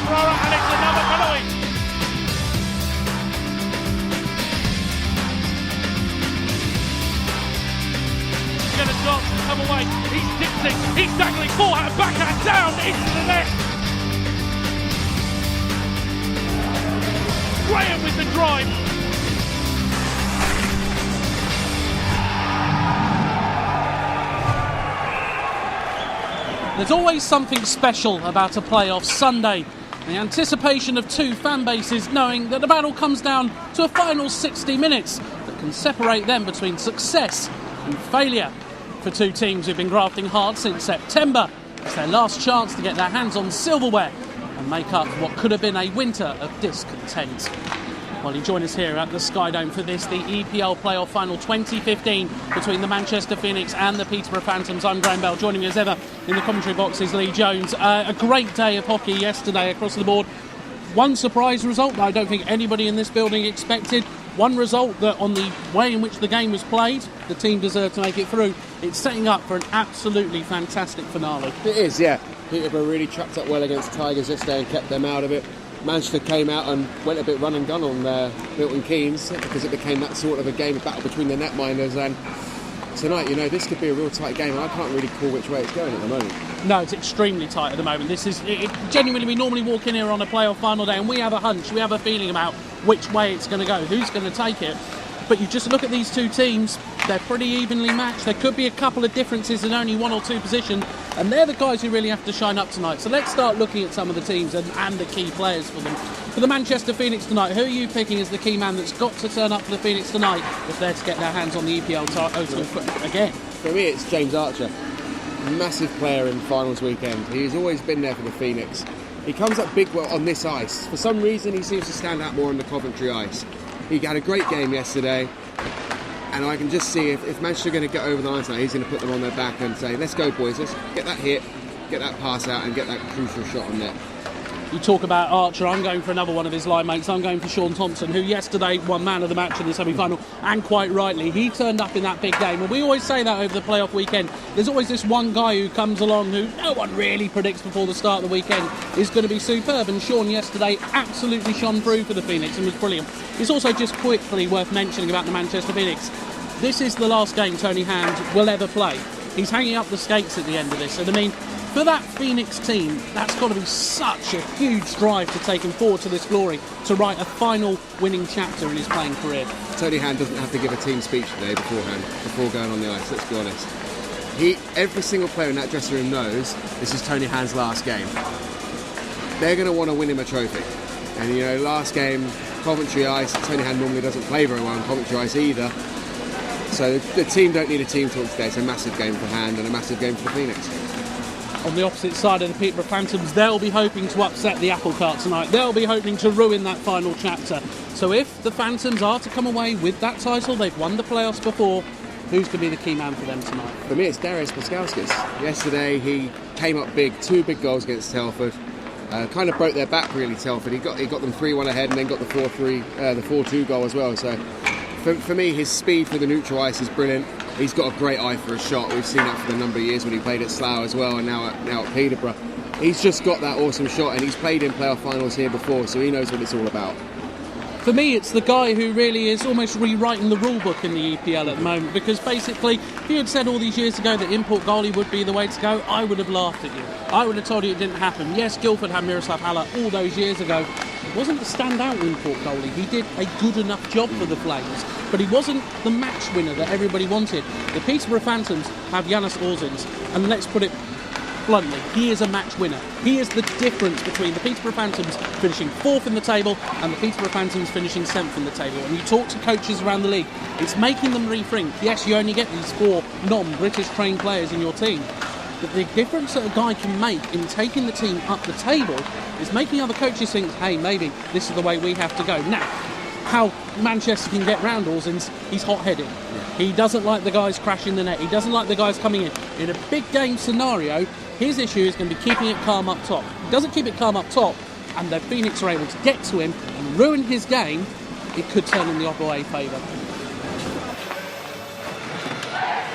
thrower, and it's another penalty. Get a chance to come away. He's dictating, he's dangling, forehand, backhand, down into the net. Graham with the drive. There's always something special about a playoff Sunday. The anticipation of two fan bases knowing that the battle comes down to a final 60 minutes that can separate them between success and failure. For two teams who've been grafting hard since September, it's their last chance to get their hands on silverware and make up what could have been a winter of discontent. Well, you join us here at the Sky Dome for this, the EPL Playoff Final 2015 between the Manchester Phoenix and the Peterborough Phantoms. I'm Graham Bell. Joining me as ever in the commentary box is Lee Jones. A great day of hockey yesterday across the board. One surprise result that I don't think anybody in this building expected. One result that, on the way in which the game was played, the team deserved to make it through. It's setting up for an absolutely fantastic finale. It is, yeah. Peterborough really trapped up well against Tigers yesterday and kept them out of it. Manchester came out and went a bit run and gun on Milton Keynes because it became that sort of a game, a battle between the netminders. And tonight, this could be a real tight game, and I can't really call which way it's going at the moment. No, it's extremely tight at the moment. This is genuinely, we normally walk in here on a playoff final day and we have a hunch, we have a feeling about which way it's going to go, who's going to take it. But you just look at these two teams, they're pretty evenly matched. There could be a couple of differences in only one or two positions, and they're the guys who really have to shine up tonight. So let's start looking at some of the teams and the key players for them. For the Manchester Phoenix tonight, who are you picking as the key man that's got to turn up for the Phoenix tonight if they're to get their hands on the EPL title again? For me, it's James Archer. Massive player in finals weekend. He's always been there for the Phoenix. He comes up big on this ice. For some reason, he seems to stand out more on the Coventry ice. He had a great game yesterday, and I can just see if Manchester are going to get over the line tonight, he's going to put them on their back and say, let's go boys, let's get that hit, get that pass out and get that crucial shot on net. You talk about Archer, I'm going for another one of his line mates. I'm going for Sean Thompson, who yesterday won man of the match in the semi-final, and quite rightly. He turned up in that big game, and we always say that over the playoff weekend. There's always this one guy who comes along who no one really predicts before the start of the weekend is going to be superb, and Sean yesterday absolutely shone through for the Phoenix and was brilliant. It's also just quickly worth mentioning about the Manchester Phoenix. This is the last game Tony Hand will ever play. He's hanging up the skates at the end of this, and I mean, for that Phoenix team, that's got to be such a huge drive to take him forward to this glory, to write a final winning chapter in his playing career. Tony Hand doesn't have to give a team speech today beforehand, before going on the ice, let's be honest. Every single player in that dressing room knows this is Tony Hand's last game. They're going to want to win him a trophy. And last game, Coventry ice, Tony Hand normally doesn't play very well on Coventry ice either. So the team don't need a team talk today. It's a massive game for Hand and a massive game for the Phoenix. On the opposite side of the Peterborough Phantoms, they'll be hoping to upset the apple cart tonight. They'll be hoping to ruin that final chapter. So if the Phantoms are to come away with that title, they've won the playoffs before, who's going to be the key man for them tonight? For me, it's Darius Paskauskas. Yesterday, he came up big, 2 big goals against Telford. Kind of broke their back, really, Telford. He got them 3-1 ahead and then got the 4-2 goal as well. So for me, his speed for the neutral ice is brilliant. He's got a great eye for a shot. We've seen that for a number of years when he played at Slough as well, and now at Peterborough. He's just got that awesome shot, and he's played in playoff finals here before, so he knows what it's all about. For me, it's the guy who really is almost rewriting the rule book in the EPL at the moment, because basically, if you had said all these years ago that import goalie would be the way to go, I would have laughed at you. I would have told you it didn't happen. Yes, Guildford had Miroslav Haller all those years ago. He wasn't the standout import goalie. He did a good enough job for the Flames, but he wasn't the match winner that everybody wanted. The Peterborough Phantoms have Janis Orzins, and let's put it bluntly, he is a match winner. He is the difference between the Peterborough Phantoms finishing 4th in the table and the Peterborough Phantoms finishing 7th in the table. And you talk to coaches around the league, it's making them rethink. Yes, you only get these 4 non-British trained players in your team, but the difference that a guy can make in taking the team up the table is making other coaches think, hey, maybe this is the way we have to go. Now, how Manchester can get round Orzins, he's hot-headed. Yeah. He doesn't like the guys crashing the net. He doesn't like the guys coming in. In a big game scenario, his issue is going to be keeping it calm up top. If he doesn't keep it calm up top, and the Phoenix are able to get to him and ruin his game, it could turn in the away favour.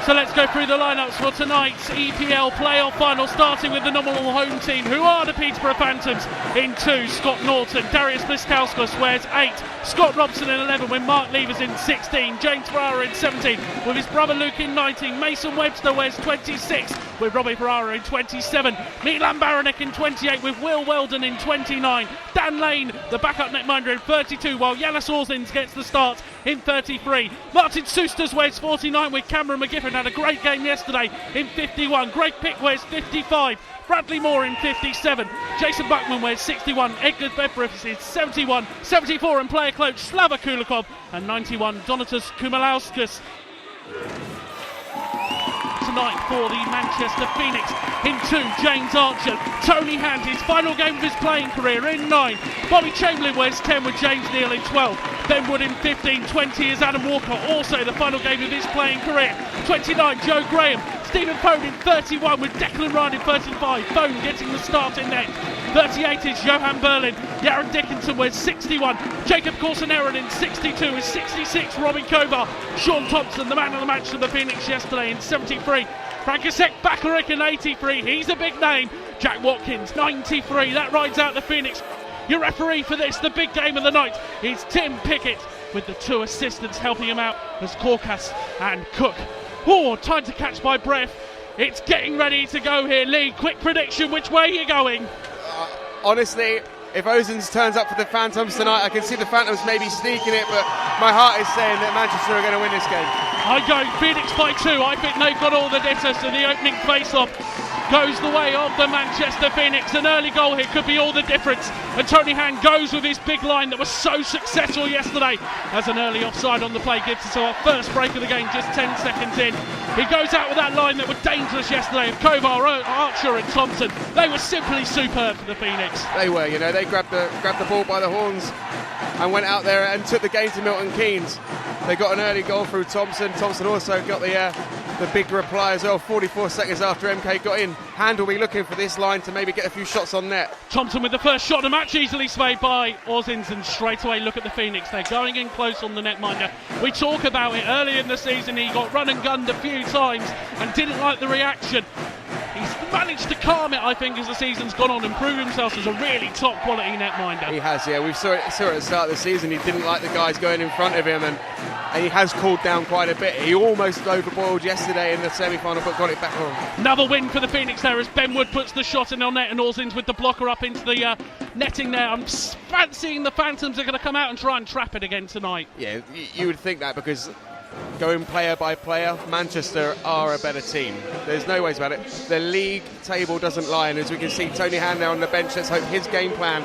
So let's go through the lineups for tonight's EPL playoff final, starting with the nominal home team, who are the Peterborough Phantoms. In 2, Scott Norton. Darius Bliskauskas wears 8. Scott Robson in 11, with Mark Levers in 16. James Ferrara in 17, with his brother Luke in 19. Mason Webster wears 26, with Robbie Ferrara in 27. Milan Baranek in 28, with Will Weldon in 29. Dan Lane, the backup netminder, in 32, while Yanis Orzins gets the start in 33. Martin Sousters wears 49, with Cameron McGiffin had a great game yesterday in 51. Greg Pick wears 55. Bradley Moore in 57. Jason Buckman wears 61. Edgar Bedford is 71. 74 and player coach Slava Kulikov, and 91 Donatas Kumalauskas. Tonight for the Manchester Phoenix. In 2, James Archer. Tony Hand, his final game of his playing career, in 9. Bobby Chamberlain wears 10, with James Neal in 12. Ben Wood in 15. 20 is Adam Walker, also the final game of his playing career. 29, Joe Graham. Stephen Foden in 31, with Declan Ryan in 35. Foden getting the start in net. 38 is Johan Berlin. Yaron Dickinson wears 61. Jacob Corson-Aaron in 62 is 66. Robin Kovar. Sean Thompson, the man of the match for the Phoenix yesterday, in 73. Frankisek Bakaric in 83. He's a big name. Jack Watkins, 93. That rides out the Phoenix. Your referee for this, the big game of the night, is Tim Pickett, with the 2 assistants helping him out as Korkas and Cook. Oh, time to catch my breath. It's getting ready to go here. Lee, quick prediction, which way are you going? Honestly, if Ozens turns up for the Phantoms tonight, I can see the Phantoms maybe sneaking it, but my heart is saying that Manchester are going to win this game. I go Phoenix by 2. I think they've got all the distance, and the opening face-off goes the way of the Manchester Phoenix. An early goal here could be all the difference, and Tony Hand goes with his big line that was so successful yesterday, as an early offside on the play gives us our first break of the game just 10 seconds in. He goes out with that line that were dangerous yesterday of Kovar, Archer and Thompson. They were simply superb for the Phoenix. They were, they grabbed the ball by the horns and went out there and took the game to Milton Keynes. They got an early goal through Thompson. Thompson also got the big reply as well, 44 seconds after MK got in. Hand will be looking for this line to maybe get a few shots on net. Thompson with the first shot of the match, easily swayed by Orzins, and straight away look at the Phoenix. They're going in close on the netminder. We talk about it early in the season. He got run and gunned a few times and didn't like the reaction. He's managed to calm it, I think, as the season's gone on, and prove himself as a really top quality netminder. He has, yeah. We saw it at the start of the season. He didn't like the guys going in front of him, and he has cooled down quite a bit. He almost overboiled yesterday in the semi-final, but got it back on. Another win for the Phoenix there, as Ben Wood puts the shot in on net, and Orzins with the blocker up into the netting there. I'm fancying the Phantoms are going to come out and try and trap it again tonight. Yeah, you would think that, because going player by player, Manchester are a better team. There's no ways about it. The league table doesn't lie, and as we can see, Tony Hand there on the bench, let's hope his game plan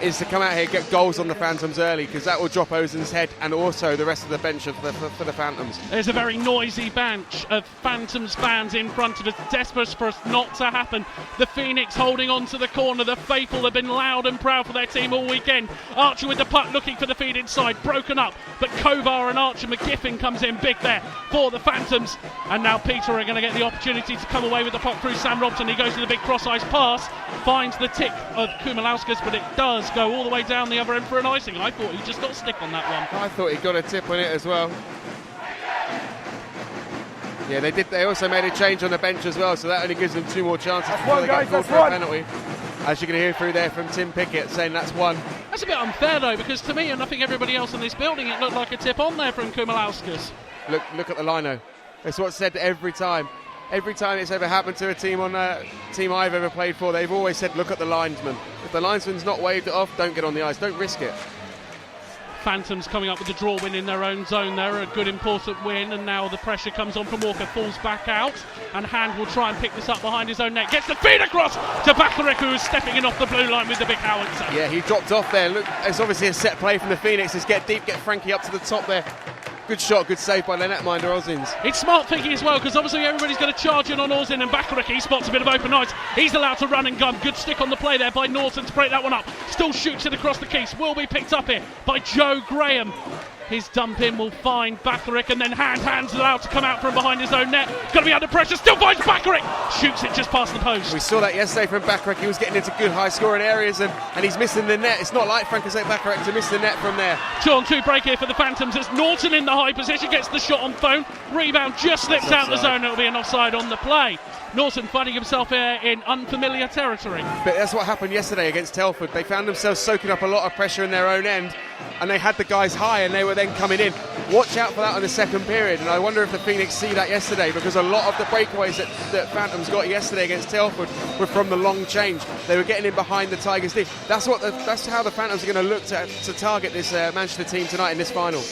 is to come out here, get goals on the Phantoms early, because that will drop Ozen's head and also the rest of the bench for the Phantoms. There's a very noisy bunch of Phantoms fans in front of us, desperate for us not to happen. The Phoenix holding on to the corner. The faithful have been loud and proud for their team all weekend. Archer with the puck looking for the feed inside, broken up, but Kovar and Archer McGiffin comes in big there for the Phantoms, and now Peter are going to get the opportunity to come away with the puck through Sam Robson. He goes to the big cross-ice pass, finds the tick of Kumalauskas, but it does go all the way down the other end for an icing. I thought he just got a stick on that one. I thought he got a tip on it as well. Yeah, they did. They also made a change on the bench as well, so that only gives them 2 more chances before they get called for a penalty. As you can hear through there from Tim Pickett saying that's 1. That's a bit unfair though, because to me and I think everybody else in this building, it looked like a tip on there from Kumalauskas. Look at the lino. That's what's said every time. Every time it's ever happened to a team on a team I've ever played for, they've always said, look at the linesman. If the linesman's not waved it off, don't get on the ice, don't risk it. Phantoms coming up with the draw win in their own zone there, a good important win, and now the pressure comes on from Walker, falls back out, and Hand will try and pick this up behind his own net, gets the feed across to Bakaric, who is stepping in off the blue line with the big howitzer. Yeah, he dropped off there. Look, it's obviously a set play from the Phoenix. Let's get deep, get Frankie up to the top there. Good shot, good save by the netminder Orzins. It's smart thinking as well, because obviously everybody's going to charge in on Orzin, and Bakaric, he spots a bit of open ice. He's allowed to run and gun. Good stick on the play there by Norton to break that one up. Still shoots it across the keys. Will be picked up here by Joe Graham. His dump in will find Bakaric, and then hands allowed to come out from behind his own net. Going to be under pressure, still finds Bakaric, shoots it just past the post. We saw that yesterday from Bakaric. He was getting into good high scoring areas and he's missing the net. It's not like Francois Bakaric to miss the net from there. 2-on-2 break here for the Phantoms as Norton in the high position gets the shot on phone. Rebound just slips out the zone. It'll be an offside on the play. Norton finding himself in unfamiliar territory. But that's what happened yesterday against Telford. They found themselves soaking up a lot of pressure in their own end, and they had the guys high and they were then coming in. Watch out for that in the second period, and I wonder if the Phoenix see that yesterday, because a lot of the breakaways that Phantoms got yesterday against Telford were from the long change. They were getting in behind the Tigers' D. That's how the Phantoms are going to look to target this Manchester team tonight in this final.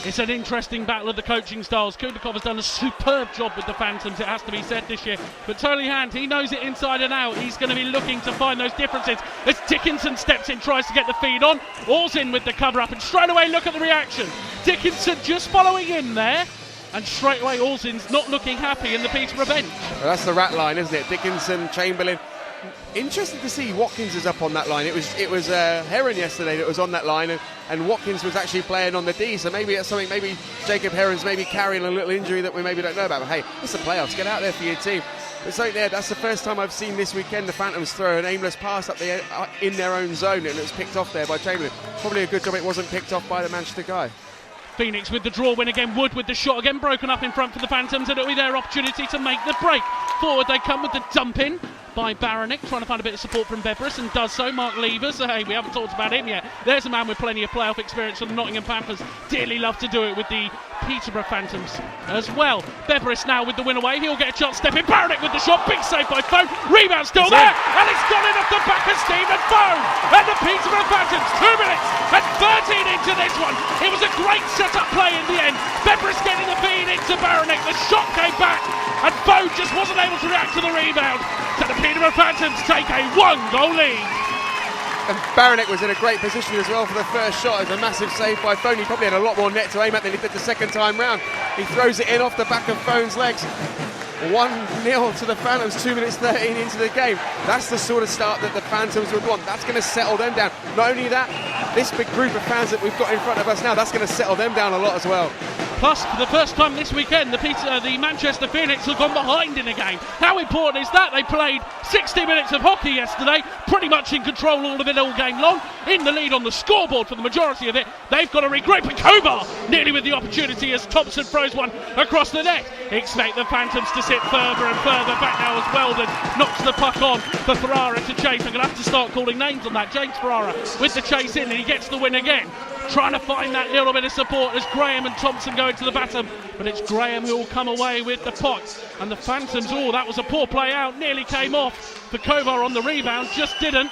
It's an interesting battle of the coaching styles. Kudakov has done a superb job with the Phantoms, it has to be said, this year. But Tony Hand, he knows it inside and out. He's going to be looking to find those differences. As Dickinson steps in, tries to get the feed on. All's in with the cover-up, and straight away, look at the reaction. Dickinson just following in there. And straight away, Alzin's not looking happy in the Peterborough bench. Well, that's the rat line, isn't it? Dickinson, Chamberlain. Interesting to see Watkins is up on that line. It was Heron yesterday that was on that line, and Watkins was actually playing on the D. So maybe it's something. Maybe Jacob Heron's maybe carrying a little injury that we maybe don't know about. But hey, it's the playoffs. Get out there for your team. It's like there. That's the first time I've seen this weekend the Phantoms throw an aimless pass up there in their own zone, and it was picked off there by Chamberlain. Probably a good job it wasn't picked off by the Manchester guy. Phoenix with the draw win again. Wood with the shot again, broken up in front for the Phantoms, and it'll be their opportunity to make the break. Forward they come with the dump in by Baronic, trying to find a bit of support from Beveris, and does so. Mark Levers, hey, we haven't talked about him yet. There's a man with plenty of playoff experience for the Nottingham Panthers. Dearly love to do it with the Peterborough Phantoms as well. Beveris now with the win away. He'll get a chance to step in. Baronic with the shot. Big save by Foe. Rebound still there. And it's gone in off the back of Stephen Foe. And the Peterborough Phantoms, 2 minutes and 13 into this one. It was a great set-up play in the end. Beveris getting the feed into Baronic. The shot came back. And Foe just wasn't able to react to the rebound. So the Peterborough Phantoms take a 1-goal lead. And Baronic was in a great position as well for the first shot. It was a massive save by Phone. He probably had a lot more net to aim at than he did the second time round. He throws it in off the back of Phone's legs. 1-0 to the Phantoms, 2 minutes 13 into the game. That's the sort of start that the Phantoms would want. That's going to settle them down. Not only that, this big group of fans that we've got in front of us now, that's going to settle them down a lot as well. Plus, for the first time this weekend, the Manchester Phoenix have gone behind in a game. How important is that? They played 60 minutes of hockey yesterday, pretty much in control all of it all game long, in the lead on the scoreboard for the majority of it. They've got to regroup, and Kovar nearly with the opportunity as Thompson throws one across the net. Expect the Phantoms to sit further and further back now as Weldon knocks the puck on for Ferrara to chase. I'm going to have to start calling names on that. James Ferrara with the chase in, and he gets the win again. Trying to find that little bit of support as Graham and Thompson go into the baton, but it's Graham who will come away with the puck. And the Phantoms, that was a poor play out, nearly came off for Kovar on the rebound, just didn't.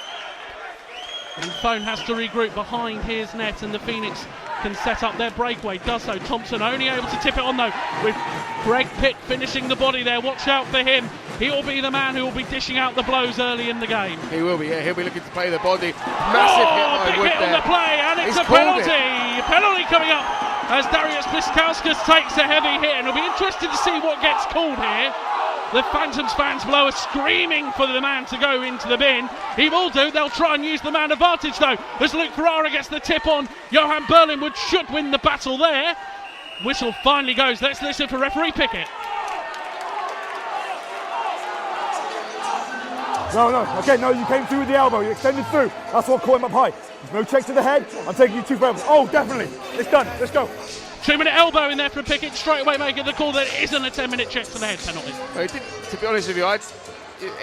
And Phone has to regroup behind his net, and the Phoenix can set up their breakaway. Does so. Thompson only able to tip it on though, with Greg Pitt finishing the body there. Watch out for him. He'll be the man who will be dishing out the blows early in the game. He will be, yeah. He'll be looking to play the body. Massive hit by big Wood hit there. On the play, and it's a penalty. Penalty coming up as Darius Piskauskas takes a heavy hit, and it'll be interesting to see what gets called here. The Phantoms fans below are screaming for the man to go into the bin. He will do. They'll try and use the man advantage though, as Luke Ferrara gets the tip on. Johan Berlinwood should win the battle there. Whistle finally goes. Let's listen for referee Pickett. No, you came through with the elbow, you extended through. That's what caught him up high. There's no check to the head. I'm taking you 2 for elbow. Oh, definitely. It's done. Let's go. 2-minute elbow in there from Pickett, straight away making the call that it isn't a 10-minute check to the head penalty. Well, to be honest with you,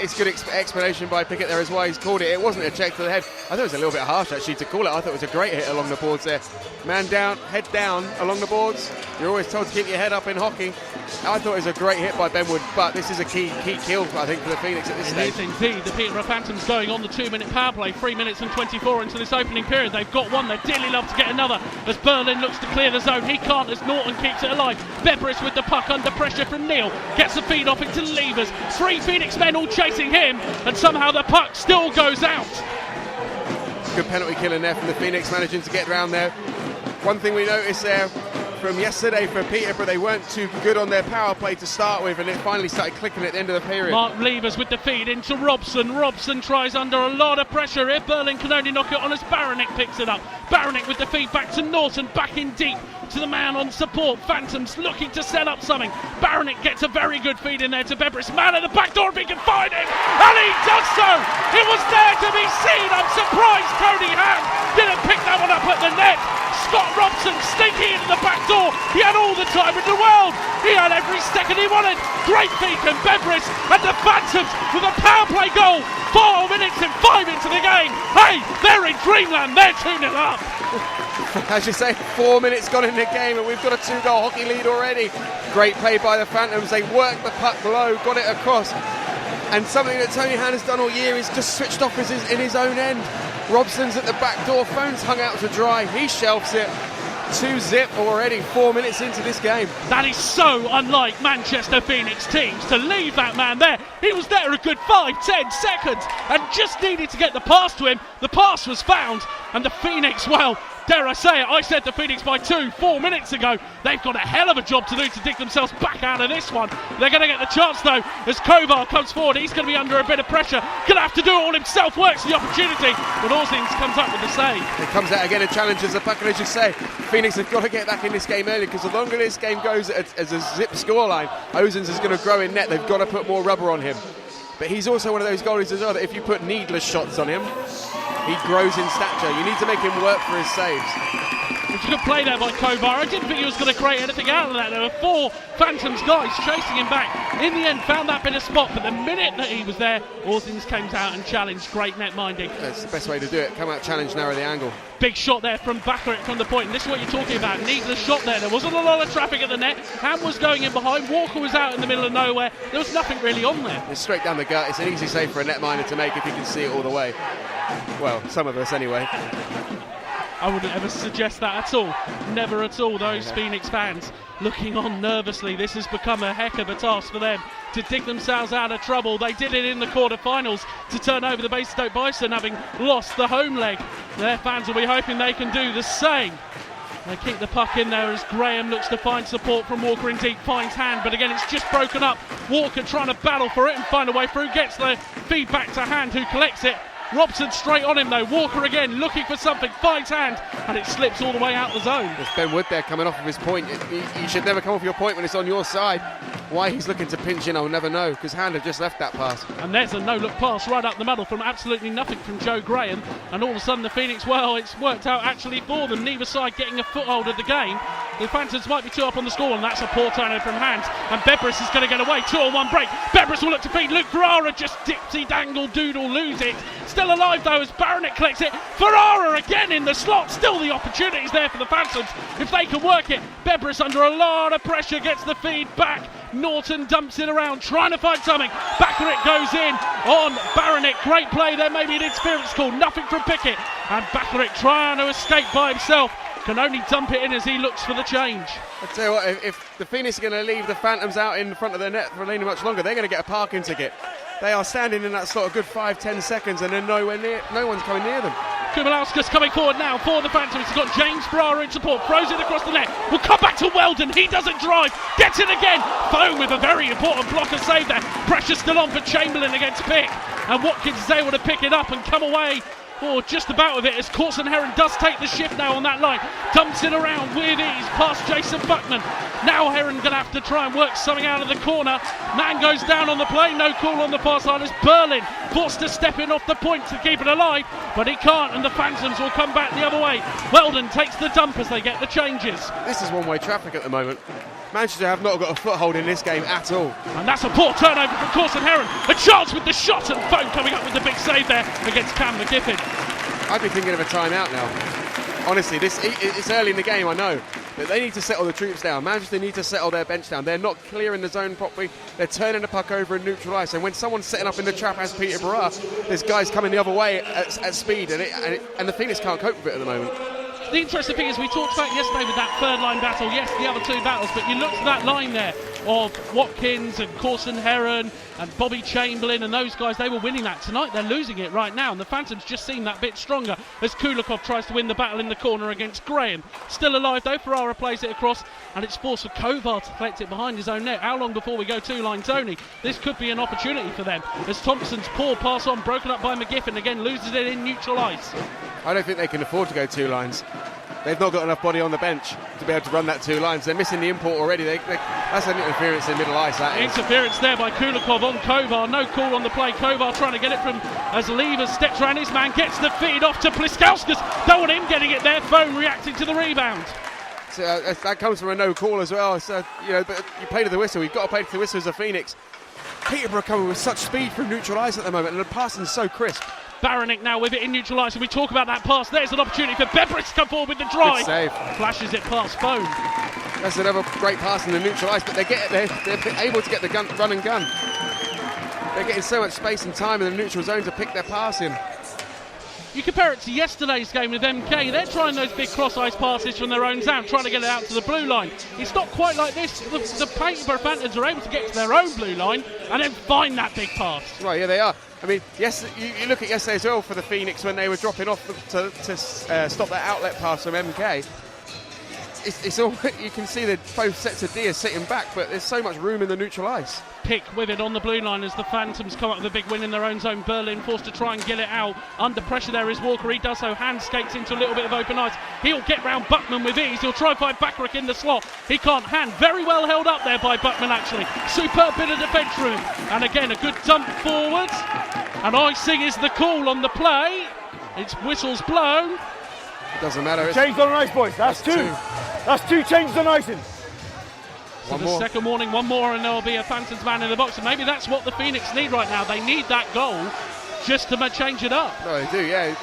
it's good explanation by Pickett there as why he's called it. It wasn't a check to the head. I thought it was a little bit harsh actually to call it. I thought it was a great hit along the boards there. Man down, head down along the boards. You're always told to keep your head up in hockey. I thought it was a great hit by Benwood, but this is a key kill, I think, for the Phoenix at this stage. It is indeed. The Peterborough Phantoms going on the 2-minute power play, 3 minutes and 24 into this opening period. They've got one, they'd dearly love to get another as Berlin looks to clear the zone. He can't as Norton keeps it alive. Beveris with the puck under pressure from Neil, gets the feed off into Levers. 3 Phoenix men all chasing him, and somehow the puck still goes out. Good penalty kill in there from the Phoenix, managing to get around there. One thing we noticed there, from yesterday for Peterborough. They weren't too good on their power play to start with, and it finally started clicking at the end of the period. Mark Levers with the feed into Robson. Robson tries under a lot of pressure here. Berlin can only knock it on as Baronic picks it up. Baronic with the feed back to Norton, back in deep to the man on support. Phantoms looking to set up something. Baronic gets a very good feed in there to Bebris. Man at the back door if he can find him, and he does so. It was there to be seen. I'm surprised Cody Hand didn't pick that one up at the net. Scott Robson sneaking into the back door. He had all the time in the world. He had every second he wanted. Great feed from Bebris, and the Phantoms with a power play goal. 4 minutes and 5 into the game. Hey, they're in dreamland. They're 2-0 up. As you say, 4 minutes gone in the game, and we've got a 2-goal hockey lead already. Great play by the Phantoms. They worked the puck low, got it across. And something that Tony Hand has done all year is just switched off in his own end. Robson's at the back door, phone's hung out to dry. He shelves it. 2-0 already, 4 minutes into this game. That is so unlike Manchester Phoenix teams to leave that man there. He was there a good 5-10 seconds and just needed to get the pass to him. The pass was found, and the Phoenix, well, dare I say it, I said the Phoenix by 4 minutes ago. They've got a hell of a job to do to dig themselves back out of this one. They're going to get the chance though as Kovar comes forward. He's going to be under a bit of pressure. Going to have to do it all himself. Works the opportunity, but Orzings comes up with the save. It comes out again and challenges the puck, and as you say, Phoenix have got to get back in this game early, because the longer this game goes as a zip scoreline, Ozens is going to grow in net. They've got to put more rubber on him. But he's also one of those goalies as well that if you put needless shots on him, he grows in stature. You need to make him work for his saves. It's a good play there by Kovar. I didn't think he was going to create anything out of that. There were 4 Phantoms guys chasing him back. In the end, found that bit of spot, but the minute that he was there, Orzings came out and challenged. Great net minding. That's the best way to do it. Come out, challenge, narrow the angle. Big shot there from Baccarat from the point, and this is what you're talking about. Needless shot there. There wasn't a lot of traffic at the net. Ham was going in behind. Walker was out in the middle of nowhere. There was nothing really on there. It's straight down the gut. It's an easy save for a netminder to make if he can see it all the way. Well, some of us anyway. I wouldn't ever suggest that at all. Never at all. Those Phoenix fans looking on nervously. This has become a heck of a task for them to dig themselves out of trouble. They did it in the quarter-finals to turn over the Basingstoke Bison, having lost the home leg. Their fans will be hoping they can do the same. They keep the puck in there as Graham looks to find support from Walker in deep, finds Hand, but again it's just broken up. Walker trying to battle for it and find a way through, gets the feed back to Hand, who collects it. Robson straight on him though. Walker again looking for something, finds Hand, and it slips all the way out the zone. There's Ben Wood there coming off of his point. You should never come off your point when it's on your side. Why he's looking to pinch in, I'll never know, because Hand have just left that pass. And there's a no-look pass right up the middle from absolutely nothing from Joe Graham, and all of a sudden the Phoenix, well, it's worked out actually for them. Neither side getting a foothold of the game. The Phantoms might be 2 up on the score, and that's a poor turnover from Hand, and Bebris is going to get away. 2-on-1 break. Bebris will look to feed. Luke Ferrara just dipsy dangle doodle lose it. Still alive though as Baronic collects it. Ferrara again in the slot. Still the opportunities there for the Phantoms if they can work it. Bebris under a lot of pressure gets the feed back. Norton dumps it around trying to find something. Baccarat goes in on Baronic. Great play there, maybe an interference call. Nothing from Pickett, and Baccarat trying to escape by himself. Can only dump it in as he looks for the change. I tell you what, if the Phoenix are going to leave the Phantoms out in front of the net for any much longer, they're going to get a parking ticket. They are standing in that slot a good 5-10 seconds, and they're nowhere near. No one's coming near them. Kumalauskas coming forward now for the Phantoms. He's got James Ferrara in support, throws it across the net. Will come back to Weldon. He doesn't drive, gets it again. Foam with a very important blocker save there. Pressure still on for Chamberlain against Pick, and Watkins is able to pick it up and come away. Oh, just about with it as Corson Heron does take the shift now on that line. Dumps it around with ease past Jason Buckman. Now Heron going to have to try and work something out of the corner. Man goes down on the play. No call on the far side as Berlin forced to step in off the point to keep it alive, but he can't, and the Phantoms will come back the other way. Weldon takes the dump as they get the changes. This is one-way traffic at the moment. Manchester have not got a foothold in this game at all. And that's a poor turnover from Corson Heron. A chance with the shot, and Foam coming up with the big save there against Cam McGiffin. I'd be thinking of a timeout now. Honestly, it's early in the game, I know. But they need to settle the troops down. Manchester need to settle their bench down. They're not clearing the zone properly. They're turning the puck over in neutral ice. And when someone's setting up in the trap as Peterborough, there's guys coming the other way at speed. And the Phoenix can't cope with it at the moment. The interesting thing is we talked about yesterday with that third line battle, yes, the other 2 battles, but you looked at that line there of Watkins and Corson Heron and Bobby Chamberlain and those guys. They were winning that. Tonight they're losing it right now, and the Phantoms just seem that bit stronger as Kulikov tries to win the battle in the corner against Graham. Still alive though, Ferrara plays it across, and it's forced for Kovar to collect it behind his own net. How long before we go two-line Tony? This could be an opportunity for them as Thompson's poor pass on, broken up by McGiffin, again loses it in neutral ice. I don't think they can afford to go 2 lines. They've not got enough body on the bench to be able to run that 2 lines. They're missing the import already. That's an interference in middle ice. That is. Interference there by Kulikov on Kovar. No call on the play. Kovar trying to get it from as Levers steps around his man, gets the feed off to Pliskauskas. Don't want him getting it there. Phone reacting to the rebound. So, that comes from a no call as well. So, but you play to the whistle. You've got to play to the whistle as a Phoenix. Peterborough coming with such speed through neutral ice at the moment, and the passing's so crisp. Baronic now with it in neutral ice, and we talk about that pass. There's an opportunity for Beveridge to come forward with the drive. Good save. Flashes it past Phone. That's another great pass in the neutral ice, but they're able to get the run and gun. They're getting so much space and time in the neutral zone to pick their pass in. You compare it to yesterday's game with MK. They're trying those big cross-ice passes from their own zone, trying to get it out to the blue line. It's not quite like this. The Peterborough Phantoms are able to get to their own blue line and then find that big pass. Right, yeah, they are. I mean, yes, you look at yesterday as well for the Phoenix when they were dropping off to stop that outlet pass from MK. It's all, you can see that both sets of D are sitting back, but there's so much room in the neutral ice. Pick with it on the blue line as the Phantoms come up with a big win in their own zone. Berlin forced to try and get it out. Under pressure there is Walker. He does so. Hand skates into a little bit of open ice. He'll get round Buckman with ease. He'll try and find Bakaric in the slot. He can't. Hand very well held up there by Buckman actually. Superb bit of defence from him. And again a good dump forwards. And icing is the call on the play. It's whistles blown. It doesn't matter. Changed on ice, boys. That's two. That's 2 changes on icing. So the second warning, one more, and there'll be a Phantoms man in the box. And maybe that's what the Phoenix need right now. They need that goal just to change it up. No, they do, yeah.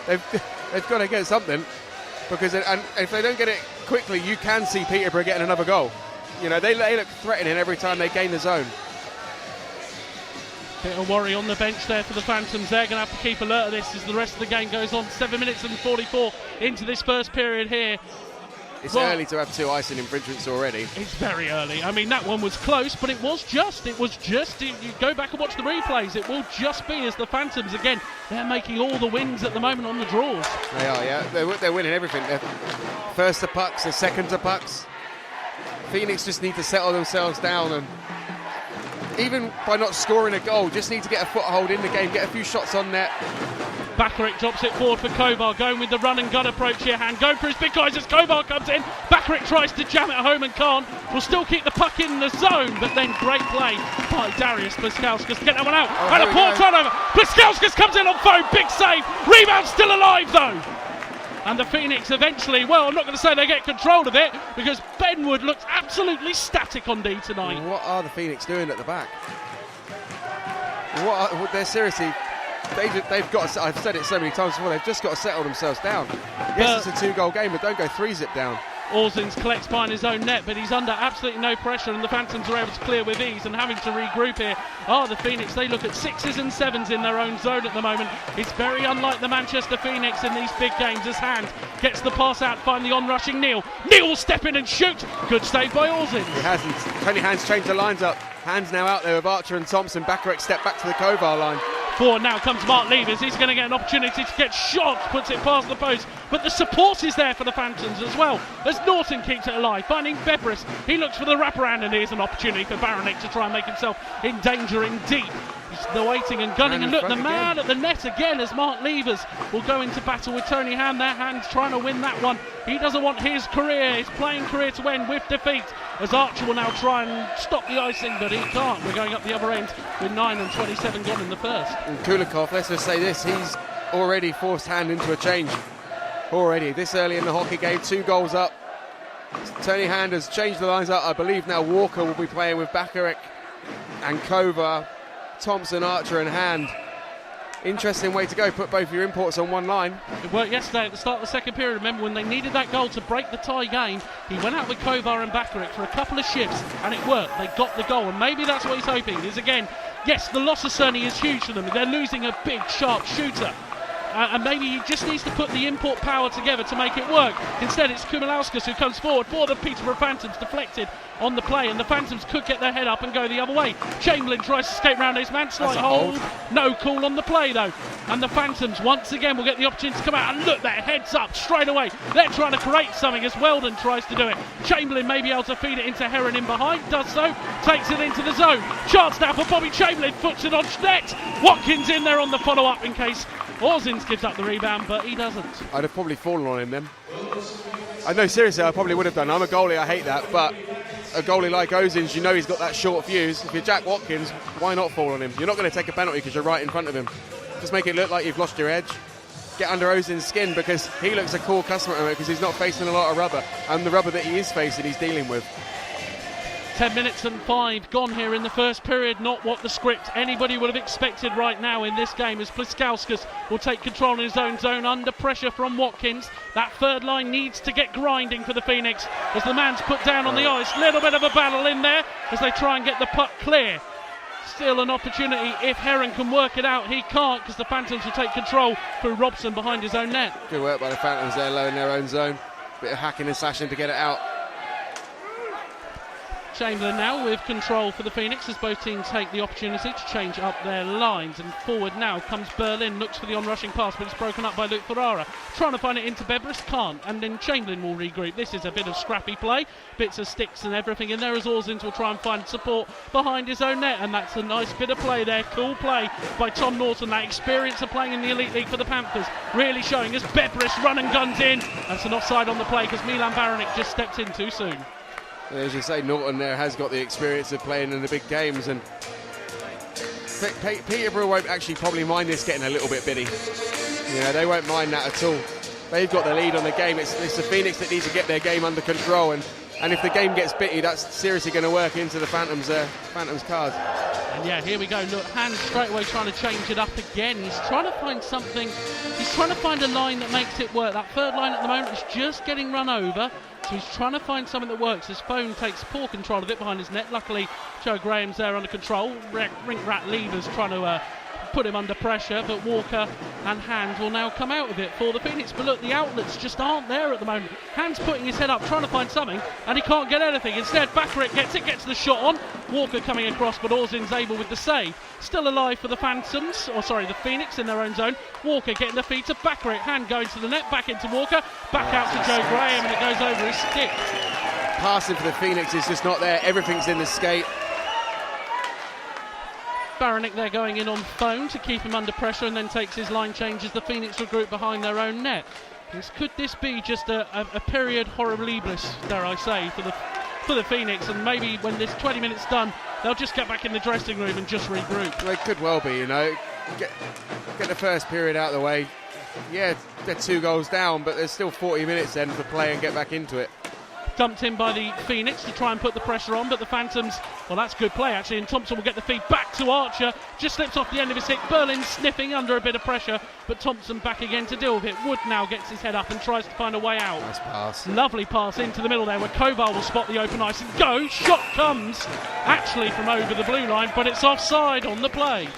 They've got to get something, because and if they don't get it quickly, you can see Peterborough getting another goal. They look threatening every time they gain the zone. Bit of worry on the bench there for the Phantoms. They're going to have to keep alert of this as the rest of the game goes on. 7 minutes and 44 into this first period here. It's early to have 2 icing infringements already. It's very early. I mean, that one was close, but it was just. You go back and watch the replays. It will just be as the Phantoms, again, they're making all the wins at the moment on the draws. They are, yeah. They're winning everything. They're first to pucks, they're second to pucks. Phoenix just need to settle themselves down, and even by not scoring a goal, just need to get a foothold in the game, get a few shots on net. Bakaric drops it forward for Kovar, going with the run and gun approach here. Hand going for his big guys as Kovar comes in. Bakaric tries to jam it home and can't. Will still keep the puck in the zone, but then great play by Darius Pliskauskas to get that one out. And a poor turnover. Pliskauskas comes in on Phone, big save. Rebound still alive though. And the Phoenix eventually, well, I'm not going to say they get control of it, because Benwood looks absolutely static on D tonight. What are the Phoenix doing at the back? They're seriously... They've got to, I've said it so many times before, they've just got to settle themselves down. Yes, it's a 2-goal game, but don't go 3-zip down. Orzins collects behind his own net, but he's under absolutely no pressure, and the Phantoms are able to clear with ease. And having to regroup here are the Phoenix. They look at 6s and 7s in their own zone at the moment. It's very unlike the Manchester Phoenix in these big games, as Hand gets the pass out, find the on-rushing Neil. Neil will step in and shoot. Good save by Orzins. He hasn't. Tony Hand's changed the lines up. Hand's now out there with Archer and Thompson. Bakaric step back to the Kovar line. Forward now comes Mark Levers. He's going to get an opportunity to get shot, puts it past the post, but the support is there for the Phantoms as well, as Norton keeps it alive, finding Bebris. He looks for the wraparound, and here's an opportunity for Baronic to try and make himself in danger in deep. He's waiting and gunning, and look, the man at the net again as Mark Levers will go into battle with Tony Hand. Their Hand's trying to win that one. He doesn't want his playing career to end with defeat, as Archer will now try and stop the icing, but he can't. We're going up the other end with 9 and 27 gone in the first. And Kulikov, let's just say this, he's already forced Hand into a change. Already, this early in the hockey game, 2 goals up. Tony Hand has changed the lines up. I believe now Walker will be playing with Bakaric and Kovar, Thompson, Archer and Hand. Interesting way to go, put both your imports on one line. It worked yesterday at the start of the second period. Remember when they needed that goal to break the tie game, he went out with Kovar and Bakaric for a couple of shifts, and it worked. They got the goal, and maybe that's what he's hoping. Is again, yes, the loss of Cerny is huge for them. They're losing a big, sharp shooter, and maybe he just needs to put the import power together to make it work. Instead, it's Kumalauskas who comes forward for the Peterborough Phantoms, deflected on the play, and the Phantoms could get their head up and go the other way. Chamberlain tries to escape round his man, slight hold. No call on the play though, and the Phantoms once again will get the opportunity to come out, and look, their heads up straight away. They're trying to create something as Weldon tries to do it. Chamberlain may be able to feed it into Heron in behind, does so, takes it into the zone. Chance now for Bobby Chamberlain, puts it on net. Watkins in there on the follow-up in case Orzins gives up the rebound, but he doesn't. I'd have probably fallen on him then. I know, seriously, I probably would have done. I'm a goalie, I hate that, but a goalie like Ozins, you know he's got that short fuse. If you're Jack Watkins, why not fall on him? You're not going to take a penalty because you're right in front of him. Just make it look like you've lost your edge. Get under Ozins' skin, because he looks a cool customer at him, because he's not facing a lot of rubber, and the rubber that he is facing, he's dealing with. 10 minutes and 5 gone here in the first period. Not what the script anybody would have expected right now in this game, as Pliskauskas will take control in his own zone under pressure from Watkins. That third line needs to get grinding for the Phoenix as the man's put down on the ice. Little bit of a battle in there as they try and get the puck clear. Still an opportunity if Heron can work it out. He can't, because the Phantoms will take control through Robson behind his own net. Good work by the Phantoms there, low in their own zone. Bit of hacking and slashing to get it out. Chamberlain now with control for the Phoenix as both teams take the opportunity to change up their lines, and forward now comes Berlin, looks for the on-rushing pass, but it's broken up by Luke Ferrara, trying to find it into Bebris, can't, and then Chamberlain will regroup. This is a bit of scrappy play, bits of sticks and everything in there as Orzins will try and find support behind his own net, and that's a nice bit of play there. Cool play by Tom Norton, that experience of playing in the Elite League for the Panthers really showing as Bebris run and guns in. That's an offside on the play because Milan Baranek just stepped in too soon. As you say, Norton there has got the experience of playing in the big games, and Peterborough won't actually probably mind this getting a little bit bitty. You know, they won't mind that at all. They've got the lead on the game. It's the Phoenix that needs to get their game under control, and if the game gets bitty, that's seriously going to work into the Phantoms' cards. And yeah, here we go. Look, Hand straight away trying to change it up again. He's trying to find something. He's trying to find a line that makes it work. That third line at the moment is just getting run over. So he's trying to find something that works. His phone takes poor control of it behind his net. Luckily, Joe Graham's there under control. Rink Rat Levers trying to put him under pressure, but Walker and Hand will now come out of it for the Phoenix. But look, the outlets just aren't there at the moment. Hand's putting his head up, trying to find something, and he can't get anything. Instead, Baccarat gets the shot on. Walker coming across, but Orzin's able with the save. Still alive for the Phantoms, the Phoenix in their own zone. Walker getting the feed to Baccarat. Hand going to the net, back into Walker, back out to Joe Graham, and it goes over his stick. Passing for the Phoenix is just not there. Everything's in the skate. Baranek there going in on phone to keep him under pressure, and then takes his line change as the Phoenix regroup behind their own net. Could this be just a period horribilis, dare I say, for the Phoenix, and maybe when this 20 minutes done, they'll just get back in the dressing room and just regroup? They could well be, you know. Get the first period out of the way. Yeah, they're 2 goals down, but there's still 40 minutes then to play and get back into it. Dumped in by the Phoenix to try and put the pressure on, but the Phantoms, well, that's good play actually, and Thompson will get the feed back to Archer, just slips off the end of his stick. Berlin sniffing under a bit of pressure, but Thompson back again to deal with it. Wood now gets his head up and tries to find a way out. Nice pass. Lovely pass into the middle there, where Koval will spot the open ice and go. Shot comes actually from over the blue line, but it's offside on the play.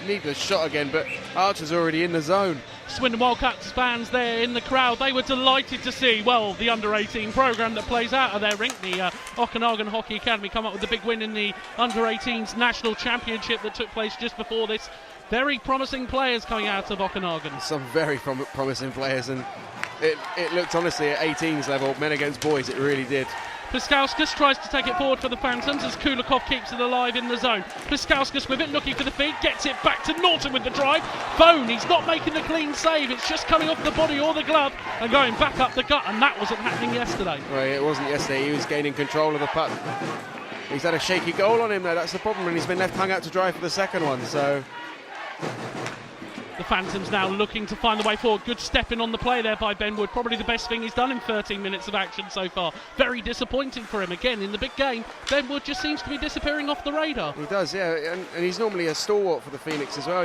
Needless shot again, but Archer's already in the zone. Swindon Wildcats fans there in the crowd, they were delighted to see, well, the under-18 programme that plays out of their rink. The Okanagan Hockey Academy come up with the big win in the under-18s national championship that took place just before this. Very promising players coming out of Okanagan. Some very promising players, and it looked honestly at 18s level, men against boys, it really did. Pliskauskas tries to take it forward for the Phantoms as Kulikov keeps it alive in the zone. Pliskauskas with it, looking for the feed, gets it back to Norton with the drive. Bone, he's not making the clean save, it's just coming off the body or the glove and going back up the gut, and that wasn't happening yesterday. Well, it wasn't yesterday, he was gaining control of the puck. He's had a shaky goal on him though, that's the problem, and he's been left hung out to dry for the second one, so... The Phantoms now looking to find the way forward. Good stepping on the play there by Ben Wood. Probably the best thing he's done in 13 minutes of action so far. Very disappointing for him. Again, in the big game, Ben Wood just seems to be disappearing off the radar. He does, yeah. And he's normally a stalwart for the Phoenix as well.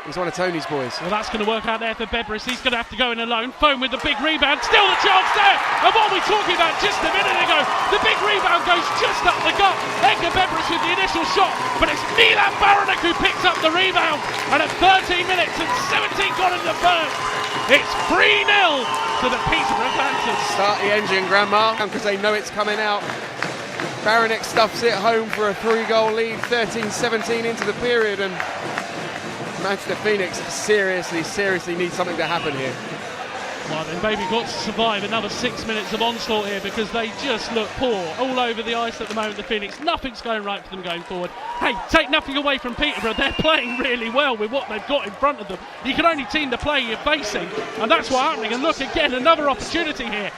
He's one of Tony's boys. Well, that's going to work out there for Bebris. He's going to have to go in alone. Foam with the big rebound. Still the chance there. And what were we talking about just a minute ago? The big rebound goes just up the gut. Edgar Bebris with the initial shot, but it's Milan Baranek who picks up the rebound, and at 13 minutes and 17 gone in the first, it's 3-0 to the Peterborough Panthers. Start the engine, Grandma, because they know it's coming out. Baranek stuffs it home for a 3-goal lead, 13-17 into the period, and Manchester Phoenix seriously need something to happen here. Well, they've maybe got to survive another 6 minutes of onslaught here, because they just look poor all over the ice at the moment, the Phoenix. Nothing's going right for them going forward. Hey, take nothing away from Peterborough. They're playing really well with what they've got in front of them. You can only team the play you're facing, and that's what's happening. And look, again, another opportunity here.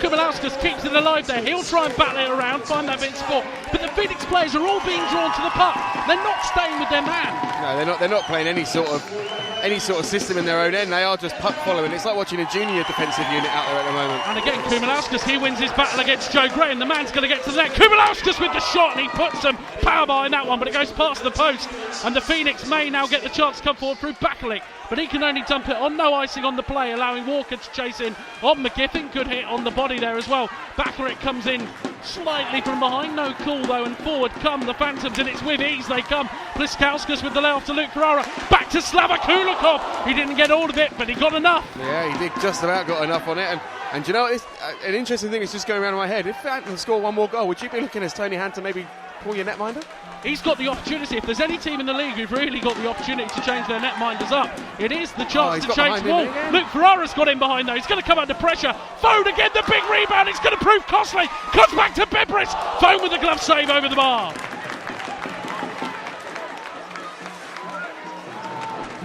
Kumalauskas keeps it alive there. He'll try and battle it around, find that bit of spot. But the Phoenix players are all being drawn to the puck. They're not staying with their man. No, they're not playing any sort of system in their own end. They are just puck following. It's like watching a junior defensive unit out there at the moment. And again, Kumalauskas, he wins his battle against Joe Graham. The man's going to get to the net. Kumalauskas with the shot, and he puts some power behind that one, but it goes past the post. And the Phoenix may now get the chance to come forward through Bakalik, but he can only dump it on, no icing on the play, allowing Walker to chase in on McGiffin. Good hit on the body there as well. Bakalik comes in slightly from behind, no call though, and forward come the Phantoms, and it's with ease they come. Pliskauskas with the layoff to Luke Ferrara, back to Slava Kulikov. He didn't get all of it, but he got enough. Yeah, he did just about got enough on it, and do you know what, an interesting thing is just going around in my head. If Phantoms score one more goal, would you be looking as Tony Hunt to maybe pull your netminder? He's got the opportunity. If there's any team in the league who've really got the opportunity to change their netminders up, it is the chance to change the ball. Luke Ferrara's got in behind though. He's going to come under pressure. Foden again, the big rebound. It's going to prove costly. Cuts back to Bebris. Foden with the glove save over the bar.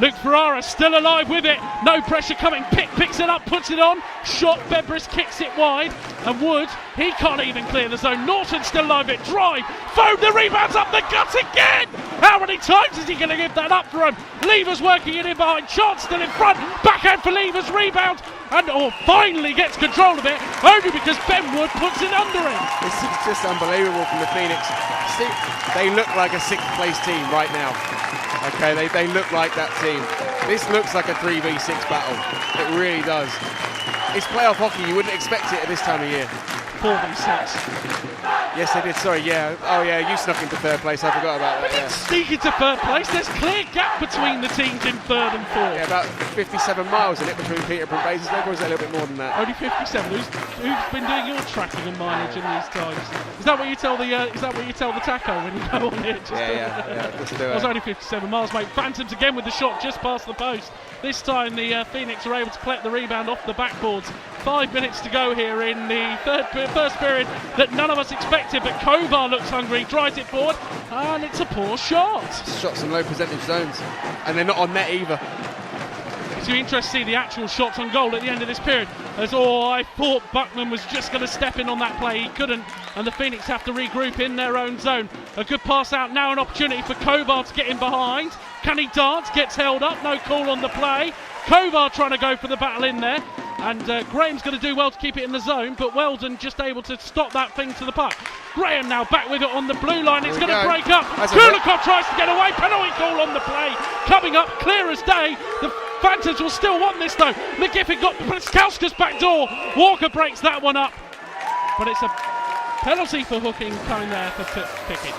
Luke Ferrara still alive with it. No pressure coming. Picks it up, puts it on. Shot. Bebris kicks it wide. And Wood, he can't even clear the zone. Norton still alive it. Drive. Foden, the rebound's up the guts again. How many times is he going to give that up for him? Levers working it in behind. Chance still in front. Backhand for Levers. Rebound. And finally gets control of it. Only because Ben Wood puts it under him. This is just unbelievable from the Phoenix. See, they look like a 6th place team right now. Okay, they look like that team. This looks like a 3v6 battle. It really does. It's playoff hockey. You wouldn't expect it at this time of year. 4v6. Yes, they did. Sorry, yeah. Oh, yeah, you snuck into 3rd place. I forgot about that. Didn't sneak into 3rd place. There's clear gap between the teams in 3rd and 4th. Yeah, about 57 miles in it between Peterborough and Basingstoke, or is it a little bit more than that? Only 57. Who's been doing your tracking and mileage in these times? Is that what you tell the taco when you go on it? Yeah. Just do it. It was only 57 miles, mate. Phantoms again with the shot just past the post. This time the Phoenix are able to collect the rebound off the backboards. 5 minutes to go here in the first period that none of us expected, but Kovar looks hungry, drives it forward, and it's a poor shot. Shots in low percentage zones, and they're not on net either. It's going to be interesting to see the actual shots on goal at the end of this period. I thought Buckman was just going to step in on that play. He couldn't, and the Phoenix have to regroup in their own zone. A good pass out now, an opportunity for Kovar to get in behind. Can he dance? Gets held up, no call on the play. Kovar trying to go for the battle in there. And Graham's going to do well to keep it in the zone, but Weldon just able to stop that thing to the puck. Graham now back with it on the blue line. It's going to break up. Kulikov tries to get away. Penalty call on the play. Coming up, clear as day. The Phantoms will still want this though. McGiffin got Pliskauskas back door. Walker breaks that one up. But it's a penalty for hooking coming there for Pickett.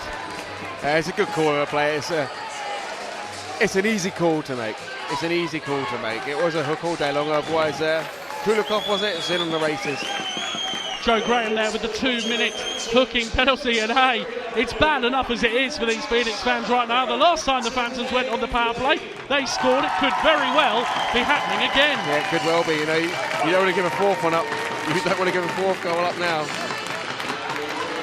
It's a good call of a play. It's an easy call to make. It was a hook all day long. Otherwise, Kulikov was it? It's in on the races. Joe Graham there with the 2-minute hooking penalty, and hey, it's bad enough as it is for these Phoenix fans right now. The last time the Phantoms went on the power play, they scored. It could very well be happening again. Yeah, it could well be. You know, you don't want to give a 4th one up. You don't want to give a 4th goal up now.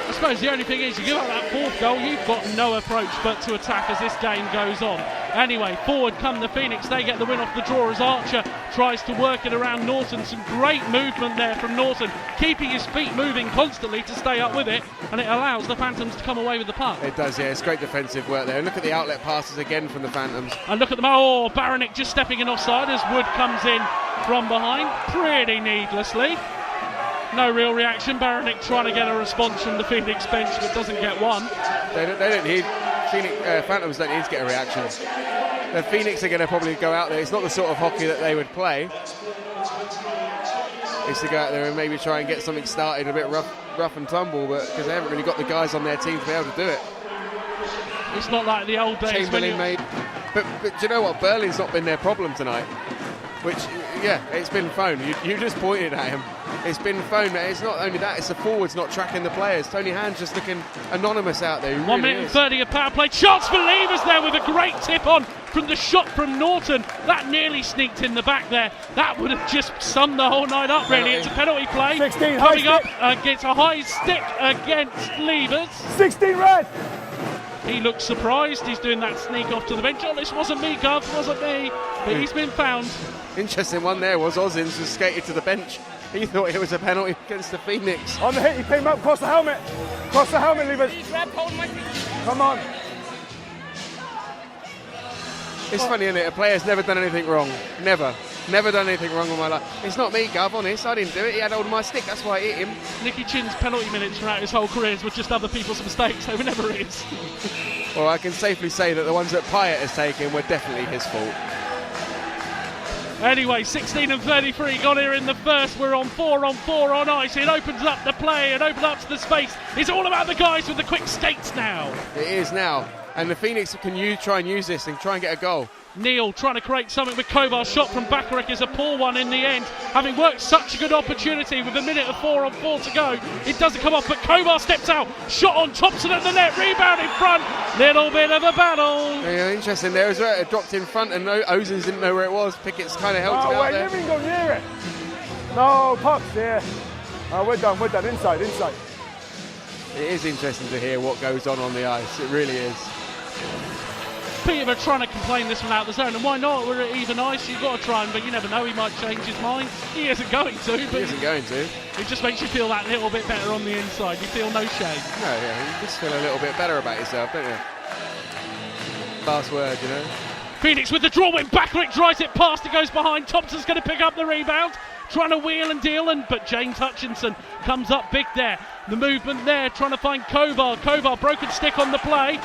I suppose the only thing is, you give up that 4th goal, you've got no approach but to attack as this game goes on. Anyway, forward come the Phoenix. They get the win off the draw as Archer tries to work it around Norton. Some great movement there from Norton, keeping his feet moving constantly to stay up with it, and it allows the Phantoms to come away with the puck. It does, yeah. It's great defensive work there. And look at the outlet passes again from the Phantoms. And look at them. Oh, Baranek just stepping in offside as Wood comes in from behind, pretty needlessly. No real reaction. Baranek trying to get a response from the Phoenix bench, but doesn't get one. They don't need Phantoms don't need to get a reaction. The Phoenix are going to probably go out there. It's not the sort of hockey that they would play. It's to go out there and maybe try and get something started a bit rough and tumble, but because they haven't really got the guys on their team to be able to do it. It's not like the old days. Chamberlain made. But do you know what? Berlin's not been their problem tonight. Which, yeah, it's been phone. You just pointed at him. It's been phone. It's not only that, it's the forwards not tracking the players. Tony Hand's just looking anonymous out there. 1 minute and 30 of power play. Chance for Levers there with a great tip on from the shot from Norton. That nearly sneaked in the back there. That would have just summed the whole night up, really. It's a penalty play. 16, coming high up, gets a high stick against Levers. 16 red. He looks surprised. He's doing that sneak off to the bench. Oh, this wasn't me, Gov. Wasn't me. But he's been found. Interesting one there was Ozins who skated to the bench. He thought it was a penalty against the Phoenix. On the hit, he came up, cross the helmet. Cross the helmet, Levers. Come on. It's funny, isn't it? A player's never done anything wrong. Never done anything wrong in my life. It's not me, Gov, honest. I didn't do it. He had hold of my stick. That's why I hit him. Nicky Chinn's penalty minutes throughout his whole career were just other people's mistakes, so it never is. Well, I can safely say that the ones that Pyatt has taken were definitely his fault. Anyway, 16 and 33 got here in the first. We're on 4 on ice. It opens up the play. It opens up to the space. It's all about the guys with the quick skates now. It is now. And the Phoenix can try and use this and try and get a goal. Neil trying to create something with Kovar's shot from Bakaric is a poor one in the end. Having worked such a good opportunity with a minute of 4 on 4 to go, it doesn't come off, but Kovar steps out. Shot on Thompson at the net, rebound in front. Little bit of a battle. Yeah, interesting there as well. It dropped in front and Ozins didn't know where it was. Pickett's kind of helped him out there. You didn't go near it. No, pucks, yeah. We're done. Inside. It is interesting to hear what goes on the ice. It really is. Peter trying to complain this one out of the zone, and why not? We're at even ice, you've got to try him, but you never know, he might change his mind. He isn't going to, but it just makes you feel that little bit better on the inside. You feel no shame. No, yeah, you just feel a little bit better about yourself, don't you? Last word, you know. Phoenix with the draw when Bakaric drives it past, it goes behind. Thompson's going to pick up the rebound, trying to wheel and deal, but James Hutchinson comes up big there. The movement there, trying to find Kovar, broken stick on the play.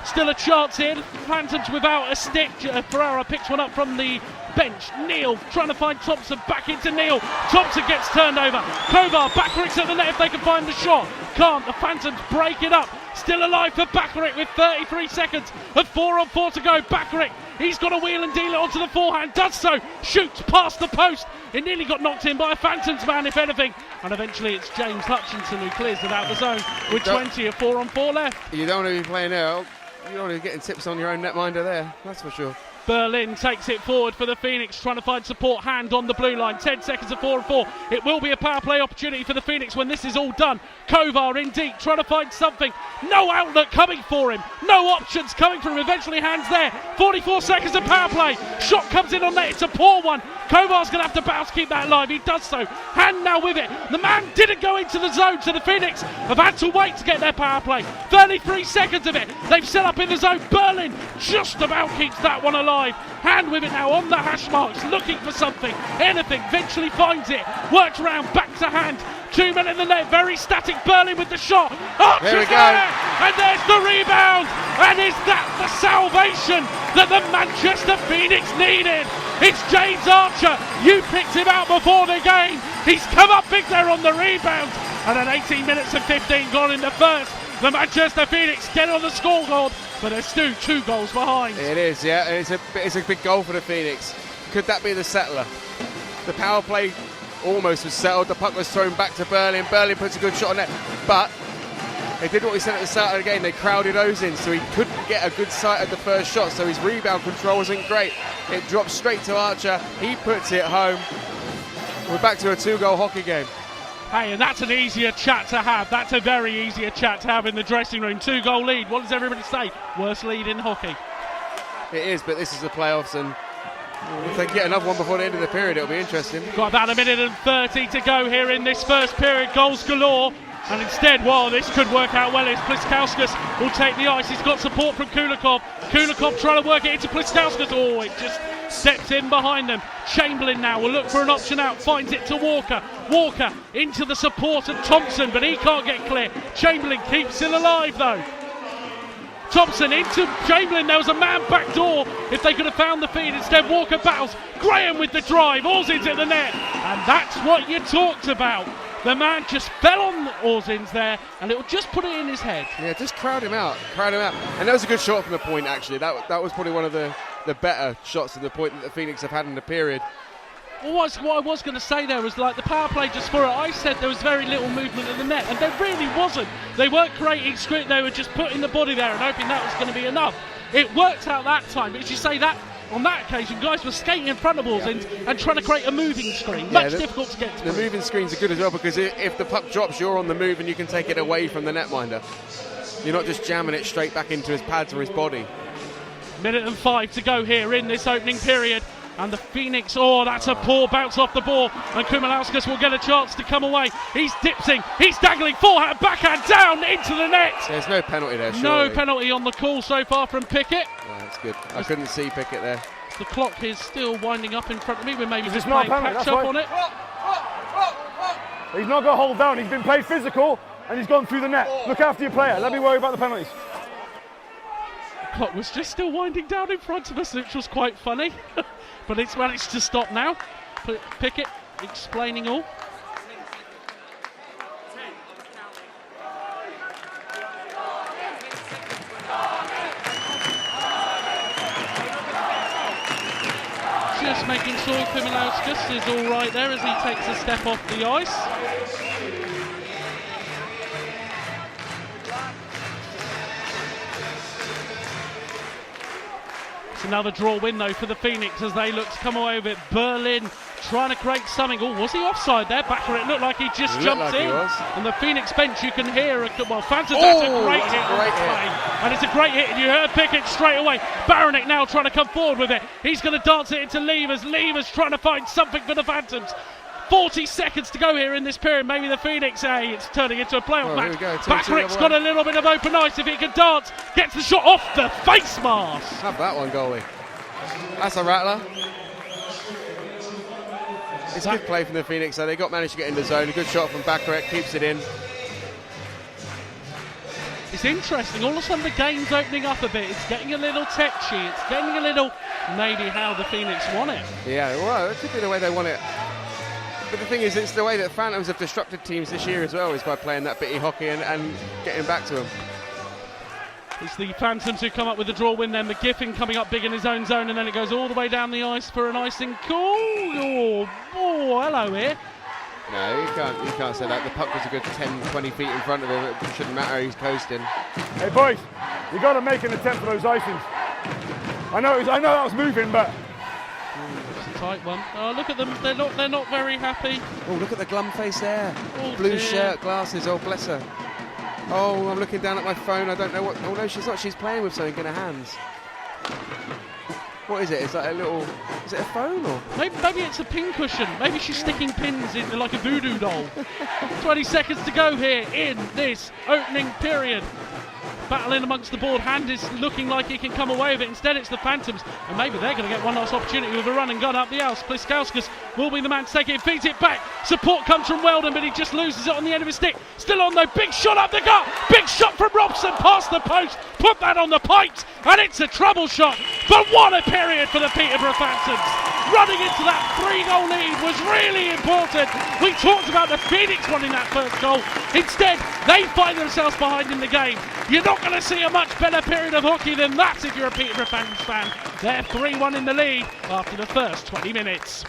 Still a chance here. Phantoms without a stick. Ferrara picks one up from the bench. Neil trying to find Thompson. Back into Neil. Thompson gets turned over. Kovar, Bakaric's at the net if they can find the shot. Can't. The Phantoms break it up. Still alive for Bakaric with 33 seconds of 4 on 4 to go. Bakaric, he's got to wheel and deal it onto the forehand. Does so. Shoots past the post. It nearly got knocked in by a Phantoms man, if anything. And eventually it's James Hutchinson who clears it out the zone with 20 of 4 on 4 left. You don't want to be playing out. You don't want to be getting tips on your own netminder there, that's for sure. Berlin takes it forward for the Phoenix, trying to find support. Hand on the blue line, 10 seconds of 4 on 4. It will be a power play opportunity for the Phoenix when this is all done. Kovar in deep, trying to find something. No outlet coming for him. No options coming for him. Eventually Hand's there. 44 seconds of power play. Shot comes in on net. It's a poor one. Kovar's going to have to bounce, keep that alive. He does so. Hand now with it. The man didn't go into the zone, so the Phoenix have had to wait to get their power play. 33 seconds of it. They've set up in the zone. Berlin just about keeps that one alive. Hand with it now on the hash marks, looking for something, anything, eventually finds it, works round, back to Hand, 2 men in the net, very static. Berlin with the shot, there we go, and there's the rebound, and is that the salvation that the Manchester Phoenix needed? It's James Archer, you picked him out before the game, he's come up big there on the rebound, and at 18 minutes and 15 gone in the first, the Manchester Phoenix get on the scoreboard, but they're still 2 goals behind. It is, yeah. It's a big goal for the Phoenix. Could that be the settler? The power play almost was settled. The puck was thrown back to Berlin. Berlin puts a good shot on net, but they did what we said at the start of the game. They crowded Ozin, so he couldn't get a good sight of the first shot. So his rebound control wasn't great. It dropped straight to Archer. He puts it home. We're back to a 2-goal hockey game. Hey, and that's an easier chat to have. That's a very easier chat to have in the dressing room. 2-goal lead. What does everybody say? Worst lead in hockey. It is, but this is the playoffs, and if they get another one before the end of the period, it'll be interesting. Got about a minute and 30 to go here in this first period. Goals galore. And instead, well, this could work out well. It's Pliskauskas will take the ice. He's got support from Kulikov. Kulikov trying to work it into Pliskauskas. Oh, it just steps in behind them. Chamberlain now will look for an option out. Finds it to Walker. Walker into the support of Thompson, but he can't get clear. Chamberlain keeps it alive, though. Thompson into Chamberlain. There was a man back door if they could have found the feed. Instead, Walker battles. Graham with the drive. Ozins at the net. And that's what you talked about. The man just fell on Orzins there, and it will just put it in his head. Yeah, just crowd him out. And that was a good shot from the point, actually. That was probably one of the better shots to the point that the Phoenix have had in the period. Well, what I was going to say there was like the power play just for it. I said there was very little movement in the net, and there really wasn't. They weren't creating script, they were just putting the body there and hoping that was going to be enough. It worked out that time, but as you say, that on that occasion, guys were skating in front of Orzins and trying to create a moving screen. Much difficult to get to. The moving screens are good as well, because if the puck drops, you're on the move and you can take it away from the netminder. You're not just jamming it straight back into his pads or his body. Minute and 5 to go here in this opening period. And the Phoenix, that's a poor bounce off the ball. And Kumalauskas will get a chance to come away. He's dipsing, he's dangling, forehand, backhand, down into the net. There's no penalty there, surely. No penalty on the call so far from Pickett. Oh, that's good. I couldn't see Pickett there. The clock is still winding up in front of me. We're maybe just not playing catch up on it. He's not got to hold down. He's been played physical and he's gone through the net. Look after your player. Let me worry about the penalties. The clock was just still winding down in front of us, which was quite funny. But it's managed to stop now. Pickett explaining all. Just making sure Kumalauskas is all right there as he takes a step off the ice. It's another draw win though for the Phoenix as they look to come away with it. Berlin trying to create something. Oh, was he offside there? Backer, it looked like he just jumped in. And the Phoenix bench, you can hear that's a great hit. And it's a great hit, and you heard Pickett straight away. Baranek now trying to come forward with it. He's going to dance it into Levers. Levers trying to find something for the Phantoms. 40 seconds to go here in this period. Maybe the Phoenix, it's turning into a playoff match. Backrick's got a little bit of open ice. If he can dance, gets the shot off the face mask. Have that one, goalie. That's a rattler. It's good play from the Phoenix, though. They managed to get in the zone. A good shot from Backrick, keeps it in. It's interesting. All of a sudden the game's opening up a bit. It's getting a little tetchy. It's getting a little maybe how the Phoenix want it. Yeah, well, it could be the way they want it. But the thing is, it's the way that Phantoms have disrupted teams this year as well, is by playing that bitty hockey and getting back to them. It's the Phantoms who come up with the draw win then. McGiffin coming up big in his own zone, and then it goes all the way down the ice for an icing call. Oh, hello here. No, you can't say that. The puck was a good 10, 20 feet in front of him. It shouldn't matter, he's coasting. Hey boys, you got to make an attempt for those icings. I know that was moving, but tight one. Oh, look at them. They're not very happy. Oh, look at the glum face there. Oh, blue dear. shirt, glasses. Oh, bless her. Oh, I'm looking down at my phone. I don't know what. Oh no, she's not. She's playing with something in her hands. What is it? Is that a little? Is it a phone or? Maybe it's a pin cushion. Maybe she's sticking pins in like a voodoo doll. 20 seconds to go here in this opening period. Battling amongst the board, Hand is looking like he can come away with it. Instead, it's the Phantoms, and maybe they're going to get one last opportunity with a run and gun up the ice. Pliskauskas will be the man to take it, feeds it back. Support comes from Weldon, but he just loses it on the end of his stick. Still on though, big shot up the gut, big shot from Robson past the post. Put that on the pipes, and it's a trouble shot. But what a period for the Peterborough Phantoms. Running into that 3-goal lead was really important. We talked about the Phoenix wanting that first goal. Instead, they find themselves behind in the game. You're not going to see a much better period of hockey than that if you're a Peterborough Phantoms fan. They're 3-1 in the lead after the first 20 minutes.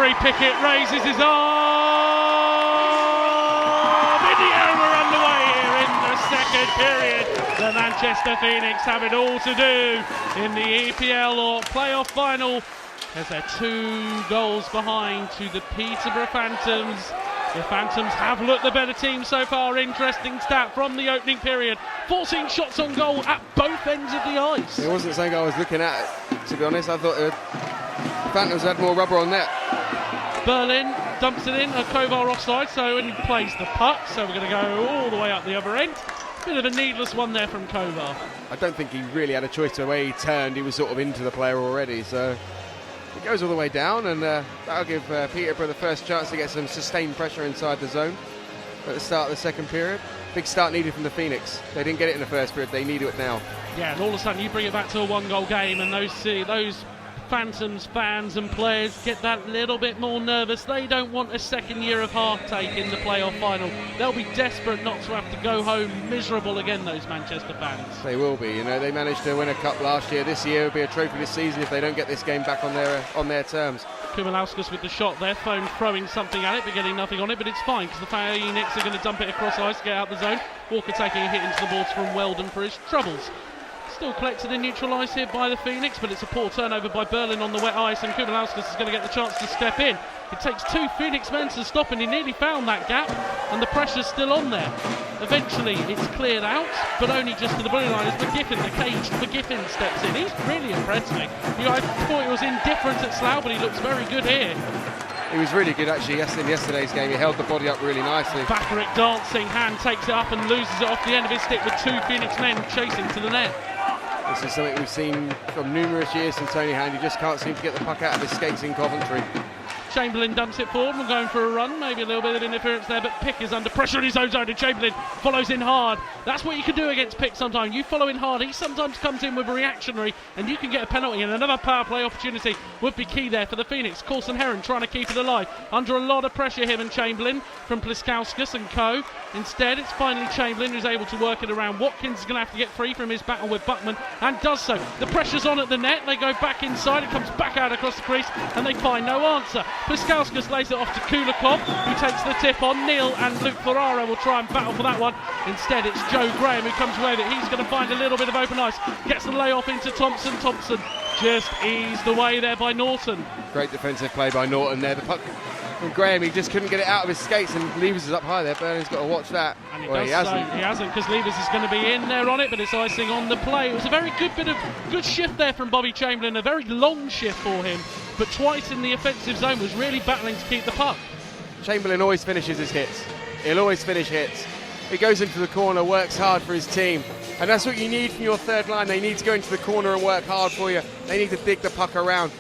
Gary Pickett raises his arm. In the air, we're underway here in the second period. The Manchester Phoenix have it all to do in the EPL or playoff final, as they're 2 goals behind to the Peterborough Phantoms. The Phantoms have looked the better team so far. Interesting stat from the opening period. 14 shots on goal at both ends of the ice. It wasn't something I was looking at, to be honest. I thought the Phantoms had more rubber on net. Berlin dumps it in, a Kovar offside, so he plays the puck. So we're going to go all the way up the other end. Bit of a needless one there from Kovar. I don't think he really had a choice. The way he turned, he was sort of into the player already. So it goes all the way down, and that'll give Peterborough the first chance to get some sustained pressure inside the zone at the start of the second period. Big start needed from the Phoenix. They didn't get it in the first period, they need it now. Yeah, and all of a sudden you bring it back to a 1-goal game, and those Phantoms fans and players get that little bit more nervous. They don't want a second year of heartache in the playoff final. They'll be desperate not to have to go home miserable again, those Manchester fans. They will be. You know, they managed to win a cup last year. This year will be a trophy this season if they don't get this game back on their terms. Kumalauskas with the shot there, Phone throwing something at it but getting nothing on it, but it's fine because the Phoenix are going to dump it across ice, get out the zone. Walker taking a hit into the boards from Weldon for his troubles. Still collected and neutralised here by the Phoenix, but it's a poor turnover by Berlin on the wet ice, and Kumalauskas is going to get the chance to step in. It takes 2 Phoenix men to stop, and he nearly found that gap, and the pressure's still on there. Eventually it's cleared out, but only just to the blue line as McGiffin, the caged McGiffin, steps in. He's really impressed me. I thought he was indifferent at Slough, but he looks very good here. He was really good actually in yesterday's game. He held the body up really nicely. Bakaric dancing, Hand takes it up and loses it off the end of his stick with 2 Phoenix men chasing to the net. This is something we've seen from numerous years from Tony Hand. He just can't seem to get the puck out of his skates in Coventry. Chamberlain dumps it forward and going for a run, maybe a little bit of interference there, but Pick is under pressure in his own zone and Chamberlain follows in hard. That's what you can do against Pick sometimes. You follow in hard, he sometimes comes in with a reactionary and you can get a penalty, and another power play opportunity would be key there for the Phoenix. Coulson Heron trying to keep it alive, under a lot of pressure him and Chamberlain from Pliskauskas and co. Instead it's finally Chamberlain who's able to work it around. Watkins is going to have to get free from his battle with Buckman and does so. The pressure's on at the net, they go back inside, it comes back out across the crease and they find no answer. Pliskauskas lays it off to Kulikov, who takes the tip on. Neil and Luke Ferrara will try and battle for that one. Instead it's Joe Graham who comes away with it. He's going to find a little bit of open ice, gets the layoff into Thompson. Thompson just eased away there by Norton. Great defensive play by Norton there. The puck from Graham, he just couldn't get it out of his skates, and Levers is up high there. Burnley's got to watch that. And he hasn't, because Levers is going to be in there on it, but it's icing on the play. It was a very good shift there from Bobby Chamberlain, a very long shift for him, but twice in the offensive zone was really battling to keep the puck. Chamberlain always finishes his hits. He'll always finish hits. He goes into the corner, works hard for his team, and that's what you need from your third line. They need to go into the corner and work hard for you. They need to dig the puck around,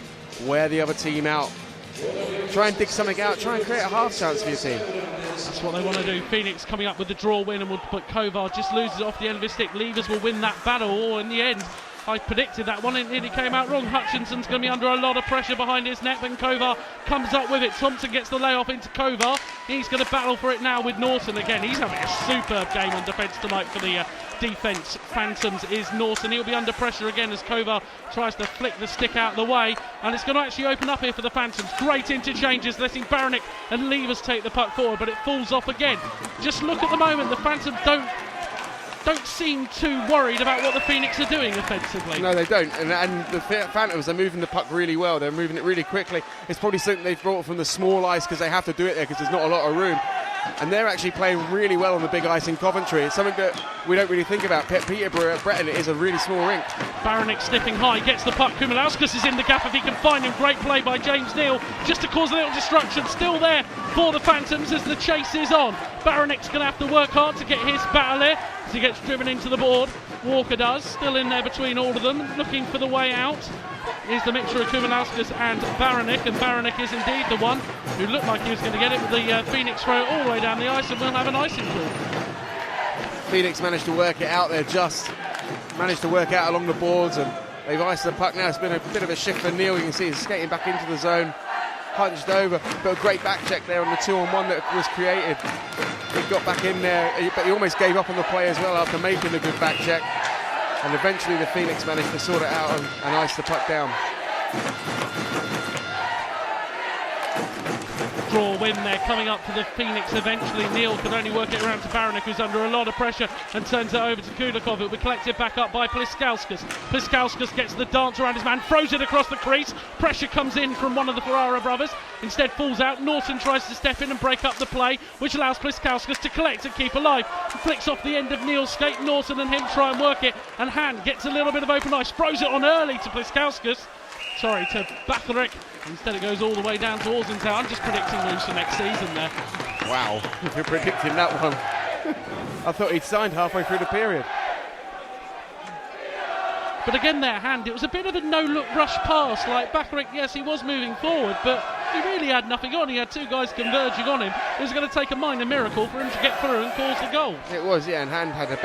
wear the other team out. Try and dig something out, try and create a half chance for your team. That's what they want to do. Phoenix coming up with the draw win, but Kovar just loses it off the end of his stick. Levers will win that battle, or in the end, I predicted that one, and it came out wrong. Hutchinson's going to be under a lot of pressure behind his net, but Kovar comes up with it. Thompson gets the layoff into Kovar. He's going to battle for it now with Norton again. He's having a superb game on defence tonight for the defence. Phantoms is Norton. He'll be under pressure again as Kovar tries to flick the stick out of the way, and it's going to actually open up here for the Phantoms. Great interchanges, letting Baranick and Levers take the puck forward, but it falls off again. Just look at the moment, the Phantoms don't seem too worried about what the Phoenix are doing offensively. No, they don't, and the Phantoms are moving the puck really well. They're moving it really quickly. It's probably something they've brought from the small ice because they have to do it there because there's not a lot of room. And they're actually playing really well on the big ice in Coventry. It's something that we don't really think about. Peterborough at Breton is a really small rink. Baranick sniffing high, gets the puck. Kumalauskas is in the gap if he can find him. Great play by James Neal, just to cause a little destruction. Still there for the Phantoms as the chase is on. Baranick's going to have to work hard to get his battle here as he gets driven into the board. Walker does, still in there between all of them, looking for the way out. Is the mixture of Kumalauskas and Baranick is indeed the one who looked like he was going to get it with the Phoenix throw all the way down the ice, and we'll have an icing call. Phoenix managed to work it out there, just managed to work out along the boards, and they've iced the puck now. It's been a bit of a shift for Neil. You can see he's skating back into the zone, punched over, but a great back check there on the 2-on-1 that was created. He got back in there, but he almost gave up on the play as well after making a good back check. And eventually the Phoenix managed to sort it out and ice the puck down. draw win there coming up for the Phoenix eventually. Neil could only work it around to Baranek, who's under a lot of pressure, and turns it over to Kulikov. It will be collected back up by Pliskauskas. Pliskauskas gets the dance around his man, throws it across the crease. Pressure comes in from one of the Ferrara brothers, instead falls out. Norton tries to step in and break up the play, which allows Pliskauskas to collect and keep alive. Flicks off the end of Neil's skate. Norton and him try and work it, and Hand gets a little bit of open ice, throws it on early to Pliskauskas. Sorry, to Bacharek. Instead it goes all the way down to Orzentown. I'm just predicting lose for next season there. Wow, if you're predicting that one. I thought he'd signed halfway through the period. But again there, Hand, it was a bit of a no-look rush pass. Like Bacharek, yes, he was moving forward, but he really had nothing on. He had two guys converging on him. It was going to take a minor miracle for him to get through and cause the goal. It was, yeah, and Hand had a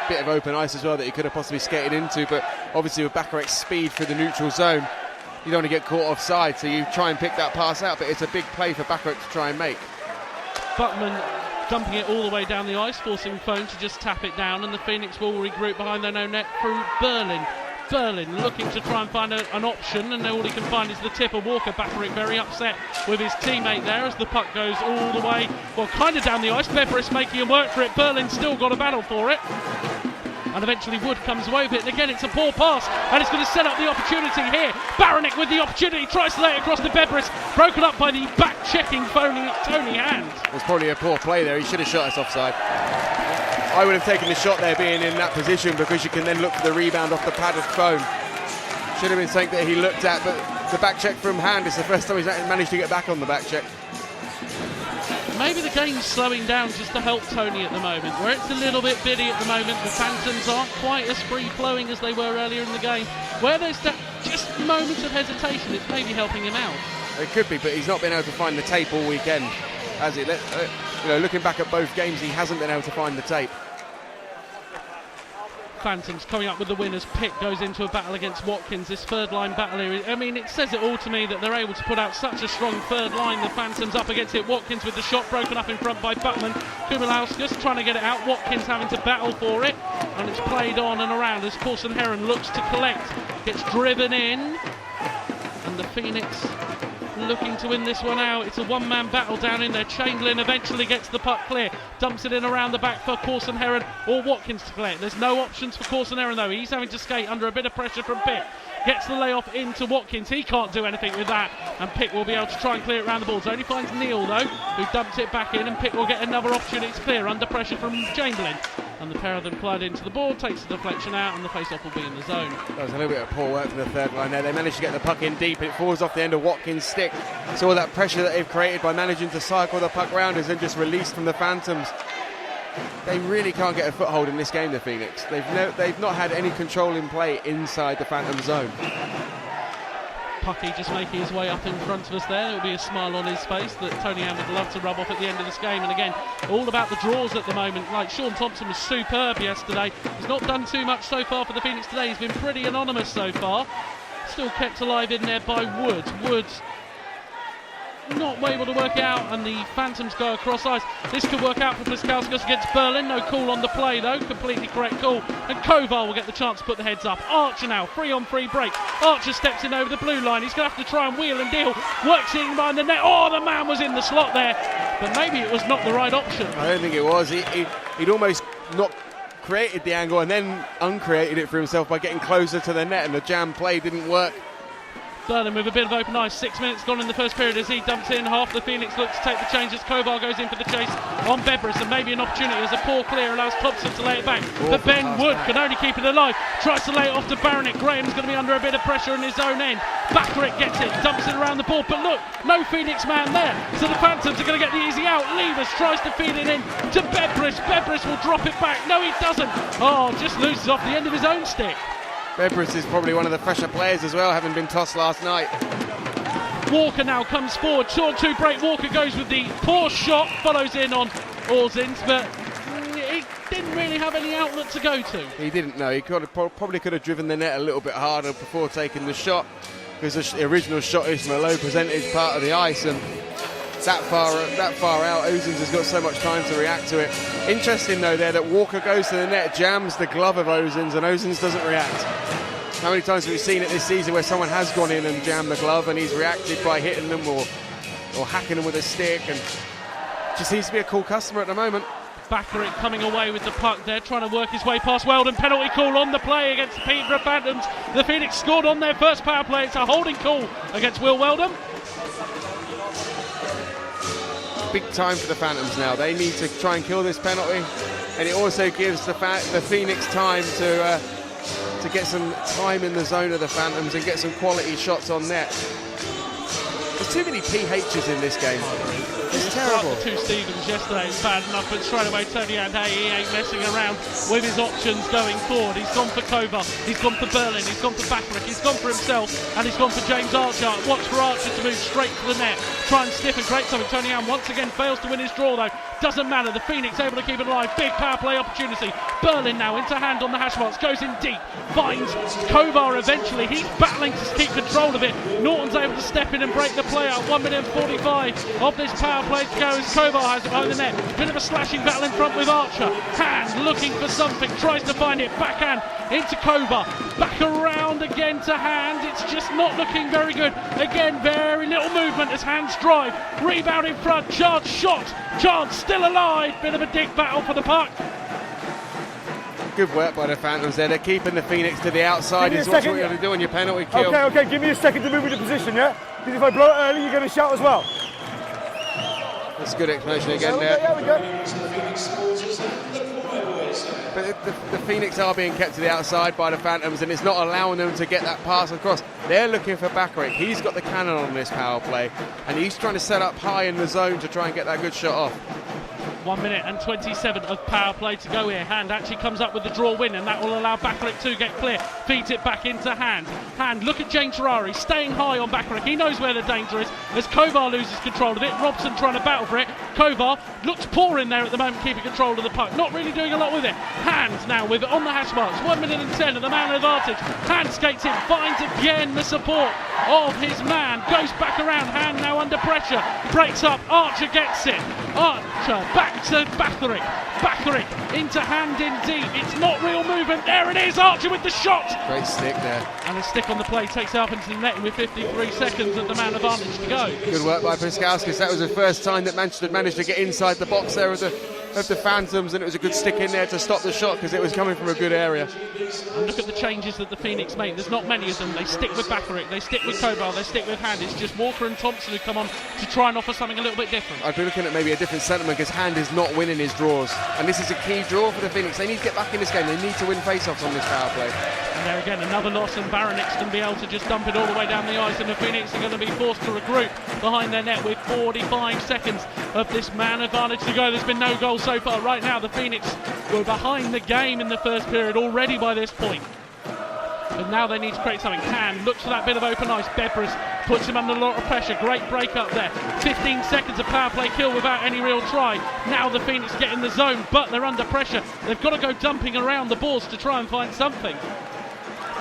bit of open ice as well that he could have possibly skated into, but obviously with Bacharek's speed through the neutral zone, you don't want to get caught offside, so you try and pick that pass out, but it's a big play for Bacharek to try and make. Buckman dumping it all the way down the ice, forcing Phone to just tap it down, and the Phoenix will regroup behind their own net through Berlin. Berlin looking to try and find an option, and all he can find is the tip of Walker. Bacharek very upset with his teammate there as the puck goes all the way, well, kind of down the ice. Beveris making him work for it. Berlin still got a battle for it. And eventually Wood comes away with it, and again it's a poor pass, and it's going to set up the opportunity here. Baranek with the opportunity, tries to lay it across to Beveris, broken up by the back-checking Tony Hand. It was probably a poor play there. He should have shot us offside. I would have taken the shot there being in that position, because you can then look for the rebound off the padded Phone. Should have been something that he looked at, but the back check from Hand is the first time he's managed to get back on the back check. Maybe the game's slowing down just to help Tony at the moment, where it's a little bit biddy at the moment. The Phantoms aren't quite as free-flowing as they were earlier in the game. Where there's that just moments of hesitation, it's maybe helping him out. It could be, but he's not been able to find the tape all weekend, has he? Looking back at both games, he hasn't been able to find the tape. Phantoms coming up with the winners. Pitt goes into a battle against Watkins. This third line battle here, I mean, it says it all to me that they're able to put out such a strong third line. The Phantoms up against it. Watkins with the shot broken up in front by Buckman. Kumilauskas trying to get it out. Watkins having to battle for it, and it's played on and around as Corson Heron looks to collect. Gets driven in, and the Phoenix looking to win this one out. It's a one-man battle down in there. Chamberlain eventually gets the puck clear, dumps it in around the back for Corson Heron or Watkins to collect. There's no options for Corson Heron though. He's having to skate under a bit of pressure from Pitt. Gets the layoff into Watkins. He can't do anything with that, and Pitt will be able to try and clear it around the boards. Only finds Neil though, who dumps it back in, and Pitt will get another opportunity to clear under pressure from Chamberlain. And the pair of them collide into the board, takes the deflection out, and the face-off will be in the zone. That was a little bit of poor work from the third line there. They managed to get the puck in deep. It falls off the end of Watkins' stick. So all that pressure that they've created by managing to cycle the puck round is then just released from the Phantoms. They really can't get a foothold in this game, the Phoenix. They've not had any control in play inside the Phantom zone. Pucky just making his way up in front of us there. There will be a smile on his face that Tony Ham would love to rub off at the end of this game. And again, all about the draws at the moment. Like Sean Thompson was superb yesterday. He's not done too much so far for the Phoenix today. He's been pretty anonymous so far. Still kept alive in there by Woods. Woods not able to work out, and the Phantoms go across ice. This could work out for Pliskauskas against Berlin. No call on the play though, completely correct call, and Kovar will get the chance to put the heads up. Archer now, 3-on-3 break. Archer steps in over the blue line. He's going to have to try and wheel and deal. Works in behind the net. Oh, the man was in the slot there, but maybe it was not the right option. I don't think it was. He'd almost not created the angle and then uncreated it for himself by getting closer to the net, and the jam play didn't work. Berlin with a bit of open ice. 6 minutes gone in the first period as he dumps in. Half the Phoenix looks to take the changes. Kovar goes in for the chase on Beveris, and maybe an opportunity as a poor clear allows Thompson to lay it back. But Ben Wood can only keep it alive. Tries to lay it off to Baranek. Graham's going to be under a bit of pressure in his own end. Bacharek gets it, dumps it around the board, but look, no Phoenix man there. So the Phantoms are going to get the easy out. Levers tries to feed it in to Beveris. Beveris will drop it back. No, he doesn't. Oh, just loses off the end of his own stick. Beveris is probably one of the fresher players as well, having been tossed last night. Walker now comes forward. Short two break. Walker goes with the poor shot, follows in on Orzins, but he didn't really have any outlet to go to. He didn't know. He probably could have driven the net a little bit harder before taking the shot, because the original shot is from a low percentage part of the ice, and that far out, Ozins has got so much time to react to it. Interesting though there that Walker goes to the net, jams the glove of Ozins, and Ozins doesn't react. How many times have we seen it this season where someone has gone in and jammed the glove and he's reacted by hitting them or or hacking them with a stick, and just seems to be a cool customer at the moment. Bakaric coming away with the puck there, trying to work his way past Weldon. Penalty call on the play against the Peterborough Phantoms. The Phoenix scored on their first power play. It's a holding call against Will Weldon. Big time for the Phantoms now. They need to try and kill this penalty, and it also gives the Phoenix time to get some time in the zone of the Phantoms and get some quality shots on net. There's too many PHs in this game. It's terrible. The two Stevens yesterday is bad enough, but straight away Tony and he ain't messing around with his options going forward. He's gone for Kovar, he's gone for Berlin, he's gone for Bakaric, he's gone for himself, and he's gone for James Archer. Watch for Archer to move straight to the net, try and stiff and create something. Tony Ann once again fails to win his draw though. Doesn't matter, the Phoenix able to keep it alive. Big power play opportunity. Berlin now into hand on the hash marks, goes in deep, finds Kovar eventually. He's battling to keep control of it. Norton's able to step in and break the play out. 1 minute and 45 of this power play to go as Kovar has it behind the net. Bit of a slashing battle in front with Archer. Hand looking for something, tries to find it. Backhand into Kovar. Back around again to Hand. It's just not looking very good. Again, very little movement as Hands drive. Rebound in front. Chance shot. Chance still alive. Bit of a dig battle for the puck. Good work by the Phantoms there. They're keeping the Phoenix to the outside. Is what you're going to do on your penalty kill. Okay, give me a second to move into position, yeah? Because if I blow it early, you're going to shout as well. That's a good explanation again there. Yeah, we go. But the Phoenix are being kept to the outside by the Phantoms, and it's not allowing them to get that pass across. They're looking for Bakaric. He's got the cannon on this power play, and he's trying to set up high in the zone to try and get that good shot off. 1 minute and 27 of power play to go here. Hand actually comes up with the draw win, and that will allow Bakaric to get clear. Feeds it back into Hand. Hand, look at James Ferrari staying high on Bakaric. He knows where the danger is as Kovar loses control of it. Robson trying to battle for it. Kovar looks poor in there at the moment, keeping control of the puck. Not really doing a lot with it. Hand now with it on the hash marks. 1 minute and 10 of the man advantage. Hand skates in, finds again the support of his man. Goes back around. Hand now under pressure. Breaks up. Archer gets it. Archer back to Bakaric. Bakaric into Hand in deep. It's not real movement. There it is. Archer with the shot. Great stick there. And a stick on the play takes it up into the net with 53 seconds of the man advantage to go. Good work by Piskauskas. That was the first time that Manchester had managed to get inside the box there of the Phantoms, and it was a good stick in there to stop the shot because it was coming from a good area. And look at the changes that the Phoenix make. There's not many of them. They stick with Bakaric, they stick with Kovar, they stick with Hand. It's just Walker and Thompson who come on to try and offer something a little bit different. I'd be looking at maybe a different sentiment because Hand is not winning his draws, and this is a key draw for the Phoenix. They need to get back in this game. They need to win face-offs on this power play. And there again, another loss, and Baronix can be able to just dump it all the way down the ice, and the Phoenix are going to be forced to regroup behind their net with 45 seconds of this man advantage to go. There's been no goal so far. Right now, the Phoenix were behind the game in the first period already by this point. But now they need to create something. Hand looks for that bit of open ice. Bebris puts him under a lot of pressure. Great break up there. 15 seconds of power play kill without any real try. Now the Phoenix get in the zone, but they're under pressure. They've got to go dumping around the boards to try and find something.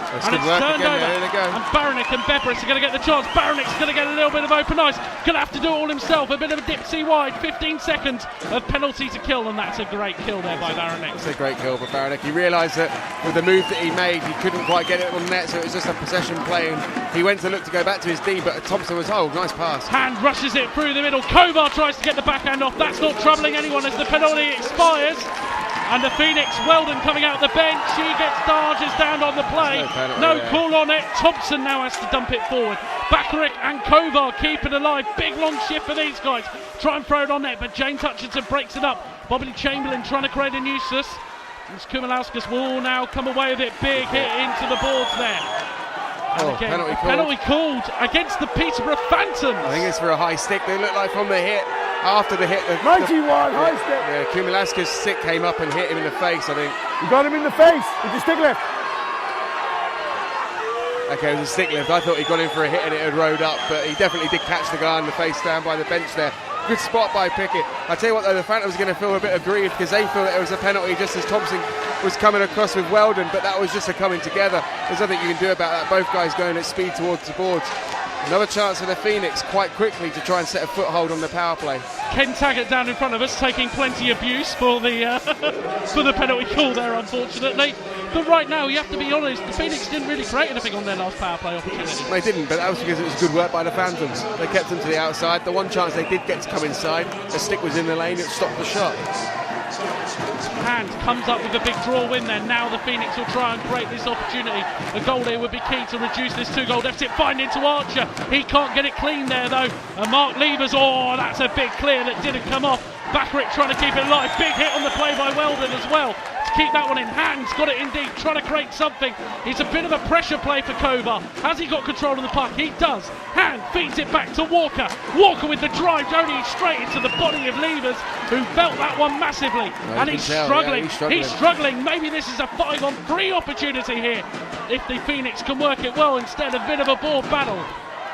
That's and it's turned again. over. There they go. And Baronek and Bebris are going to get the chance. Baronek's going to get a little bit of open ice. Going to have to do it all himself. A bit of a dipsy wide. 15 seconds of penalty to kill, and that's a great kill there by Baronek. It's a great kill for Baronek. He realised that with the move that he made, he couldn't quite get it on net, so it was just a possession play. And he went to look to go back to his D, but Thompson was, nice pass. Hand rushes it through the middle. Kovar tries to get the backhand off. That's not troubling anyone as the penalty expires. And the Phoenix, Weldon coming out the bench, he gets Darges down on the play. No call on it. Thompson now has to dump it forward. Bakaric and Kovar keep it alive. Big long shift for these guys. Try and throw it on net, but James Hutchinson breaks it up. Bobby Chamberlain trying to create a nuisance. Kumalauskas will now come away with it. Big hit into the boards there. And again, penalty called against the Peterborough Phantoms. I think it's for a high stick. They look like from the hit. After the hit, 91 high stick. Yeah, Kumalauskas' stick came up and hit him in the face, I think. You got him in the face with the stick lift. Okay, it was a stick lift. I thought he got in for a hit and it had rode up, but he definitely did catch the guy in the face down by the bench there. Good spot by Pickett. I tell you what though, the Phantoms are going to feel a bit of grief because they feel that it was a penalty just as Thompson was coming across with Weldon, but that was just a coming together. There's nothing you can do about that. Both guys going at speed towards the boards. Another chance for the Phoenix quite quickly to try and set a foothold on the power play. Ken Taggart down in front of us taking plenty of abuse for the for the penalty call there, unfortunately. But right now, you have to be honest, the Phoenix didn't really create anything on their last power play opportunity. They didn't, but that was because it was good work by the Phantoms. They kept them to the outside. The one chance they did get to come inside, the stick was in the lane, it stopped the shot. Hand comes up with a big draw win then. Now the Phoenix will try and create this opportunity. A goal here would be key to reduce this 2-goal deficit. Find into Archer. He can't get it clean there though. And Mark Levers, oh, that's a big clear that didn't come off. Backrick trying to keep it live. Big hit on the play by Weldon as well. To keep that one in. Hand's got it indeed, trying to create something. It's a bit of a pressure play for Kovar. Has he got control of the puck? He does. Hand feeds it back to Walker. Walker with the drive, only straight into the body of Levers, who felt that one massively. And he's struggling. He's struggling. Maybe this is a 5-on-3 opportunity here. If the Phoenix can work it well instead of a bit of a ball battle.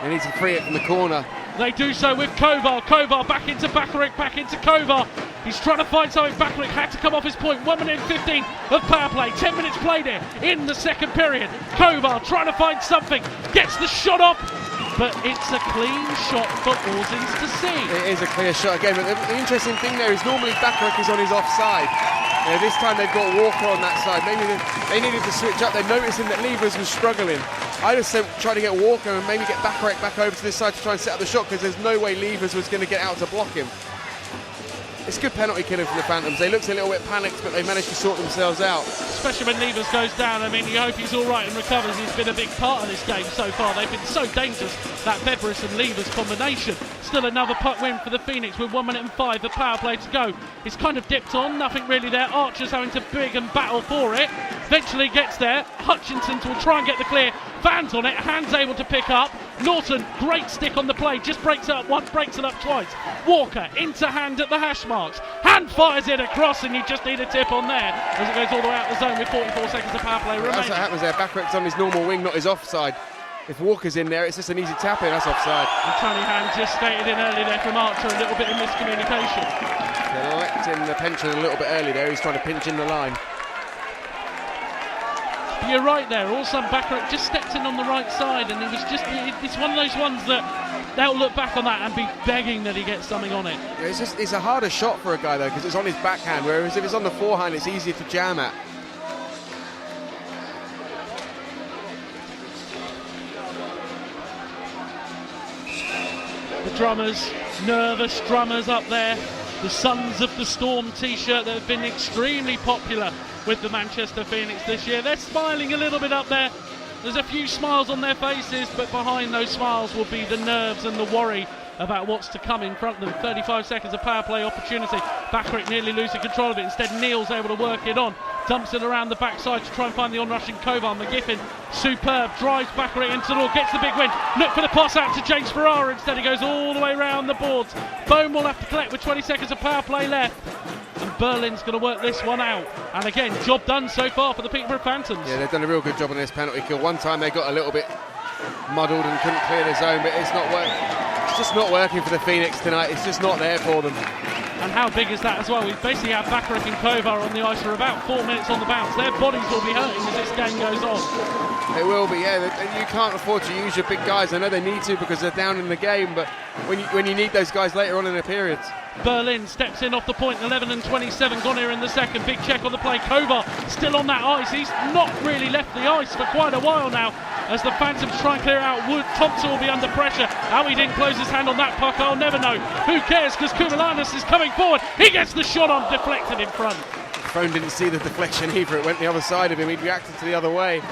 They need to free it from the corner. They do so with Kovar. Kovar back into Backerick, back into Kovar. He's trying to find something. Backerick had to come off his point. 1 minute and 15 of power play. 10 minutes played here in the second period. Kovar trying to find something. Gets the shot off. But it's a clean shot for Orsins to see. It is a clear shot again. But the interesting thing there is normally Backerick is on his offside. This time they've got Walker on that side. Maybe they needed to switch up. They're noticing that Levers was struggling. I just said try to get Walker and maybe get Backerick back over to this side to try and set up the shot, because there's no way Levers was going to get out to block him. It's good penalty killing for the Phantoms. They looked a little bit panicked, but they managed to sort themselves out. Especially when Levers goes down. I mean, you hope he's all right and recovers. He's been a big part of this game so far. They've been so dangerous, that Beveris and Levers combination. Still another puck win for the Phoenix with 1 minute and 5 of power play to go. It's kind of dipped on, nothing really there. Archer's having to big and battle for it. Eventually gets there. Hutchinson will try and get the clear. Van's on it. Hand's able to pick up. Norton, great stick on the play. Just breaks it up once, breaks it up twice. Walker into Hand at the hash marks. Hand fires it across, and you just need a tip on there as it goes all the way out the zone with 44 seconds of power play remaining. That's what happens there. Backerick's on his normal wing, not his offside. If Walker's in there, it's just an easy tap in. That's offside. And Tony Hand just skated in early there from Archer. A little bit of miscommunication. They're electing the pension a little bit early there. He's trying to pinch in the line. You're right there. All of a sudden, Backerick just stepped in on the right side, and it was just, it's one of those ones that they'll look back on that and be begging that he gets something on it. Yeah, it's a harder shot for a guy though, because it's on his backhand, whereas if it's on the forehand, it's easier to jam at. The drummers, nervous drummers up there. The Sons of the Storm t-shirt that have been extremely popular with the Manchester Phoenix this year. They're smiling a little bit up there. There's a few smiles on their faces, but behind those smiles will be the nerves and the worry about what's to come in front of them. 35 seconds of power play opportunity. Backerick nearly losing control of it. Instead, Neal's able to work it on. Dumps it around the backside to try and find the onrushing Kovar. McGiffin, superb, drives Backerick into the door, gets the big win. Look for the pass out to James Ferrara. Instead, he goes all the way around the boards. Bone will have to collect with 20 seconds of power play left. And Berlin's going to work this one out. And again, job done so far for the Peterborough Phantoms. Yeah, they've done a real good job on this penalty kill. One time they got a little bit muddled and couldn't clear the zone, but it's just not working for the Phoenix tonight. It's just not there for them. And how big is that as well? We've basically had Backerick and Kovar on the ice for about 4 minutes on the bounce. Their bodies will be hurting as this game goes on. It will be, yeah. You can't afford to use your big guys. I know they need to because they're down in the game, but when you need those guys later on in the periods. Berlin steps in off the point, 11 and 27 gone here in the second. Big check on the play. Kovar still on that ice. He's not really left the ice for quite a while now as the Phantoms try and clear out. Wood Thompson will be under pressure. How he didn't close his hand on that puck, I'll never know. Who cares, because Koumalanis is coming forward. He gets the shot on, deflected in front. Phone didn't see the deflection either. It went the other side of him. He reacted to the other way.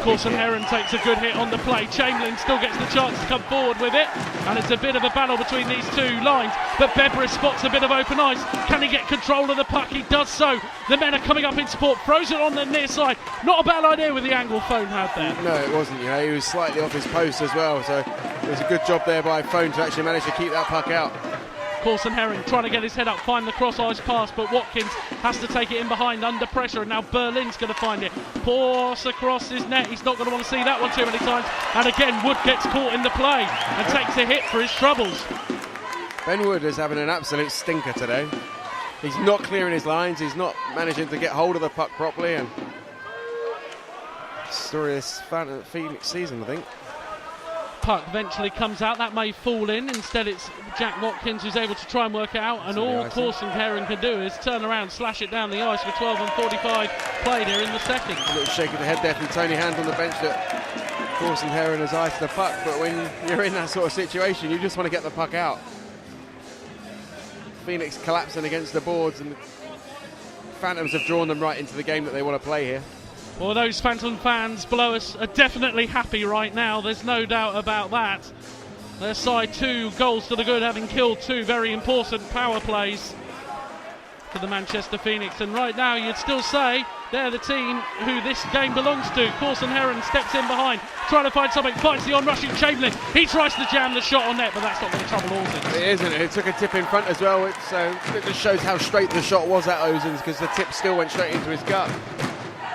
Corson Heron takes a good hit on the play. Chamberlain still gets the chance to come forward with it, and it's a bit of a battle between these two lines, but Beveris spots a bit of open ice. Can he get control of the puck? He does so. The men are coming up in support. Throws it on the near side. Not a bad idea with the angle Phone had there. No, it wasn't. He was slightly off his post as well, so it was a good job there by Phone to actually manage to keep that puck out. Corson Herring trying to get his head up, find the cross ice pass, but Watkins has to take it in behind under pressure, and now Berlin's going to find it. Pass across his net. He's not going to want to see that one too many times. And again, Wood gets caught in the play and takes a hit for his troubles. Ben Wood is having an absolute stinker today. He's not clearing his lines. He's not managing to get hold of the puck properly. And story of this Phoenix season, I think. Puck eventually comes out, that may fall in. Instead it's Jack Watkins who's able to try and work it out, and all Corson Heron can do is turn around, slash it down the ice with 12 and 45 played here in the second. A little shake of the head there from Tony Hand on the bench that Corson Heron has iced the puck, but when you're in that sort of situation you just want to get the puck out. Phoenix collapsing against the boards, and the Phantoms have drawn them right into the game that they want to play here. Well, those Phantom fans below us are definitely happy right now, there's no doubt about that. Their side 2 goals to the good, having killed 2 very important power plays for the Manchester Phoenix, and right now you'd still say they're the team who this game belongs to. Corson Heron steps in behind, trying to find something, finds the on-rushing Chamberlain. He tries to jam the shot on net, but that's not going to trouble Ozins. It isn't. It took a tip in front as well. It just shows how straight the shot was at Ozins, because the tip still went straight into his gut.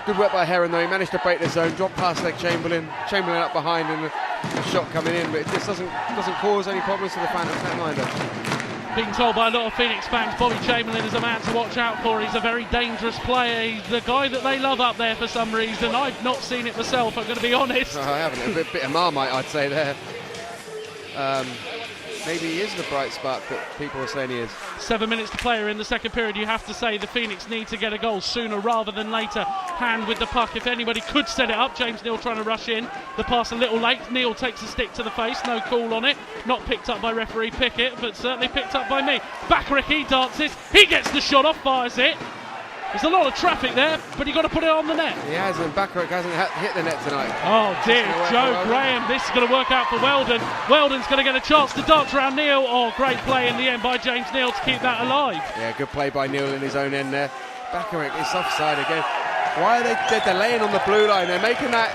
Good work by Heron though. He managed to break the zone, drop past leg Chamberlain up behind, and the shot coming in, but it just doesn't cause any problems to the Phantoms either. Being told by a lot of Phoenix fans, Bobby Chamberlain is a man to watch out for. He's a very dangerous player. He's the guy that they love up there for some reason. I've not seen it myself, I'm going to be honest. No, I haven't. A bit of Marmite, I'd say there. Maybe he is the bright spot that people are saying he is. 7 minutes to play in the second period. You have to say the Phoenix need to get a goal sooner rather than later. Hand with the puck. If anybody could set it up, James Neal trying to rush in. The pass a little late. Neal takes a stick to the face. No call on it. Not picked up by referee Pickett, but certainly picked up by me. Bakaric, he dances. He gets the shot off, fires it. There's a lot of traffic there, but you've got to put it on the net. He has, and Bakaric hasn't hit the net tonight. Oh dear, Joe Graham, this is going to work out for Weldon. Weldon's going to get a chance to dance around Neal. Oh, great play in the end by James Neal to keep that alive. Yeah, good play by Neal in his own end there. Bakaric is offside again. Why are they're delaying on the blue line? They're making that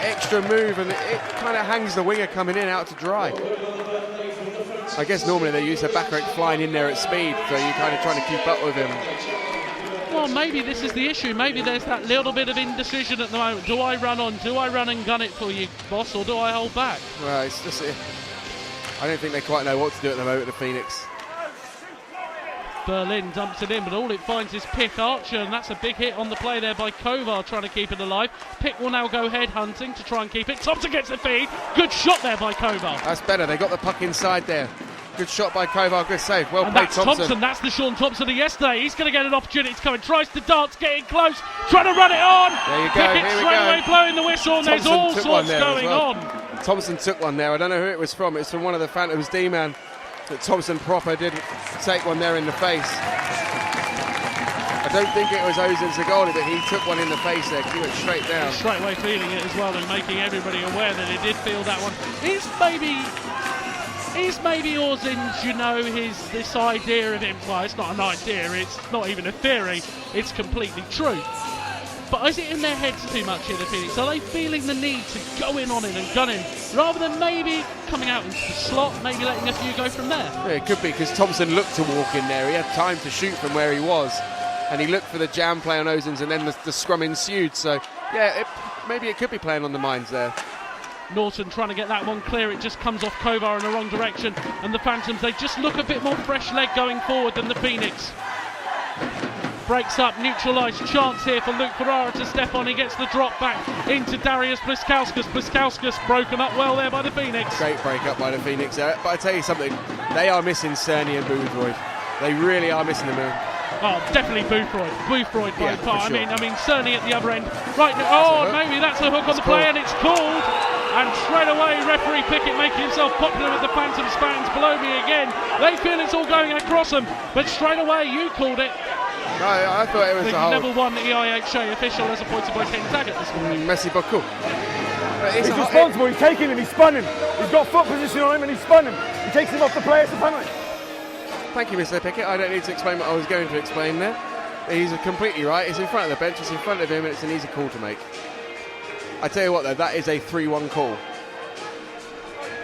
extra move, and it kind of hangs the winger coming in out to dry. I guess normally they use the Bakaric flying in there at speed, so you're kind of trying to keep up with him. Well, maybe this is the issue. Maybe there's that little bit of indecision at the moment. Do I run on? Do I run and gun it for you, boss, or do I hold back? Well, it's just... I don't think they quite know what to do at the moment, the Phoenix. Berlin dumps it in, but all it finds is Pick Archer, and that's a big hit on the play there by Kovar, trying to keep it alive. Pick will now go head hunting to try and keep it. Thompson gets the feed. Good shot there by Kovar. That's better. They got the puck inside there. Good shot by Kovar, good save. Well and played, that's Thompson. That's the Sean Thompson of yesterday. He's going to get an opportunity to come in. Tries to dance, getting close, trying to run it on. There you go. Pickett straight away blowing the whistle, and there's all sorts going on. Thompson took one there. I don't know who it was from. It's from one of the Phantoms D-man. That Thompson proper did take one there in the face. I don't think it was Ozins the goalie, but he took one in the face there because he went straight down. Straight away feeling it as well, and making everybody aware that he did feel that one. Is maybe Ozins, you know, this idea of him, well, it's not an idea, it's not even a theory, it's completely true. But is it in their heads too much here, the Phoenix? Are they feeling the need to go in on it and gun in, rather than maybe coming out into the slot, maybe letting a few go from there? Yeah, it could be, because Thompson looked to walk in there. He had time to shoot from where he was, and he looked for the jam play on Ozins, and then the scrum ensued. So, yeah, maybe it could be playing on the minds there. Norton trying to get that one clear. It just comes off Kovar in the wrong direction, and the Phantoms, they just look a bit more fresh leg going forward than the Phoenix. Breaks up, neutralised, chance here for Luke Ferrara to step on. He gets the drop back into Darius Bliskauskas. Bliskauskas broken up well there by the Phoenix. Great break up by the Phoenix there. But I tell you something, they are missing Cerny and Boothroyd. They really are missing them. Oh, definitely Boothroyd by far. Sure. I mean Cerny at the other end. Right now, oh, maybe that's a hook on the play, and it's called. And straight away, referee Pickett making himself popular with the Phantoms fans below me again. They feel it's all going across them, but straight away you called it. No, I thought it was the level 1 EIHA official as appointed by Ken Taggart this morning. Merci beaucoup. He's responsible, he's taking him, he's spun him. He's got foot position on him and he's spun him. He takes him off the play, it's a penalty. Thank you, Mr. Pickett. I don't need to explain what I was going to explain there. He's completely right. It's in front of the bench, it's in front of him, and it's an easy call to make. I tell you what, though, that is a 3-1 call.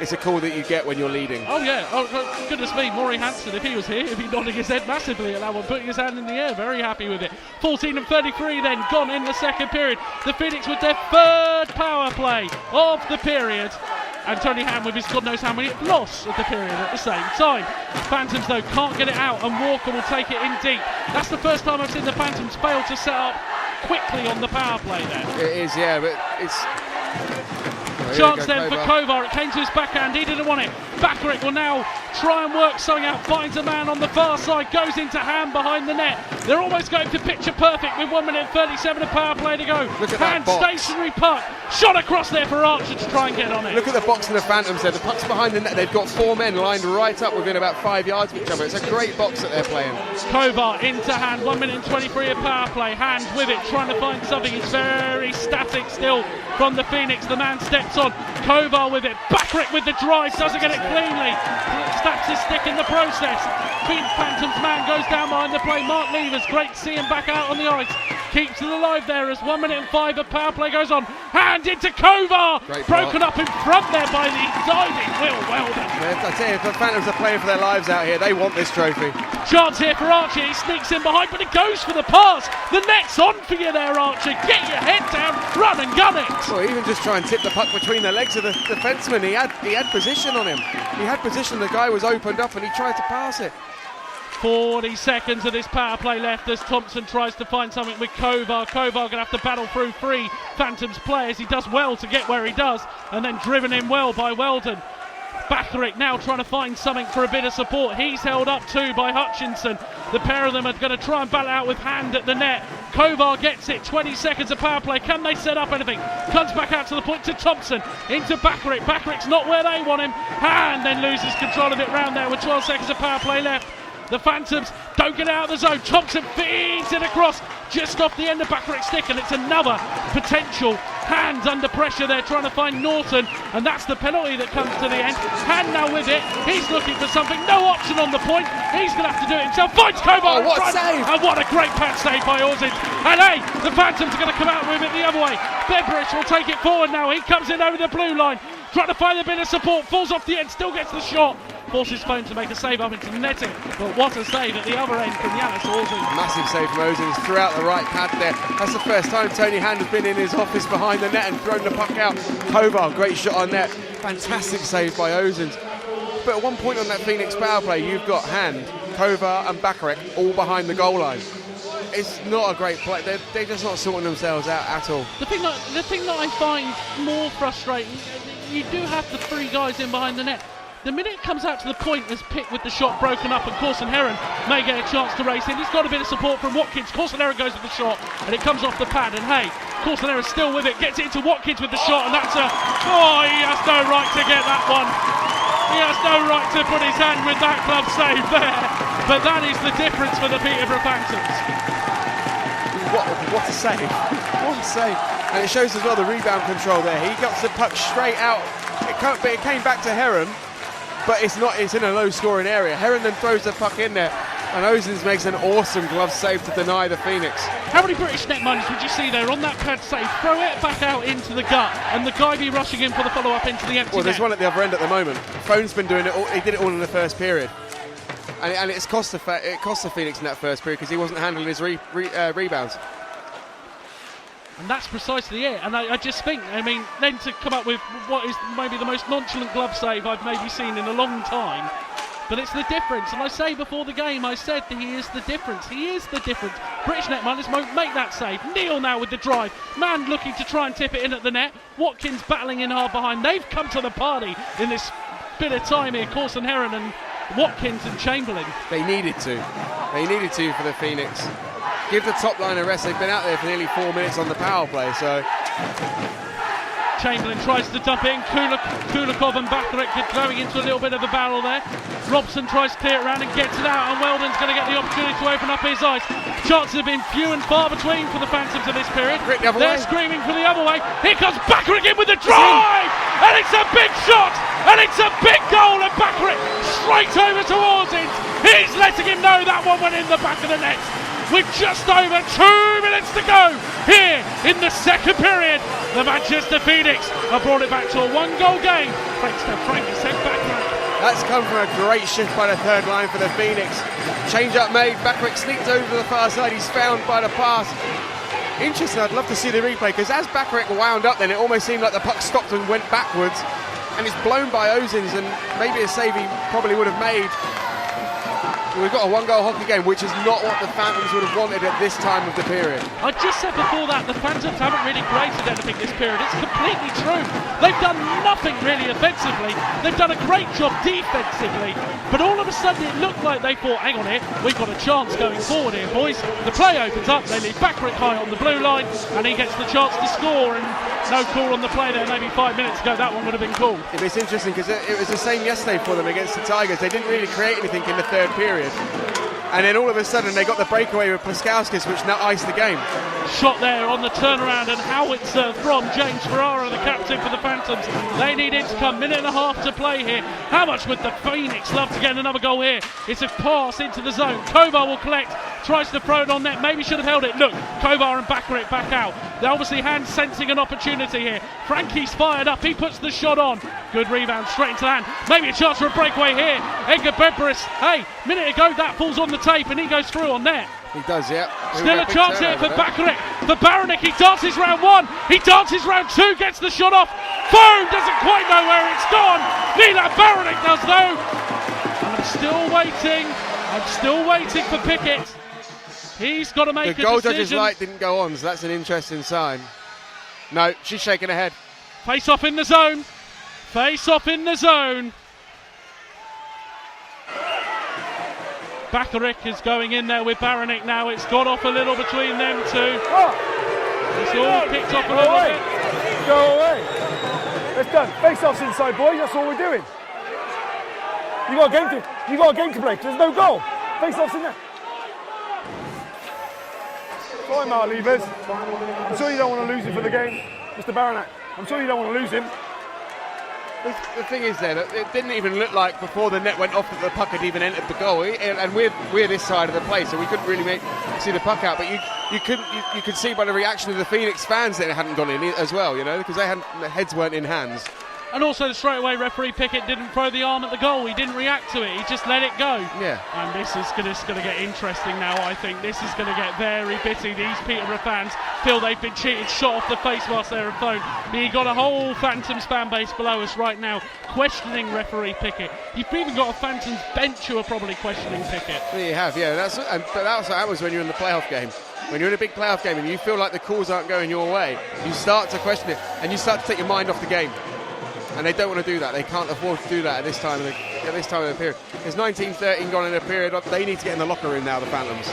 It's a call that you get when you're leading. Oh, yeah. Oh, goodness me. Maury Hansen, if he was here, he'd be nodding his head massively at that one, putting his hand in the air. Very happy with it. 14 and 33 then, gone in the second period. The Phoenix with their third power play of the period. And Tony Ham with his God knows how many loss of the period at the same time. Phantoms, though, can't get it out, and Walker will take it in deep. That's the first time I've seen the Phantoms fail to set up quickly on the power play there. It is, yeah, but it's... Chance then for Kovar. It came to his backhand. He didn't want it. Bakaric will now try and work something out. Finds a man on the far side. Goes into hand behind the net. They're almost going to picture perfect with 1 minute 37 of power play to go. Look at hand that box. stationary puck. Shot across there for Archer to try and get on it. Look at the box and the Phantoms there. The puck's behind the net. They've got 4 men lined right up within about 5 yards of each other. It's a great box that they're playing. Kovar into hand. 1 minute and 23 of power play. Hand with it. Trying to find something. It's very static still from the Phoenix. The man steps on. Kovar with it. Bakaric with the drive. Doesn't get it cleanly. Snaps his stick in the process. Phantom's man goes down behind the play. Mark Levers. Great to see him back out on the ice. Keeps it alive there as 1 minute and 5 of power play goes on. Hand into Kovar. Broken up in front there by the diving Will Weldon. Yeah, I tell you, if the Phantoms are playing for their lives out here, they want this trophy. Chance here for Archer. He sneaks in behind, but it goes for the pass. The net's on for you there, Archer. Get your head down, run and gun it. Or even just try and tip the puck between the legs of the defenseman. He had position on him. He had position. The guy was opened up, and he tried to pass it. 40 seconds of this power play left as Thompson tries to find something with Kovar. Kovar going to have to battle through 3 Phantoms players. He does well to get where he does, and then driven in well by Weldon. Bakaric now trying to find something for a bit of support. He's held up too by Hutchinson. The pair of them are going to try and battle out with hand at the net. Kovar gets it. 20 seconds of power play. Can they set up anything? Comes back out to the point to Thompson. Into Bakaric. Bakaric's not where they want him. Hand then loses control of it round there with 12 seconds of power play left. The Phantoms don't get out of the zone. Thompson feeds it across just off the end of Bakaric's stick, and it's another potential hand under pressure there trying to find Norton, and that's the penalty that comes to the end. Hand now with it. He's looking for something. No option on the point. He's going to have to do it himself. Finds Kovar. Oh, what a save! And what a great pad save by Orzins. And hey, the Phantoms are going to come out with it the other way. Beveridge will take it forward now. He comes in over the blue line. Trying to find a bit of support. Falls off the end. Still gets the shot. Forces Phone to make a save up into the netting, but what a save at the other end from Yanis Orzins. Massive save from Ozins throughout the right pad there. That's the first time Tony Hand has been in his office behind the net and thrown the puck out. Kovar, great shot on net. Fantastic save by Ozins. But at one point on that Phoenix power play, you've got Hand, Kovar and Bakaric all behind the goal line. It's not a great play. They're just not sorting themselves out at all. The thing that I find more frustrating, you do have the 3 guys in behind the net. The minute it comes out to the point, there's Pitt with the shot broken up, and Corson Heron may get a chance to race in. He's got a bit of support from Watkins. Corson Heron goes with the shot, and it comes off the pad. And hey, Corson Heron's still with it, gets it into Watkins with the shot, and that's he has no right to get that one. He has no right to put his hand with that glove save there. But that is the difference for the Peterborough Phantoms. What a save. What a save. And it shows as well the rebound control there. He got the puck straight out. It came back to Heron. But it's in a low scoring area. Heron then throws the puck in there, and Ozins makes an awesome glove save to deny the Phoenix. How many British netminders would you see there on that pad save? Throw it back out into the gut, and the guy be rushing in for the follow up into the empty Well, there's net. one at the other end at the moment. Phone's been doing it all. He did it all in the first period, and it cost the Phoenix in that first period because he wasn't handling his rebounds. And that's precisely it. And I just think, then to come up with what is maybe the most nonchalant glove save I've maybe seen in a long time. But it's the difference. And I say before the game, I said that he is the difference. He is the difference. British netminders won't make that save. Neal now with the drive. Man looking to try and tip it in at the net. Watkins battling in hard behind. They've come to the party in this bit of time here. Corson Heron and Watkins and Chamberlain. They needed to. They needed to for the Phoenix. Give the top line a rest. They've been out there for nearly 4 minutes on the power play, so... Chamberlain tries to dump it in. Kulikov and Bakaric going into a little bit of a barrel there. Robson tries to clear it around and gets it out, and Weldon's going to get the opportunity to open up his eyes. Chances have been few and far between for the Phantoms in this period. They're screaming for the other way. Here comes Bakaric in with the drive! And it's a big shot! And it's a big goal, and Bakaric straight over towards it. He's letting him know that one went in the back of the net. With just over 2 minutes to go here in the second period, the Manchester Phoenix have brought it back to a 1-goal game thanks to Frankie Bakaric. That's come from a great shift by the third line for the Phoenix. Change up made, Bakaric sneaks over to the far side, he's found by the pass. Interesting, I'd love to see the replay, because as Bakaric wound up then, it almost seemed like the puck stopped and went backwards, and it's blown by Ozins, and maybe a save he probably would have made we've got a one-goal hockey game, which is not what the Phantoms would have wanted at this time of the period. I just said before that the Phantoms haven't really created anything this period. It's completely true. They've done nothing really offensively. They've done a great job defensively. But all of a sudden it looked like they thought, hang on here, we've got a chance going forward here, boys. The play opens up, they leave Backrick high on the blue line, and he gets the chance to score. And no call on the play there maybe 5 minutes ago. That one would have been called. It's interesting because it was the same yesterday for them against the Tigers. They didn't really create anything in the third period. And then all of a sudden they got the breakaway with Plaskowskis, which now iced the game. Shot there on the turnaround, and howitzer from James Ferrara, the captain for the Phantoms. They need it to come. Minute and a half to play here. How much would the Phoenix love to get another goal here? It's a pass into the zone. Kovar will collect, tries to throw it on net. Maybe should have held it. Look, Kovar and Backerick back out. They're obviously hand sensing an opportunity here. Frankie's fired up. He puts the shot on. Good rebound straight into the hand. Maybe a chance for a breakaway here. Edgar Bebris. Hey, minute ago that falls on the tape and he goes through on net. He does, yeah. Still a chance here for Backerick. For Baranek, he dances round one. He dances round two, gets the shot off. Foam doesn't quite know where it's gone. Milan Baranek does though. And I'm still waiting for Pickett. He's got to make a decision. The goal judge's light didn't go on, so that's an interesting sign. No, she's shaking her head. Face off in the zone. Face off in the zone. Backerick is going in there with Baranek now. It's got off a little between them two. It's all kicked off a little bit. Go away. It's done. Face-offs inside, boys. That's all we're doing. You got a game to play. There's no goal. Face-offs in there. Time out, leavers. I'm sure you don't want to lose him for the game, Mr. Baranek. I'm sure you don't want to lose him. The thing is then, it didn't even look like before the net went off that the puck had even entered the goal, and we're this side of the play, so we couldn't really see the puck out. But you could see by the reaction of the Phoenix fans that it hadn't gone in as well, you know, because their heads weren't in hands. And also the straightaway referee Pickett didn't throw the arm at the goal. He didn't react to it. He just let it go. Yeah. And this is going to get interesting now, I think. This is going to get very bitty. These Peterborough fans feel they've been cheated, shot off the face whilst they're on phone. You've got a whole Phantoms fan base below us right now questioning referee Pickett. You've even got a Phantoms bench who are probably questioning Pickett. Yeah, you have, yeah. But that's what happens when you're in the playoff game. When you're in a big playoff game and you feel like the calls aren't going your way, you start to question it and you start to take your mind off the game. And they don't want to do that. They can't afford to do that at this time of the period. There's 19-13 gone in a period. They need to get in the locker room now, the Phantoms.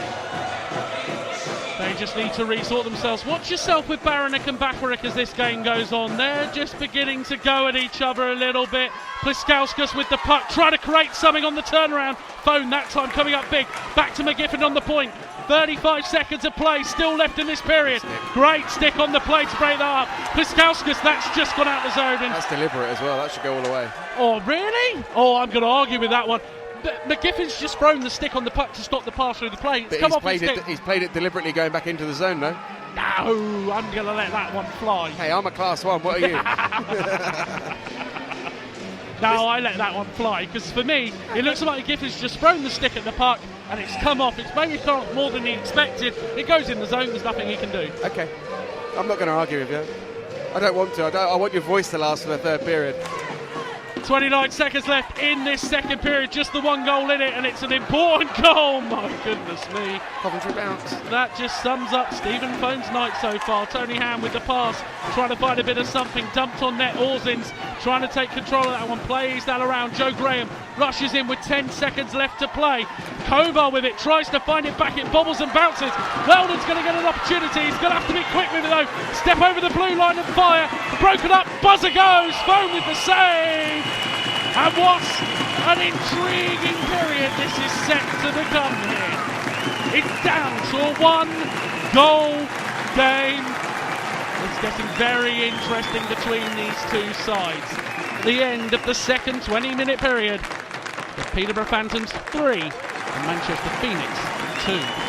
They just need to resort themselves. Watch yourself with Baranek and Backerick as this game goes on. They're just beginning to go at each other a little bit. Pliskauskas with the puck, trying to create something on the turnaround. Phone that time coming up big. Back to McGiffin on the point. 35 seconds of play still left in this period. Great stick on the play to break that up. Pliskauskas, that's just gone out the zone. And that's deliberate as well. That should go all the way. Oh, really? Oh, I'm going to argue with that one. McGiffin's just thrown the stick on the puck to stop the pass through the play. It's come off his stick. He's played it deliberately going back into the zone, though. No, I'm going to let that one fly. Hey, I'm a class one. What are you? No, I let that one fly, because for me, it looks like McGiffin's just thrown the stick at the puck and it's come off. It's maybe come off more than he expected. It goes in the zone, there's nothing he can do. Okay, I'm not going to argue with you. I don't want to. I want your voice to last for the third period. 29 seconds left in this second period, just the one goal in it, and it's an important goal. My goodness me. Coventry bounce. That just sums up Stephen Phone's night so far. Tony Ham with the pass, trying to find a bit of something, dumped on net. Orzins trying to take control of that one, plays that around. Joe Graham rushes in with 10 seconds left to play. Kovar with it, tries to find it back, it bobbles and bounces. Weldon's going to get an opportunity, he's going to have to be quick with it though. Step over the blue line and fire. Broken up, buzzer goes, Phone with the save. And what an intriguing period this is set to become here. It's down to a one-goal game. It's getting very interesting between these two sides. The end of the second 20-minute period. The Peterborough Phantoms 3 and Manchester Phoenix 2.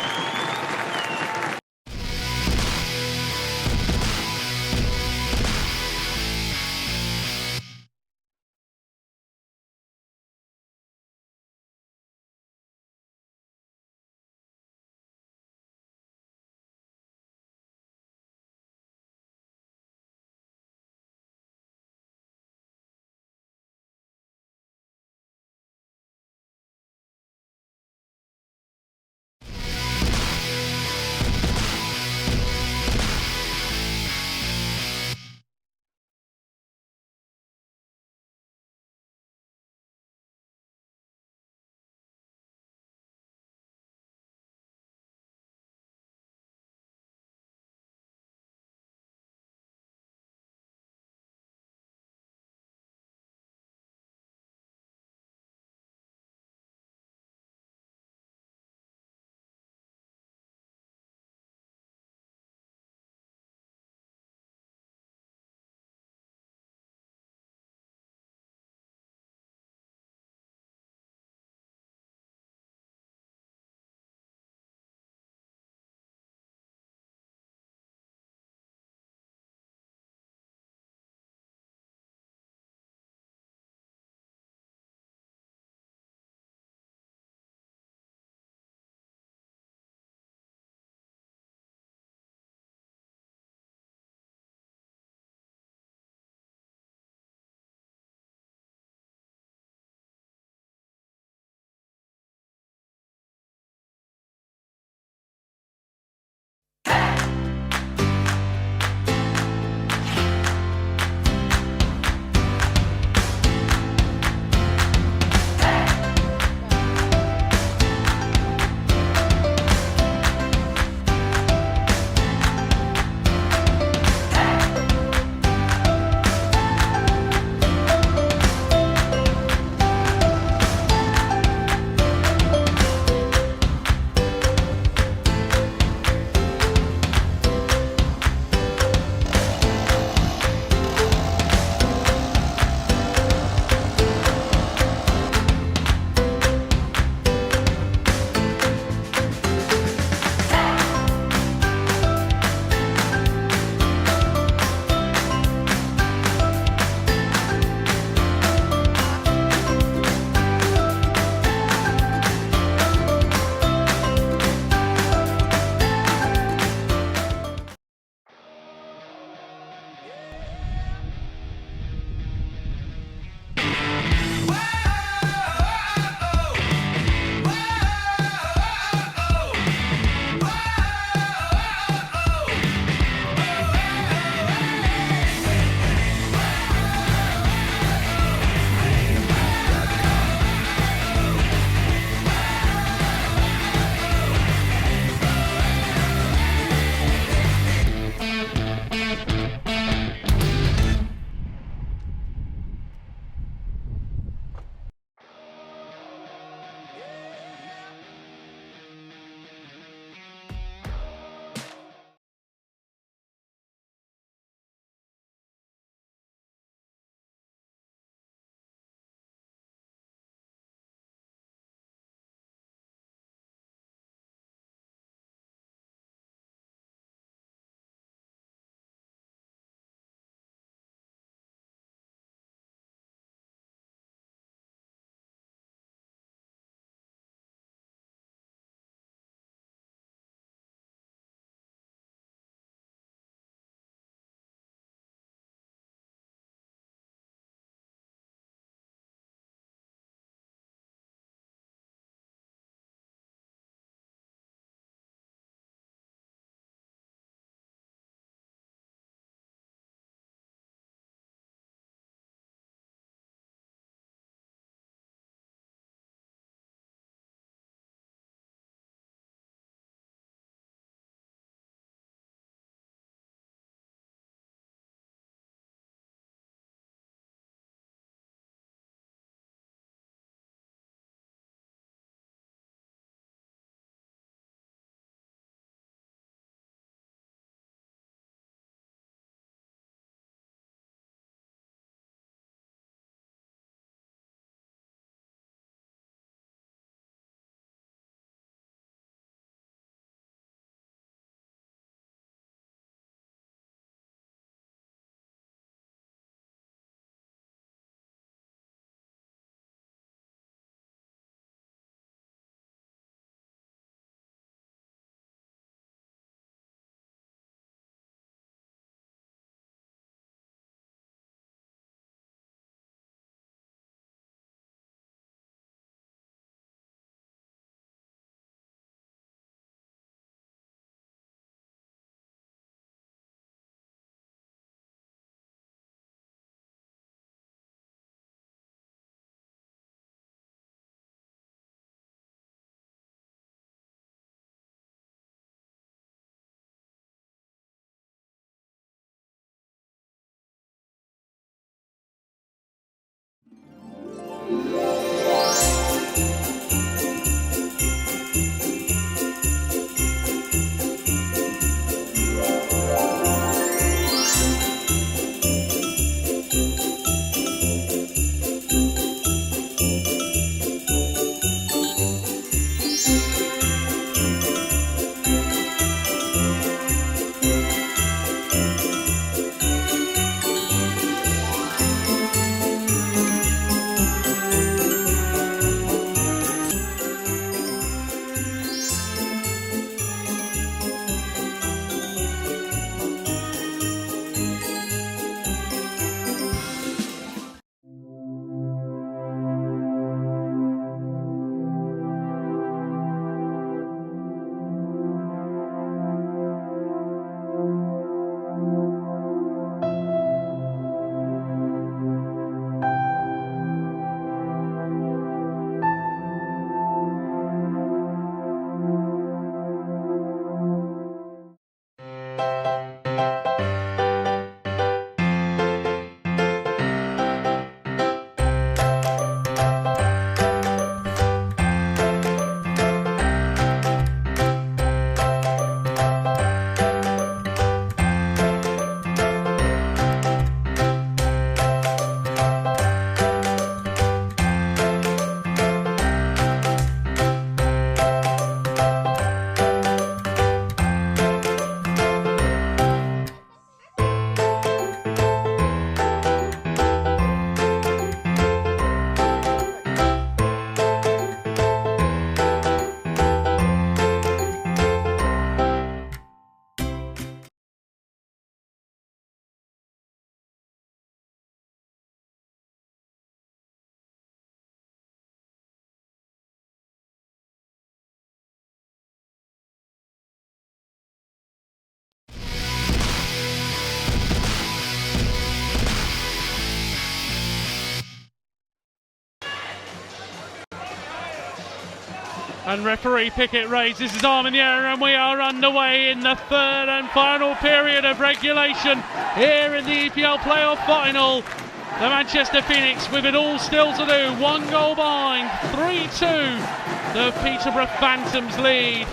And referee Pickett raises his arm in the air, and we are underway in the third and final period of regulation here in the EPL playoff final. The Manchester Phoenix with it all still to do, 1 goal behind, 3-2. The Peterborough Phantoms lead.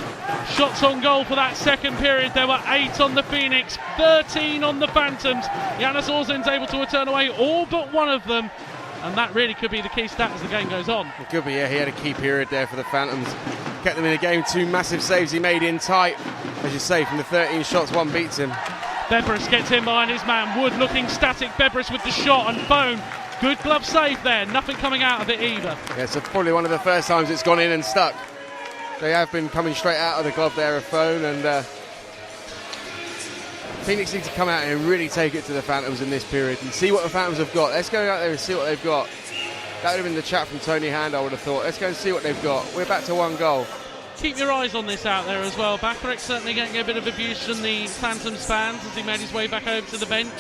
Shots on goal for that second period, there were 8 on the Phoenix, 13 on the Phantoms. Yannis Orzin's able to return away all but one of them, and that really could be the key stat as the game goes on. It could be, yeah. He had a key period there for the Phantoms. Kept them in the game. 2 massive saves he made in tight. As you say, from the 13 shots, 1 beats him. Bebris gets in behind his man. Wood looking static. Bebris with the shot and Phone. Good glove save there. Nothing coming out of it either. Yeah, so probably one of the first times it's gone in and stuck. They have been coming straight out of the glove there of Phone, and Phoenix need to come out and really take it to the Phantoms in this period and see what the Phantoms have got. Let's go out there and see what they've got. That would have been the chat from Tony Hand, I would have thought. Let's go and see what they've got. We're back to 1 goal. Keep your eyes on this out there as well. Bakaric certainly getting a bit of abuse from the Phantoms fans as he made his way back over to the bench.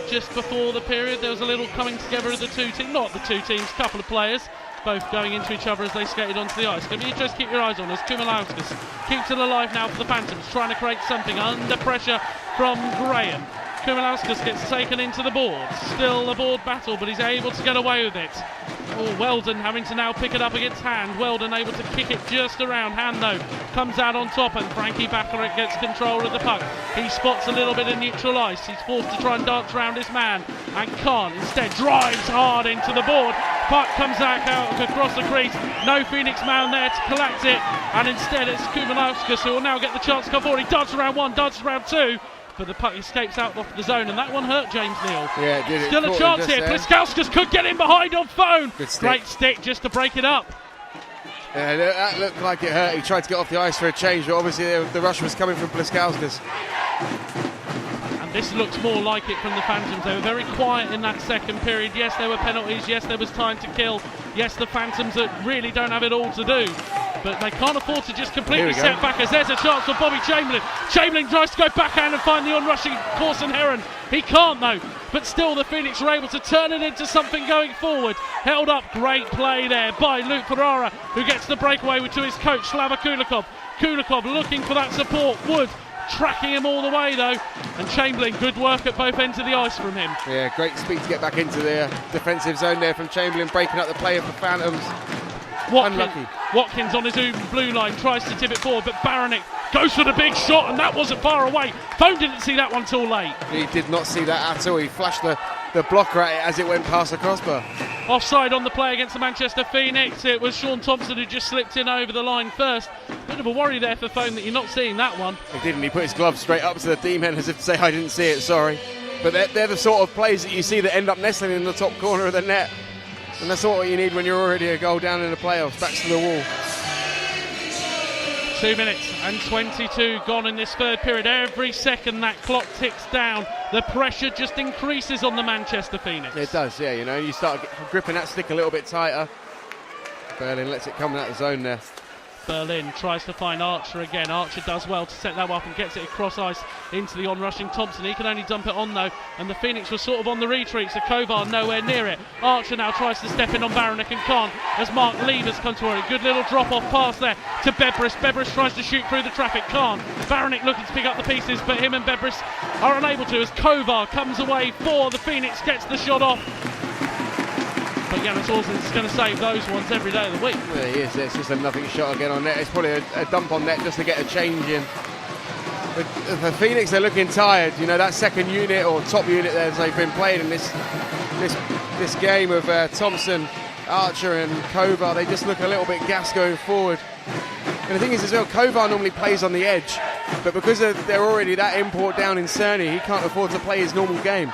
Just before the period, there was a little coming together of the two teams. Not the two teams, couple of players. Both going into each other as they skated onto the ice. Going to be interesting to keep your eyes on as Kumalauskas keeps it alive now for the Phantoms, trying to create something under pressure from Graham. Kumalauskas gets taken into the boards. Still a board battle, but he's able to get away with it. Oh, Weldon having to now pick it up against Hand. Weldon able to kick it just around. Hand, though, comes out on top, and Frankie Bakaric gets control of the puck. He spots a little bit of neutral ice. He's forced to try and dance around his man, and can't. Instead, drives hard into the board. Puck comes back out across the crease. No Phoenix man there to collect it, and instead it's Kumalauskas who will now get the chance to come forward. He dances around 1, dances around 2. But the puck escapes out off the zone, and that one hurt James Neal. Yeah, it did. Still a chance here. Pliskauskas could get in behind on Phone. Great stick just to break it up. Yeah, that looked like it hurt. He tried to get off the ice for a change, but obviously the rush was coming from Pliskauskas. And this looks more like it from the Phantoms. They were very quiet in that second period. Yes, there were penalties. Yes, there was time to kill. Yes, the Phantoms that really don't have it all to do. But they can't afford to just completely set back, as there's a chance for Bobby Chamberlain. Chamberlain tries to go backhand and find the onrushing Corson Heron. He can't though, but still the Phoenix are able to turn it into something going forward. Held up, great play there by Luke Ferrara, who gets the breakaway to his coach Slava Kulikov. Kulikov looking for that support. Wood tracking him all the way though, and Chamberlain, good work at both ends of the ice from him. Yeah, great speed to get back into the defensive zone there from Chamberlain, breaking up the play of the Phantoms. Watkins on his own blue line tries to tip it forward, but Baronic goes for the big shot, and that wasn't far away. Phone didn't see that one till late. He did not see that at all. He flashed the blocker at it as it went past the crossbar. Offside on the play against the Manchester Phoenix. It was Sean Thompson who just slipped in over the line first. Bit of a worry there for Phone that you're not seeing that one. He didn't. He put his glove straight up to the team head as if to say, I didn't see it, sorry. But they're the sort of plays that you see that end up nestling in the top corner of the net. And that's what you need when you're already a goal down in the playoffs. Backs to the wall. 2 minutes and 22 gone in this third period. Every second that clock ticks down, the pressure just increases on the Manchester Phoenix. It does, yeah. You know, you start gripping that stick a little bit tighter. Berlin lets it come out the zone there. Berlin tries to find Archer again. Archer does well to set that up and gets it across ice into the onrushing Thompson. He can only dump it on though, and the Phoenix was sort of on the retreat, so Kovar nowhere near it. Archer now tries to step in on Baronic and can't, as Mark Levers comes toward it. Good little drop off pass there to Bebris. Bebris tries to shoot through the traffic, can't. Baronic looking to pick up the pieces, but him and Bebris are unable to, as Kovar comes away for the Phoenix, gets the shot off. But Yannis Orzin's going to save those ones every day of the week. Yeah, he is. It's just a nothing shot again on net. It's probably a dump on net just to get a change in. The Phoenix, they're looking tired. You know, that second unit or top unit there as they've been playing in this game of Thompson, Archer and Kovar, they just look a little bit gassed going forward. And the thing is as well, Kovar normally plays on the edge, but because they're already that import down in Cerny, he can't afford to play his normal game.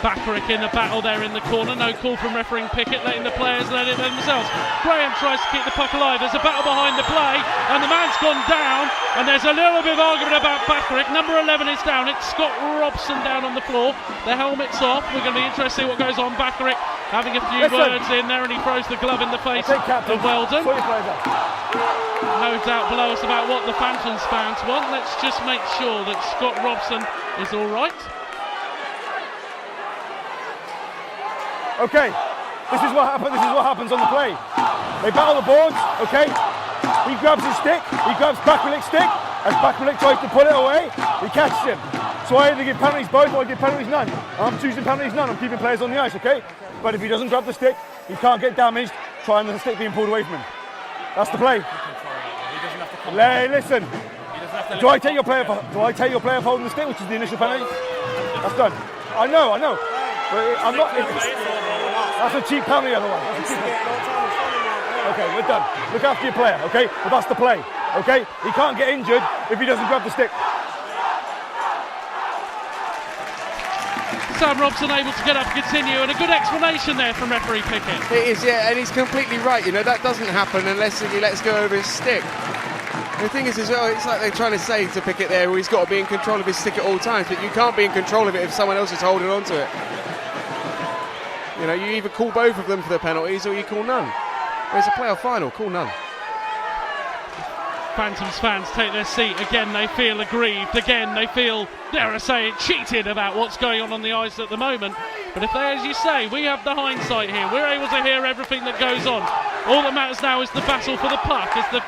Bakaric in the battle there in the corner. No call from referee Pickett, letting the players let it themselves. Graham tries to keep the puck alive. There's a battle behind the play, and the man's gone down, and there's a little bit of argument about Bakaric. Number 11 is down. It's Scott Robson down on the floor. The helmet's off. We're going to be interested to see what goes on. Bakaric having a few words in there, and he throws the glove in the face of Weldon. No doubt below us about what the Phantoms fans want. Let's just make sure that Scott Robson is all right. Okay, this is what happens on the play. They battle the boards, okay? He grabs his stick, he grabs Bakrelik's stick, as Bakrelik tries to pull it away, he catches him. So I either give penalties both or I give penalties none. I'm choosing penalties none, I'm keeping players on the ice, okay? But if he doesn't grab the stick, he can't get damaged, trying the stick being pulled away from him. That's the play. Hey, listen. Do I take your player for holding the stick, which is the initial penalty? That's done. I know. But I'm not. That's a cheap penalty otherwise. Okay, we're done. Look after your player, okay? But that's the play, okay? He can't get injured if he doesn't grab the stick. Sam Robson able to get up and continue, and a good explanation there from referee Pickett. It is, yeah, and he's completely right. You know, that doesn't happen unless he lets go of his stick. The thing is, as well, it's like they're trying to say to Pickett there, well, he's got to be in control of his stick at all times, but you can't be in control of it if someone else is holding on to it. You know, you either call both of them for the penalties or you call none. There's a playoff final, call none. Phantoms fans take their seat. Again, they feel aggrieved. Again, they feel, dare I say it, cheated about what's going on the ice at the moment. But if they, as you say, we have the hindsight here. We're able to hear everything that goes on. All that matters now is the battle for the puck as the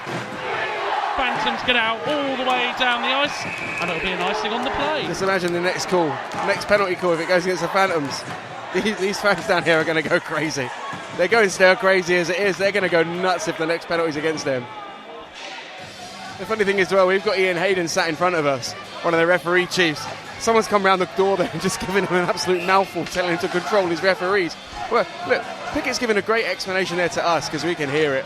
Phantoms get out all the way down the ice, and it'll be an icing on the play. Just imagine the next call, next penalty call, if it goes against the Phantoms. These fans down here are going to go crazy. They're going still crazy as it is. They're going to go nuts if the next penalty's against them. The funny thing is, well, we've got Ian Hayden sat in front of us, one of the referee chiefs. Someone's come round the door there and just given him an absolute mouthful, telling him to control his referees. Well, look, Pickett's given a great explanation there to us because we can hear it.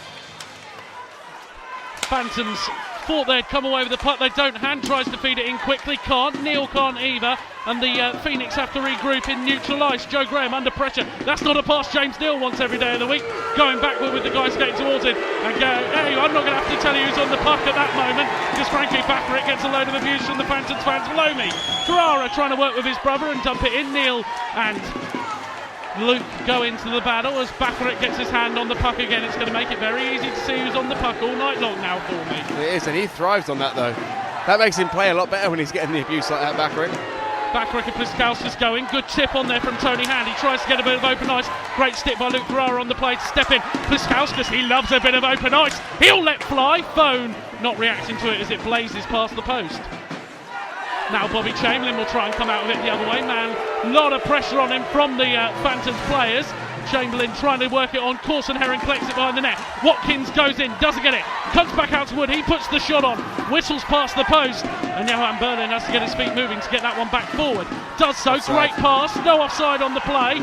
Phantoms thought they'd come away with the puck. They don't. Hand tries to feed it in quickly. Can't. Neil can't either. And the Phoenix have to regroup in neutral ice. Joe Graham under pressure. That's not a pass James Neal wants every day of the week. Going backward with the guys getting towards him. And hey, I'm not going to have to tell you who's on the puck at that moment, because frankly, Bakrelik gets a load of abuse from the Phantoms fans below me. Carrara trying to work with his brother and dump it in. Neil and Luke go into the battle as Bakrelik gets his hand on the puck again. It's going to make it very easy to see who's on the puck all night long now for me. It is, and he thrives on that though. That makes him play a lot better when he's getting the abuse like that, Bakrelik. Bakrelik and Pliskauskas going. Good tip on there from Tony Hand. He tries to get a bit of open ice. Great stick by Luke Carrara on the play to step in. Pliskauskas, he loves a bit of open ice. He'll let fly. Phone not reacting to it as it blazes past the post. Now Bobby Chamberlain will try and come out of it the other way. Man, a lot of pressure on him from the Phantoms players. Chamberlain trying to work it on. Corson Herring collects it behind the net. Watkins goes in, doesn't get it. Comes back out to Wood. He puts the shot on. Whistles past the post. And Johan Berlin has to get his feet moving to get that one back forward. Does so. Offside. Great pass. No offside on the play.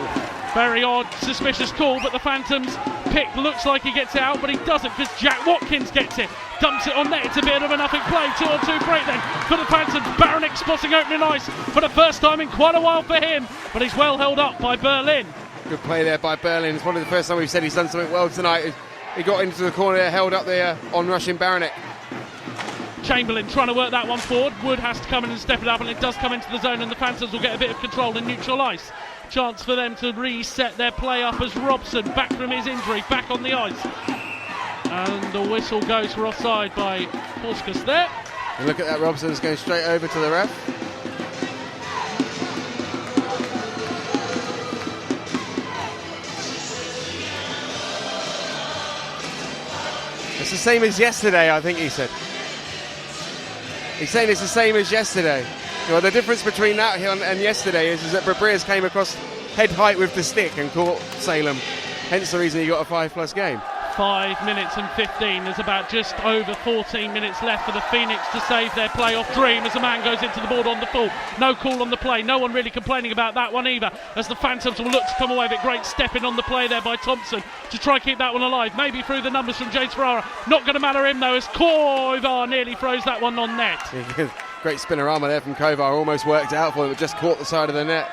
Very odd, suspicious call, but the Phantoms pick looks like he gets it out, but he doesn't because Jack Watkins gets it. Dumps it on net. It's a bit of a nothing play. 2-on-2 break then for the Phantoms. Baranek spotting opening ice for the first time in quite a while for him, but he's well held up by Berlin. Good play there by Berlin. It's one of the first time we've said he's done something well tonight. He got into the corner there, held up there on rushing Baranek. Chamberlain trying to work that one forward. Wood has to come in and step it up, and it does come into the zone, and the Phantoms will get a bit of control in neutral ice. Chance for them to reset their play up as Robson, back from his injury, back on the ice. And the whistle goes for offside by Puskas there. And look at that, Robson's going straight over to the ref. It's the same as yesterday, I think he said. He's saying it's the same as yesterday. Well, the difference between that and yesterday is that Brabrias came across head height with the stick and caught Salem. Hence the reason he got a 5+ game. 5 minutes and 15. There's about just over 14 minutes left for the Phoenix to save their playoff dream as a man goes into the board on the full. No call on the play. No one really complaining about that one either, as the Phantoms will look to come away with a great step in on the play there by Thompson to try and keep that one alive. Maybe through the numbers from James Ferrara. Not going to matter him though, as Koivar nearly throws that one on net. Great spinorama there from Kovar. Almost worked out for him, but just caught the side of the net.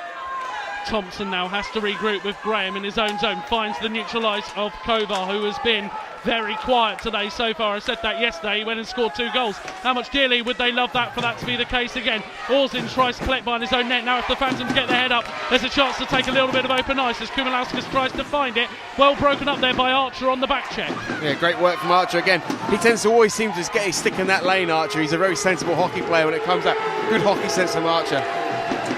Thompson now has to regroup with Graham in his own zone. Finds the neutral ice of Kovar, who has been very quiet today so far. I said that yesterday. He went and scored 2 goals. How much dearly would they love that for that to be the case again? Orzin tries to collect behind his own net. Now if the Phantoms get their head up, there's a chance to take a little bit of open ice as Kumalauskas tries to find it. Well broken up there by Archer on the back check. Yeah, great work from Archer again. He tends to always seem to just get his stick in that lane, Archer. He's a very sensible hockey player when it comes out. Good hockey sense from Archer.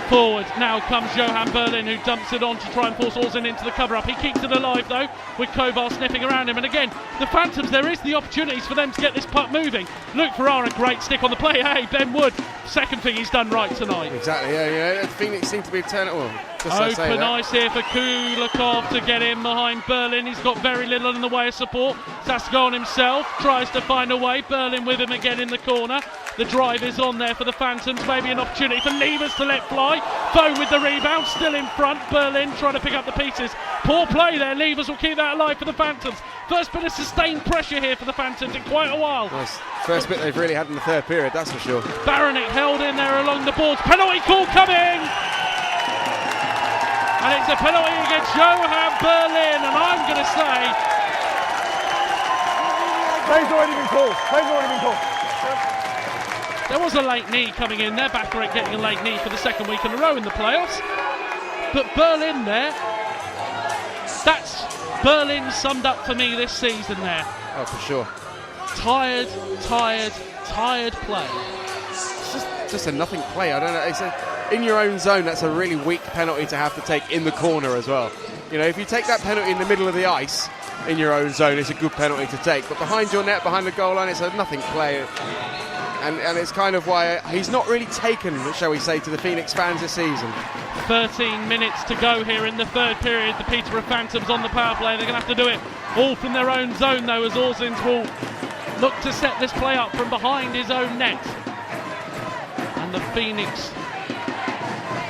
Forward now comes Johan Berlin, who dumps it on to try and force Orzin into the cover-up. He keeps it alive though, with Kovar sniffing around him. And again, the Phantoms, there is the opportunities for them to get this puck moving. Luke Ferrara, great stick on the play. Hey, Ben Wood, second thing he's done right tonight. Exactly, yeah. Phoenix seem to be turning. Well, open ice here for Kulikov to get in behind Berlin. He's got very little in the way of support. Sasgon himself tries to find a way. Berlin with him again in the corner. The drive is on there for the Phantoms. Maybe an opportunity for Levers to let fly. Foe with the rebound, still in front. Berlin trying to pick up the pieces. Poor play there. Levers will keep that alive for the Phantoms. First bit of sustained pressure here for the Phantoms in quite a while. Nice. First bit they've really had in the third period, that's for sure. Baronic held in there along the boards. Penalty call coming! And it's a penalty against Johan Berlin, and I'm going to say... Play's already been called. There was a late knee coming in there, Bacharach getting a late knee for the second week in a row in the playoffs. But Berlin there, that's Berlin summed up for me this season there. Oh, for sure. Tired play. It's just a nothing play. I don't know. In your own zone, that's a really weak penalty to have to take in the corner as well. You know, if you take that penalty in the middle of the ice in your own zone, it's a good penalty to take. But behind your net, behind the goal line, it's a nothing play. And it's kind of why he's not really taken, shall we say, to the Phoenix fans this season. 13 minutes to go here in the third period. The Peterborough Phantoms on the power play. They're going to have to do it all from their own zone, though, as Orzins will look to set this play up from behind his own net. And the Phoenix...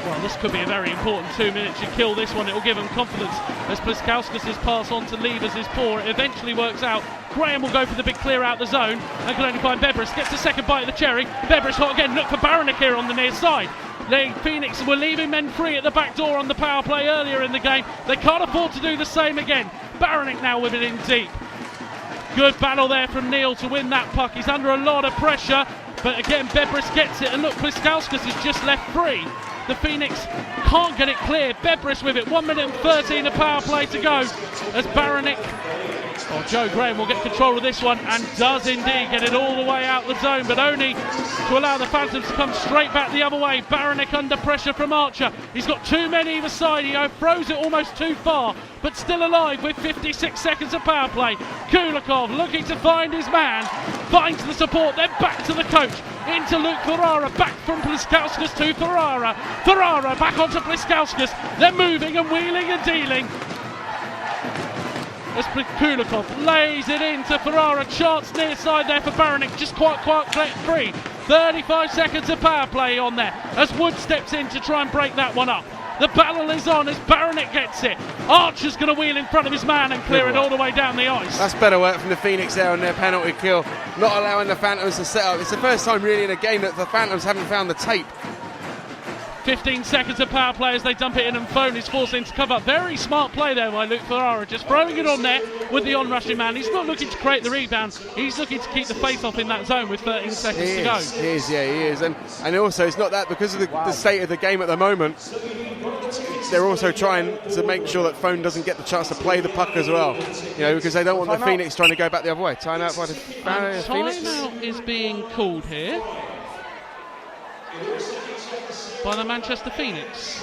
Well, this could be a very important 2 minutes. You kill this one, it will give them confidence as Pliskauskas' pass on to Levers is poor. It eventually works out. Graham will go for the big clear out the zone and can only find Bebris. Gets the second bite of the cherry. Bebris hot again. Look for Baronic here on the near side. Phoenix were leaving men free at the back door on the power play earlier in the game. They can't afford to do the same again. Baronic now with it in deep. Good battle there from Neil to win that puck. He's under a lot of pressure, but again Bebris gets it, and look, Pliskauskas is just left free. The Phoenix can't get it clear. Bebris with it, 1 minute and 13 of power play to go as Baronic, Joe Graham will get control of this one and does indeed get it all the way out the zone, but only to allow the Phantoms to come straight back the other way. Baronic under pressure from Archer. He's got too many either side. He throws it almost too far, but still alive with 56 seconds of power play. Kulikov looking to find his man, finds the support, then back to the coach, into Luke Ferrara, back from Pliskauskas to Ferrara. Ferrara back onto Pliskauskas. They're moving and wheeling and dealing. As Kulikov lays it into Ferrara, chance near side there for Baronic, just quite free. 35 seconds of power play on there as Wood steps in to try and break that one up. The battle is on as Baronic gets it. Archer's going to wheel in front of his man and clear it all the way down the ice. That's better work from the Phoenix there on their penalty kill, not allowing the Phantoms to set up. It's the first time really in a game that the Phantoms haven't found the tape. 15 seconds of power play as they dump it in, and Phone is forced into cover. Very smart play there by Luke Ferrara, just throwing it on there with the on-rushing man. He's not looking to create the rebound, he's looking to keep the face-off in that zone with 13 seconds to go. He is. And also it's not that, because of the state of the game at the moment, they're also trying to make sure that Phone doesn't get the chance to play the puck as well. You know, because they don't want the Phoenix trying to go back the other way. Timeout by the Phoenix. Timeout is being called here by the Manchester Phoenix.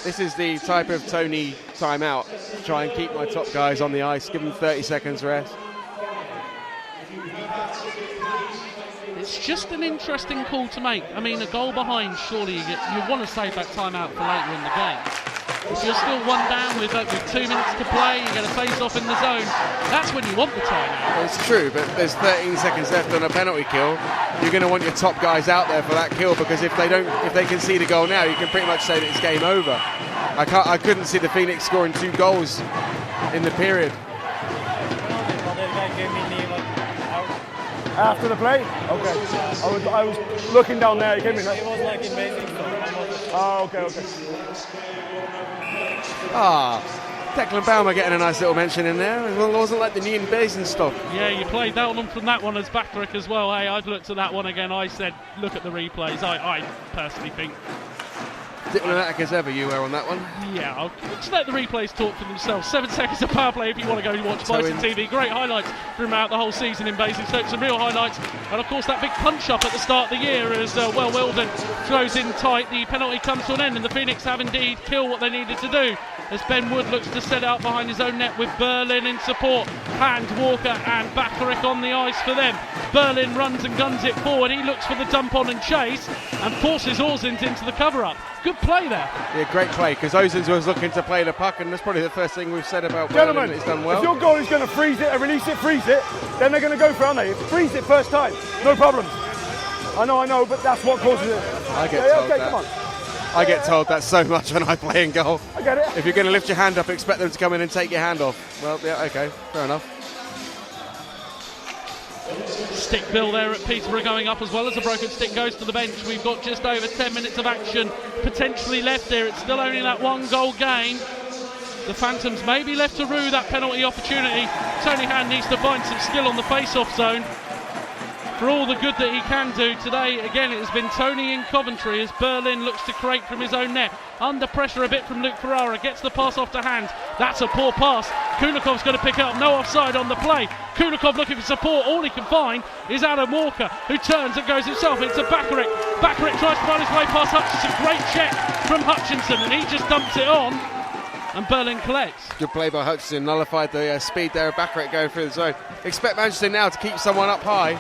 This is the type of Tony timeout. Try and keep my top guys on the ice, give them 30 seconds rest. It's just an interesting call to make. I mean, a goal behind, surely you want to save that timeout for later in the game. If you're still one down with 2 minutes to play, you get a face-off in the zone, that's when you want the timeout. It's true, but there's 13 seconds left on a penalty kill. You're going to want your top guys out there for that kill, because if they concede a goal now, you can pretty much say that it's game over. I couldn't see the Phoenix scoring 2 goals in the period. After the play? Okay. I was looking down there. He came in. It was like amazing. Oh, okay. Declan Baumer getting a nice little mention in there. It wasn't like the Newton Basin stuff. Yeah, you played that one from that one as Bacharach as well. Hey, I've looked at that one again. I said, look at the replays. I personally think Diplomatic as ever you were on that one. Yeah, I'll just let the replays talk for themselves. 7 seconds of power play if you want to go watch Bison TV. Great highlights throughout the whole season in Basingstoke, some real highlights. And of course that big punch up at the start of the year as Wilden throws in tight. The penalty comes to an end and the Phoenix have indeed killed what they needed to do as Ben Wood looks to set out behind his own net with Berlin in support. Hand, Walker and Bakaric on the ice for them. Berlin runs and guns it forward. He looks for the dump on and chase and forces Orzins into the cover-up. Good play there. Yeah, great play, because Ozins was looking to play the puck, and that's probably the first thing we've said about Berlin. He's done well. If your goalie's going to freeze it and release it, freeze it, then they're going to go for it, aren't they? Freeze it first time, no problems. I know, but that's what causes it. I get told that. Come on. I get told that so much when I play in goal. I get it. If you're going to lift your hand up, expect them to come in and take your hand off. Well, yeah, okay, fair enough. Stick bill there at Peterborough going up as well as a broken stick goes to the bench. We've got just over 10 minutes of action potentially left here. It's still only that 1-goal game. The Phantoms may be left to rue that penalty opportunity. Tony Hand needs to find some skill on the face-off zone for all the good that he can do. Today, again, it has been Tony in Coventry as Berlin looks to create from his own net. Under pressure a bit from Luke Ferrara, gets the pass off to Hand. That's a poor pass. Kulikov's going to pick it up, no offside on the play. Kulikov looking for support, all he can find is Adam Walker, who turns and goes himself into Bakaric. Bakaric tries to find his way past Hutchinson, great check from Hutchinson, and he just dumps it on. And Berlin collects. Good play by Hutchinson, nullified the speed there of Bakaric going through the zone. Expect Manchester now to keep someone up high.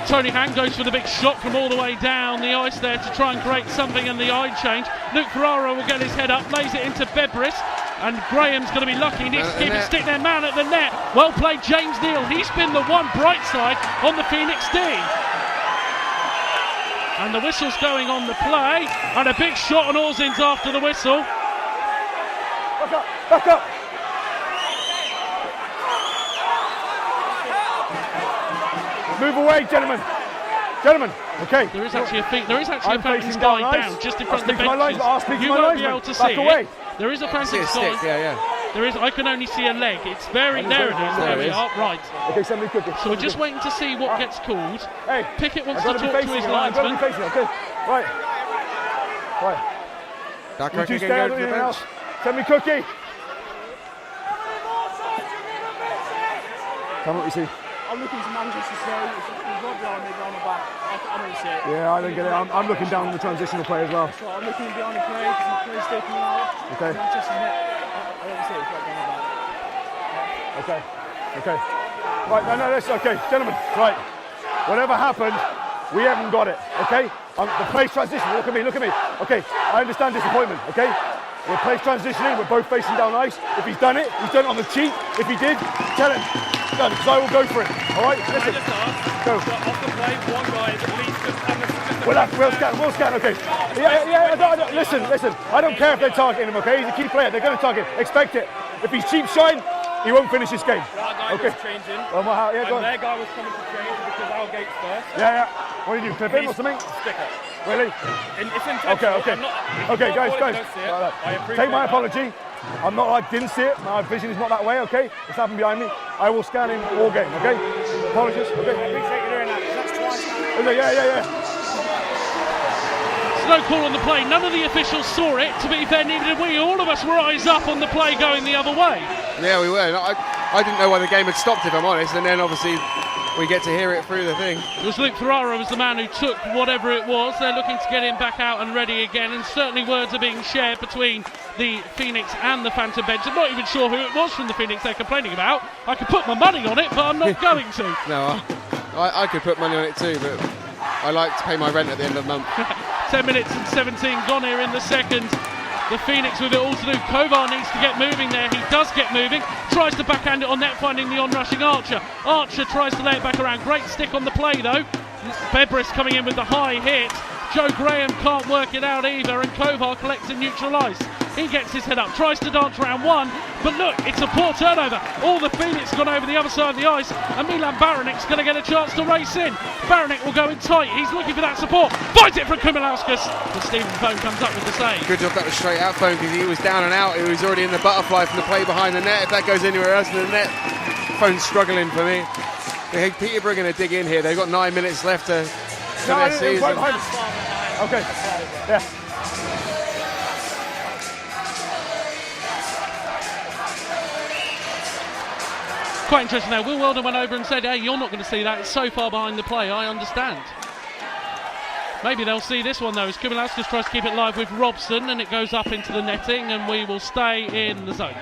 Tony Hand goes for the big shot from all the way down the ice there to try and create something in the eye change. Luke Ferrara will get his head up, lays it into Bebris, and Graham's going to be lucky. He needs to keep it, stick their man at the net. Well played, James Neal. He's been the one bright side on the Phoenix D. And the whistle's going on the play, and a big shot on Orzins after the whistle. Back up, back up. Move away, gentlemen. Gentlemen, okay. There is actually a Phantom's guy down just in front of the benches. You won't be able to see it. There is a Phantom's guy. Yeah. There is. I can only see a leg. It's very. There it is. There we are. Right. Okay, somebody cook it. So we're just waiting to see what gets called. Hey, Pickett wants to talk to his linesman. Okay, right. Bakaric You two again stay going on to the the bench. house. Send me cookie. Tell me what you see. I'm looking to Manchester City. It's right behind me, behind my back. I don't see it. Yeah, I don't get it. I'm looking down the transitional play as well. That's right, I'm looking behind the play because the play's taking me out. Okay. Manchester net. I don't see it. It's right behind my back. Okay. Right, no, that's okay. Gentlemen, right. Whatever happened, we haven't got it, okay? The play's transitioning. Look at me. Okay, I understand disappointment, okay? We're play's transitioning. We're both facing down ice. If he's done it on the cheek. If he did, tell him. Done, because I will go for it. All right, listen. Go. Off the play, one guy at least just We'll scan, okay. Yeah, I don't, listen. I don't care if they're targeting him, okay? He's a key player. They're going to target. Expect it. If he's cheap shine, he won't finish this game. That guy was changing. Go on. Their guy was coming to change because our gate's first. Yeah. What do you do? Clip him or something? Stick it. Really? It's intentional. Okay, guys. I appreciate Take my apology. I didn't see it. My vision is not that way, okay? It's happened behind me. I will scan him all game, okay? Apologies, okay? I appreciate you doing that. That's twice now. Okay, yeah. There's no call on the play. None of the officials saw it. To be fair, neither did we. All of us were eyes up on the play going the other way. Yeah, we were. I didn't know why the game had stopped, if I'm honest, and then obviously we get to hear it through the thing. It was Luke Ferrara was the man who took whatever it was. They're looking to get him back out and ready again, and certainly words are being shared between the Phoenix and the Phantom bench. I'm not even sure who it was from the Phoenix they're complaining about. I could put my money on it, but I'm not going to. No, I could put money on it too, but I like to pay my rent at the end of the month. 10 minutes and 17 gone here in the second. The Phoenix with it all to do. Kovar needs to get moving there. He does get moving. Tries to backhand it on net, finding the on-rushing Archer. Archer tries to lay it back around. Great stick on the play though. Bebris coming in with the high hit. Joe Graham can't work it out either, and Kovar collects and neutralised. He gets his head up, tries to dance around one, but look, it's a poor turnover. All the Phoenix gone over the other side of the ice, and Milan Baranik's going to get a chance to race in. Baranik will go in tight. He's looking for that support. Finds it from Kumilauskas. But Stephen Bone comes up with the save. Good job that was straight out phone, because he was down and out. He was already in the butterfly from the play behind the net. If that goes anywhere else in the net, phone's struggling for me. Hey, Peterborough going to dig in here. They've got 9 minutes left to their season. Okay, yeah. Quite interesting now. Will Weldon went over and said, hey, you're not going to see that. It's so far behind the play. I understand. Maybe they'll see this one though, as Kumilauskas tries to keep it live with Robson, and it goes up into the netting, and we will stay in the zone.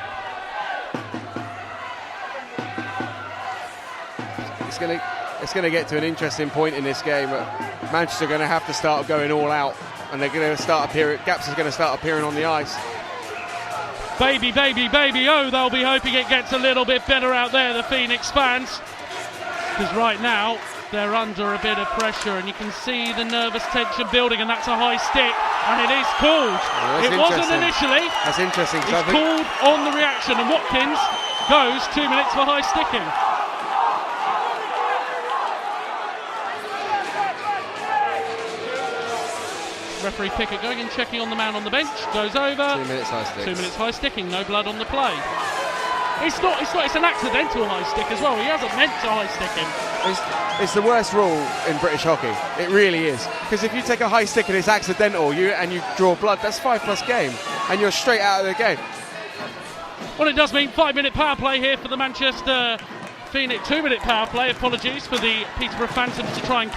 It's going to get to an interesting point in this game. Manchester are going to have to start going all out, and they're going to start appearing. Gaps is going to start appearing on the ice. Baby, baby, baby, oh, they'll be hoping it gets a little bit better out there, the Phoenix fans. Because right now, they're under a bit of pressure, and you can see the nervous tension building, and that's a high stick, and it is called. It wasn't initially. That's interesting. It's called on the reaction, and Watkins goes 2 minutes for high sticking. Referee Pickett going and checking on the man on the bench, goes over. 2 minutes high stick. 2 minutes high sticking, no blood on the play. It's an accidental high stick as well. He hasn't meant to high stick him. It's the worst rule in British hockey. It really is. Because if you take a high stick and it's accidental, you draw blood, that's 5+ game, and you're straight out of the game. Well, it does mean 5-minute power play here for the Manchester Phoenix. 2-minute power play. Apologies for the Peterborough Phantoms to try and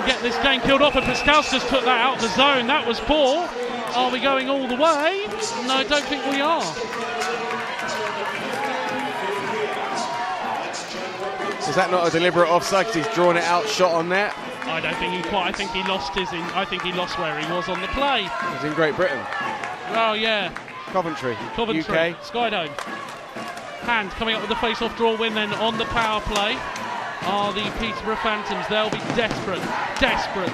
get this game killed off, and Pliskauskas took that out of the zone. That was poor. Are we going all the way? No, I don't think we are. Is that not a deliberate offside because he's drawn it out, shot on net? I don't think he quite. I think he lost I think he lost where he was on the play. He's in Great Britain. Oh yeah. Coventry. UK. Skydome. Hand coming up with the face-off draw win then on the power play are the Peterborough Phantoms. They'll be desperate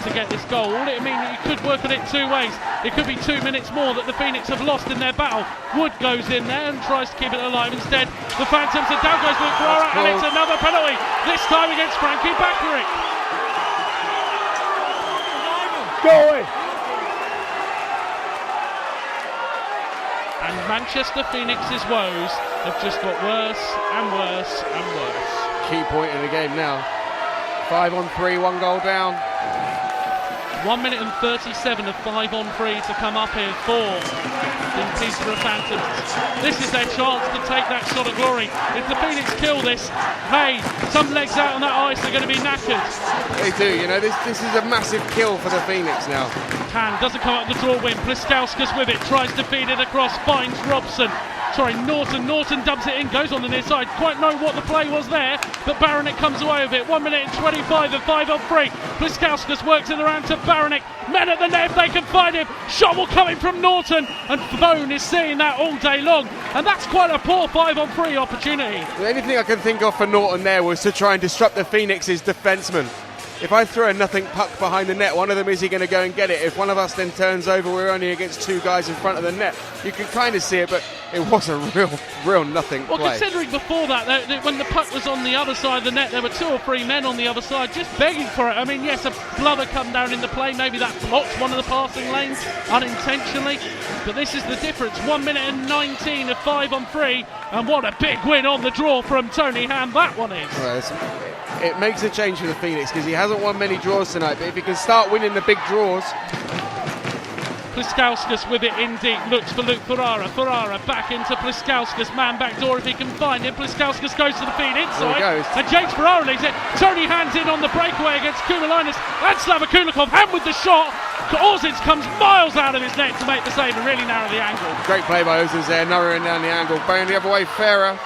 to get this goal. All it means you could work at it two ways. It could be 2 minutes more that the Phoenix have lost in their battle. Wood goes in there and tries to keep it alive instead. The Phantoms are down, goes Luke Ferrara, and it's another penalty, this time against Frankie Bakaric. Go away! And Manchester Phoenix's woes have just got worse and worse and worse. Key point in the game now. 5-on-3, 1 goal down. 1 minute and 37 of 5-on-3 to come up here for the Peterborough Phantoms. This is their chance to take that shot of glory. If the Phoenix kill this, hey, some legs out on that ice are going to be knackered. They do, you know, this is a massive kill for the Phoenix now. Hand doesn't come up with the draw win. Pliskauskas with it, tries to feed it across, finds Robson. Norton dubs it in, goes on the near side. Quite know what the play was there, but Baranek comes away with it. 1 minute and 25 of 5-on-3. Pliskauskas works it around to Baranek. Men at the net if they can find him. Shot will come in from Norton, and Bone is seeing that all day long. And that's quite a poor 5-on-3 opportunity. The only thing I can think of for Norton there was to try and disrupt the Phoenix's defenceman. If I throw a nothing puck behind the net, one of them is he going to go and get it. If one of us then turns over, we're only against 2 guys in front of the net. You can kind of see it, but it was a real nothing play. Well, considering before that, when the puck was on the other side of the net, there were 2 or 3 men on the other side just begging for it. I mean, yes, a blubber come down in the play. Maybe that blocked one of the passing lanes unintentionally. But this is the difference. 1 minute and 19 of 5-on-3. And what a big win on the draw from Tony Ham that one is. Well, it makes a change for the Phoenix because he hasn't won many draws tonight, but if he can start winning the big draws. Pliskauskas with it in deep, looks for Luke Ferrara. Ferrara back into Pliskauskas, man back door if he can find him. Pliskauskas goes to the feed inside, and James Ferrara leaves it. Tony hands in on the breakaway against Kumilauskas, and Slava Kulikov, hand with the shot. Ozins comes miles out of his net to make the save and really narrow the angle. Great play by Ozins there, narrowing down the angle. Going the other way, Ferrara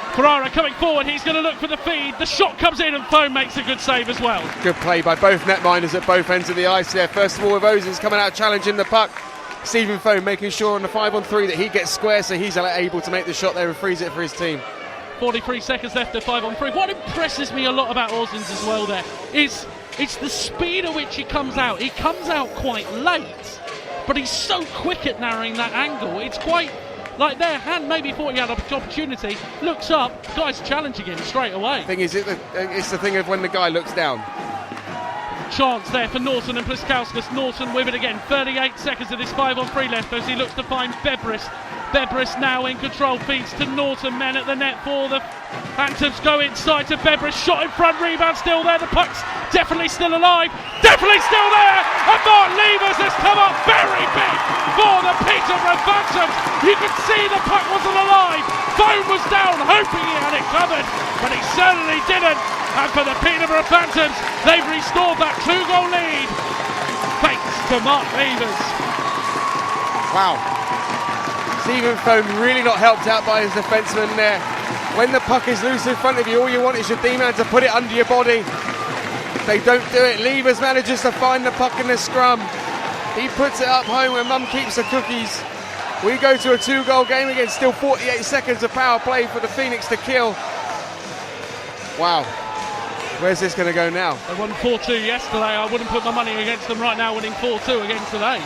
coming forward, he's going to look for the feed. The shot comes in and Foam makes a good save as well. Good play by both netminders at both ends of the ice there. First of all with Ozins coming out challenging the puck. Stephen Foam making sure on the 5-on-3 that he gets square so he's able to make the shot there and freeze it for his team. 43 seconds left of 5-on-3. What impresses me a lot about Ozins as well there is it's the speed at which he comes out. He comes out quite late, but he's so quick at narrowing that angle. It's quite like their hand maybe thought he had an opportunity, looks up, guy's challenging him straight away. Thing is, it's the thing of when the guy looks down. Chance there for Norton and Pliskauskas. Norton with it again. 38 seconds of this 5-on-3 left as he looks to find Bebris. Bebris now in control, feeds to Norton, men at the net for the Phantoms, go inside to Bebris, shot in front, rebound still there, the puck's definitely still alive, definitely still there, and Mark Levers has come up very big for the Peterborough Phantoms. You can see the puck wasn't alive, phone was down, hoping he had it covered, but he certainly didn't, and for the Peterborough Phantoms, they've restored that 2-goal lead, thanks to Mark Levers. Wow. Stephen Foam really not helped out by his defenceman there. When the puck is loose in front of you, all you want is your D-man to put it under your body. They don't do it. Levers manages to find the puck in the scrum. He puts it up home where mum keeps the cookies. We go to a 2-goal game again, still 48 seconds of power play for the Phoenix to kill. Wow. Where's this going to go now? They won 4-2 yesterday. I wouldn't put my money against them right now winning 4-2 again today.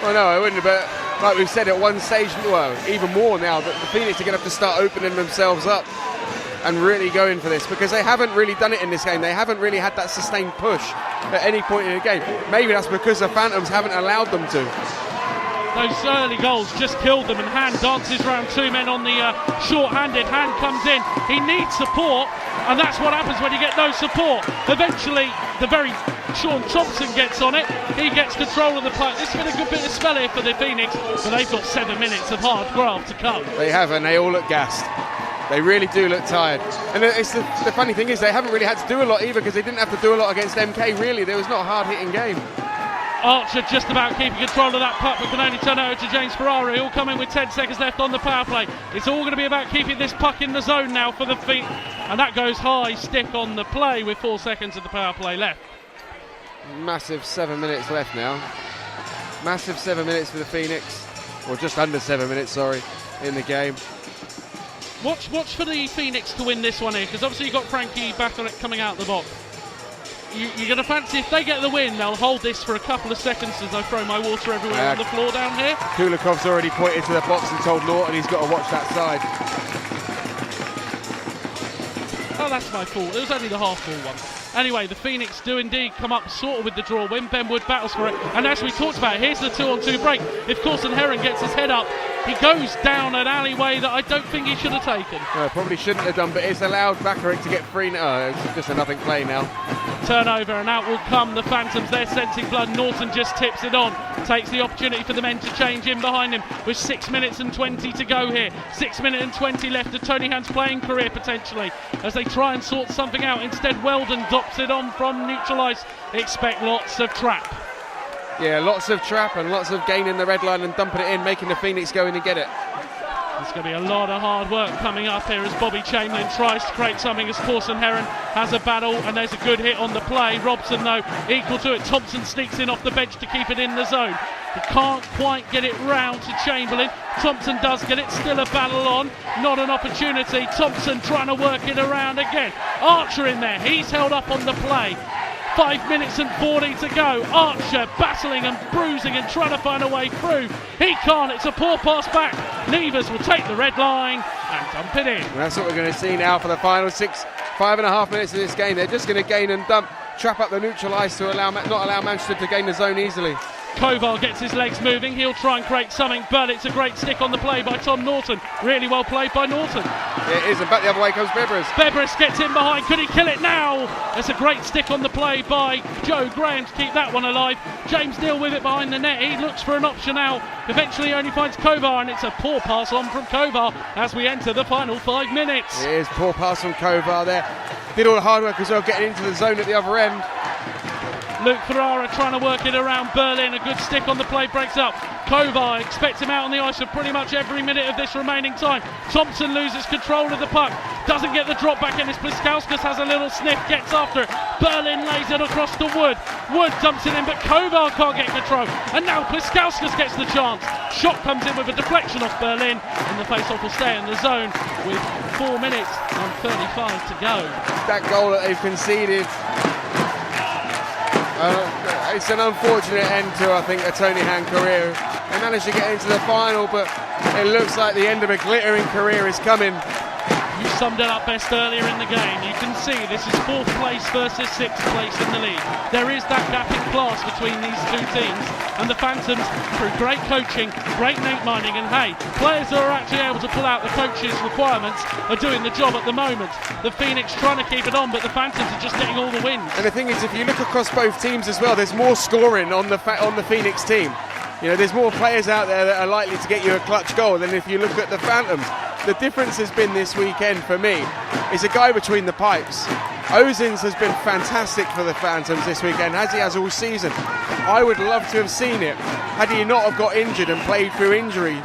Well, no, I wouldn't, but like we've said at one stage, well, even more now, that the Phoenix are going to have to start opening themselves up and really going for this, because they haven't really done it in this game. They haven't really had that sustained push at any point in the game. Maybe that's because the Phantoms haven't allowed them to. Those early goals just killed them, and Hand dances around two men on the short-handed. Hand comes in, he needs support, and that's what happens when you get no support. Eventually, the very Sean Thompson gets on it, he gets control of the puck. This has been a good bit of spell here for the Phoenix, but they've got 7 minutes of hard graft to come. They have, and they all look gassed. They really do look tired. And it's the funny thing is they haven't really had to do a lot either, because they didn't have to do a lot against MK, really. There was not a hard-hitting game. Archer just about keeping control of that puck, but can only turn it over to James Ferrari, who'll come in with 10 seconds left on the power play. It's all going to be about keeping this puck in the zone now for the feet, and that goes high stick on the play with 4 seconds of the power play left. Massive 7 minutes left now. Massive 7 minutes for the Phoenix, or just under 7 minutes, sorry, in the game. Watch for the Phoenix to win this one here, because obviously you've got Frankie back on it coming out the box. You're going to fancy if they get the win, they'll hold this for a couple of seconds as I throw my water everywhere on the floor down here. Kulikov's already pointed to the box and told Norton he's got to watch that side. Oh, that's my fault. It was only the half-ball one. Anyway, the Phoenix do indeed come up sort of with the draw when Benwood battles for it. And as we talked about, here's the 2-on-2 break. If Corson Heron gets his head up, he goes down an alleyway that I don't think he should have taken. No, probably shouldn't have done, but it's allowed Bakaric to get free. Oh, it's just a nothing play now. Turnover, and out will come the Phantoms. They're sensing blood. Norton just tips it on. Takes the opportunity for the men to change in behind him with 6 minutes and 20 to go here. 6 minutes and 20 left of Tony Hand's playing career potentially as they try and sort something out. Instead, Weldon drops it on from neutral ice. Expect lots of trap. Yeah, lots of trap and lots of gaining the red line and dumping it in, making the Phoenix go in and get it. There's going to be a lot of hard work coming up here as Bobby Chamberlain tries to create something as Corson Heron has a battle, and there's a good hit on the play. Robson, though, equal to it. Thompson sneaks in off the bench to keep it in the zone. He can't quite get it round to Chamberlain. Thompson does get it, still a battle on, not an opportunity. Thompson trying to work it around again. Archer in there, he's held up on the play. 5 minutes and 40 to go. Archer battling and bruising and trying to find a way through. He can't, it's a poor pass back. Levers will take the red line and dump it in. Well, that's what we're going to see now for the final 5.5 minutes of this game. They're just going to gain and dump, trap up the neutral ice to not allow Manchester to gain the zone easily. Kovar gets his legs moving, he'll try and create something, but it's a great stick on the play by Tom Norton. Really well played by Norton. Yeah, it is, and back the other way comes Bebris. Bebris gets in behind, could he kill it now? There's a great stick on the play by Joe Graham to keep that one alive. James Neal with it behind the net, he looks for an option out. Eventually only finds Kovar, and it's a poor pass on from Kovar as we enter the final 5 minutes. It is poor pass from Kovar there. Did all the hard work as well, getting into the zone at the other end. Luke Ferrara trying to work it around Berlin. A good stick on the play, breaks up. Kovar expects him out on the ice for pretty much every minute of this remaining time. Thompson loses control of the puck. Doesn't get the drop back in as Pliskauskas has a little sniff, gets after it. Berlin lays it across to Wood. Wood dumps it in, but Kovar can't get control. And now Pliskauskas gets the chance. Shot comes in with a deflection off Berlin, and the face-off will stay in the zone with 4 minutes and 35 to go. That goal that they've conceded, it's an unfortunate end to, I think, a Tony Hand career. They managed to get into the final, but it looks like the end of a glittering career is coming. You summed it up best earlier in the game. You can see this is 4th place versus 6th place in the league. There is that gap in class between these two teams, and the Phantoms, through great coaching, great net mining, and hey, players that are actually able to pull out the coach's requirements are doing the job at the moment. The Phoenix trying to keep it on, but the Phantoms are just getting all the wins. And the thing is, if you look across both teams as well, there's more scoring on the Phoenix team. You know, there's more players out there that are likely to get you a clutch goal than if you look at the Phantoms. The difference has been this weekend for me is a guy between the pipes. Ozins has been fantastic for the Phantoms this weekend, as he has all season. I would love to have seen it had he not have got injured and played through injury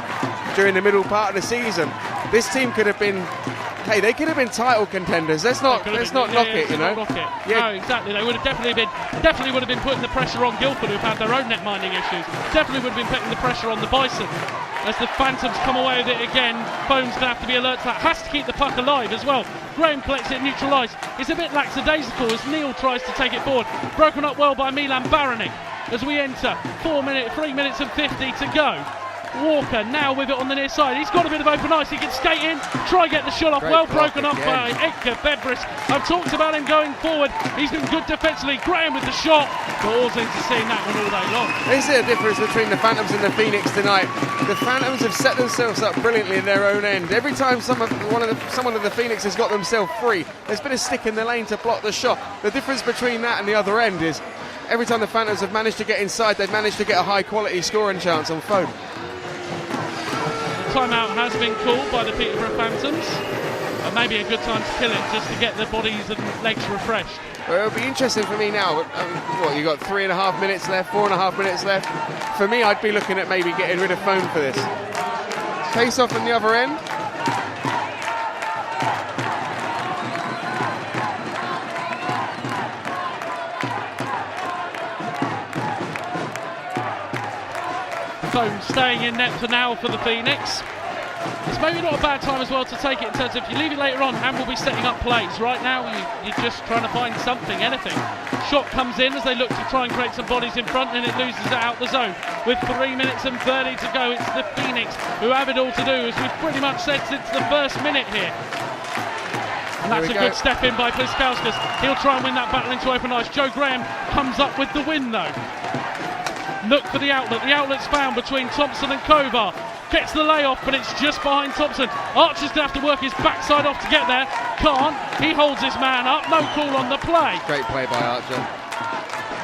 during the middle part of the season. This team could have been, hey, they could have been title contenders. Let's not knock it, you know. Yeah. No, exactly. They would have definitely would have been putting the pressure on Guildford, who've had their own net mining issues. Definitely would have been putting the pressure on the Bison. As the Phantoms come away with it again, Bone's going to have to be alert to that. Has to keep the puck alive as well. Graham collects it neutralised. It's a bit lackadaisical as Neil tries to take it forward. Broken up well by Milan Baranik as we enter 3 minutes and 50 to go. Walker now with it on the near side. He's got a bit of open ice. He can skate in, try and get the shot off. Great, well broken up by Edgar Bedbris. I've talked about him going forward. He's been good defensively. Graham with the shot. But all seems to see that one all day long. This is the difference between the Phantoms and the Phoenix tonight. The Phantoms have set themselves up brilliantly in their own end. Every time someone of the Phoenix has got themselves free, there's been a stick in the lane to block the shot. The difference between that and the other end is every time the Phantoms have managed to get inside, they've managed to get a high quality scoring chance on phone. Timeout has been called by the Peterborough Phantoms, and maybe a good time to kill it just to get their bodies and legs refreshed. Well, it'll be interesting for me now. You got 3.5 minutes left, 4.5 minutes left. For me, I'd be looking at maybe getting rid of phone for this. Face off on the other end. Phone staying in net for now for the Phoenix. It's maybe not a bad time as well to take it in terms of if you leave it later on, Ham will be setting up plays. Right now, you're just trying to find something, anything. Shot comes in as they look to try and create some bodies in front, and it loses it out the zone. With 3 minutes and 30 to go, it's the Phoenix who have it all to do, as we've pretty much said since the first minute here. And that's a good step in by Pliskauskas. He'll try and win that battle into open ice. Joe Graham comes up with the win though. Look for the outlet. The outlet's found between Thompson and Kovar. Gets the layoff, but it's just behind Thompson. Archer's going to have to work his backside off to get there. Can't. He holds his man up. No call on the play. Great play by Archer.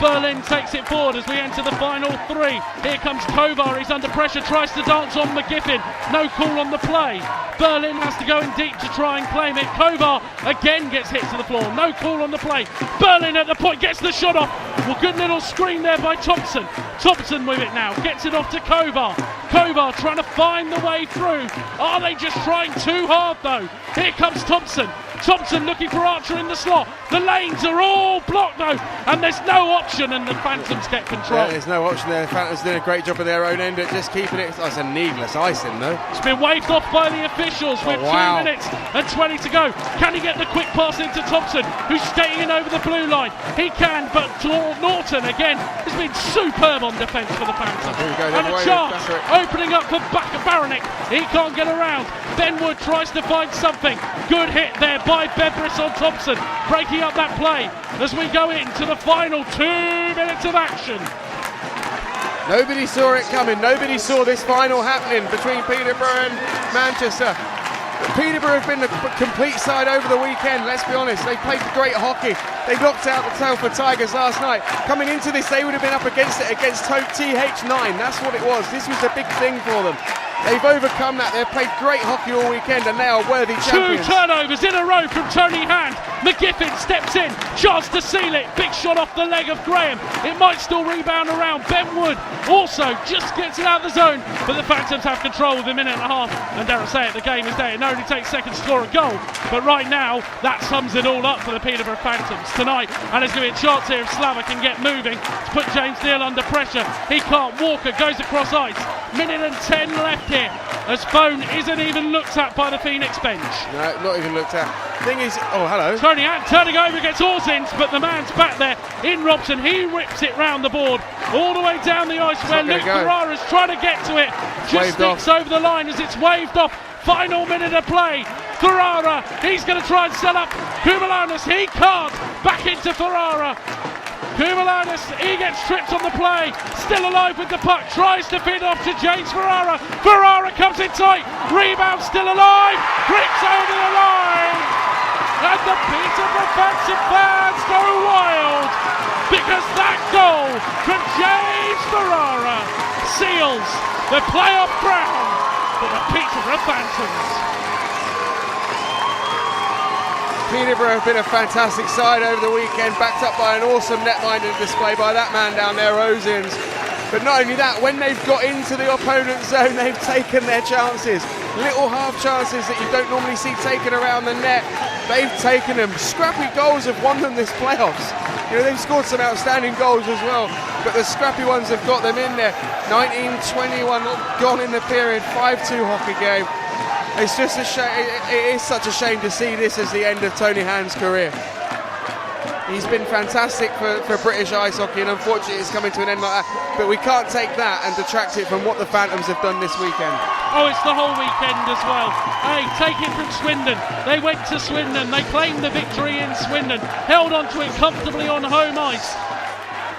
Berlin takes it forward as we enter the final 3. Here comes Kovar. He's under pressure. Tries to dance on McGiffin. No call on the play. Berlin has to go in deep to try and claim it. Kovar again gets hit to the floor. No call on the play. Berlin at the point. Gets the shot off. Well, good little screen there by Thompson. Thompson with it now. Gets it off to Kovar. Kovar trying to find the way through. Are they just trying too hard though? Here comes Thompson. Thompson looking for Archer in the slot. The lanes are all blocked though, and there's no option, and the Phantoms get control. Yeah, there's no option there. The Phantoms doing a great job of their own end at just keeping it. That's a needless icing though. It's been waved off by the officials with 2 minutes and 20 to go. Can he get the quick pass into Thompson, who's skating in over the blue line? He can, but Norton again has been superb on defence for the Phantoms. And a chance opening up for Baranik. He can't get around. Benwood tries to find something. Good hit there by Bedbris on Thompson, breaking up that play as we go into the final 2 minutes of action. Nobody saw it coming. Nobody saw this final happening between Peterborough and Manchester. Peterborough have been the complete side over the weekend, let's be honest. They played great hockey. They knocked out the Telford Tigers last night. Coming into this, they would have been up against it against TH9. That's what it was. This was a big thing for them. They've overcome that. They've played great hockey all weekend and they are worthy champions. 2 turnovers in a row from Tony Hand. McGiffin steps in, chance to seal it. Big shot off the leg of Graham. It might still rebound around. Benwood also just gets it out of the zone, but the Phantoms have control with 1.5 minutes. And dare I say it, the game is there. It only takes seconds to score a goal, but right now that sums it all up for the Peterborough Phantoms tonight. And there's going to be a chance here if Slava can get moving to put James Neal under pressure. He can't. Walker goes across ice. 1 minute and 10 left here as Phone isn't even looked at by the Phoenix bench. No, not even looked at. Thing is, oh hello. Tony Hand turning over against Orzins, but the man's back there in Robson. He rips it round the board all the way down the ice where Luke Ferrara's trying to get to it. Just sticks over the line as it's waved off. Final minute of play. Ferrara, he's going to try and set up Kumalanis. He can't. Back into Ferrara. Kumalanis, he gets tripped on the play. Still alive with the puck. Tries to feed off to James Ferrara. Ferrara comes in tight. Rebound still alive. Creeps over the line. And the Peterborough fans go wild, because that goal from James Ferrara seals the playoff crown for the Peterborough Phantoms. Peterborough have been a fantastic side over the weekend, backed up by an awesome netminder display by that man down there, Rosins. But not only that, when they've got into the opponent's zone, they've taken their chances. Little half chances that you don't normally see taken around the net. They've taken them. Scrappy goals have won them this playoffs. You know, they've scored some outstanding goals as well, but the scrappy ones have got them in there. 19-21 gone in the period, 5-2 hockey game. It's just a shame. It is such a shame to see this as the end of Tony Hand's career. He's been fantastic for British ice hockey, and unfortunately it's coming to an end like that. But we can't take that and detract it from what the Phantoms have done this weekend. Oh, it's the whole weekend as well. Hey, take it from Swindon. They went to Swindon. They claimed the victory in Swindon. Held on to it comfortably on home ice.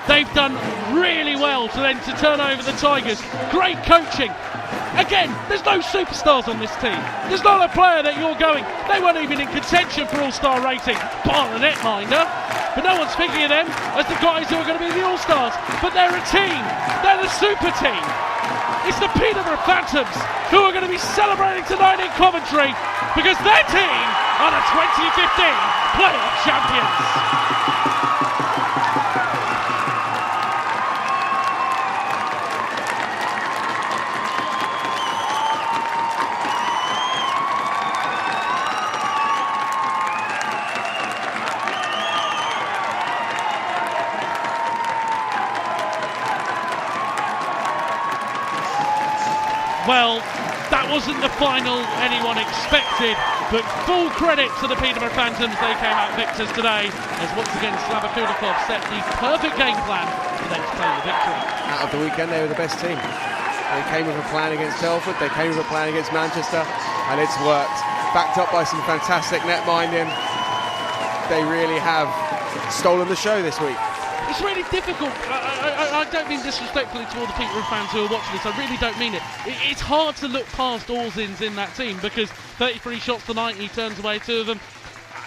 They've done really well to turn over the Tigers. Great coaching. Again, there's no superstars on this team. There's not a player that you're going. They weren't even in contention for all-star rating, bar the netminder. But no one's thinking of them as the guys who are going to be the all-stars. But they're a team. They're the super team. It's the Peterborough Phantoms who are going to be celebrating tonight in Coventry, because their team are the 2015 playoff champions. Well, that wasn't the final anyone expected, but full credit to the Peterborough Phantoms. They came out victors today, as once again Slava Kulikov set the perfect game plan for them to claim the victory. Out of the weekend, they were the best team. They came with a plan against Telford, they came with a plan against Manchester, and it's worked. Backed up by some fantastic net minding. They really have stolen the show this week. It's really difficult. I don't mean disrespectfully to all the Peterborough fans who are watching this. I really don't mean it. It's hard to look past Orzins in that team, because 33 shots tonight, he turns away 2 of them.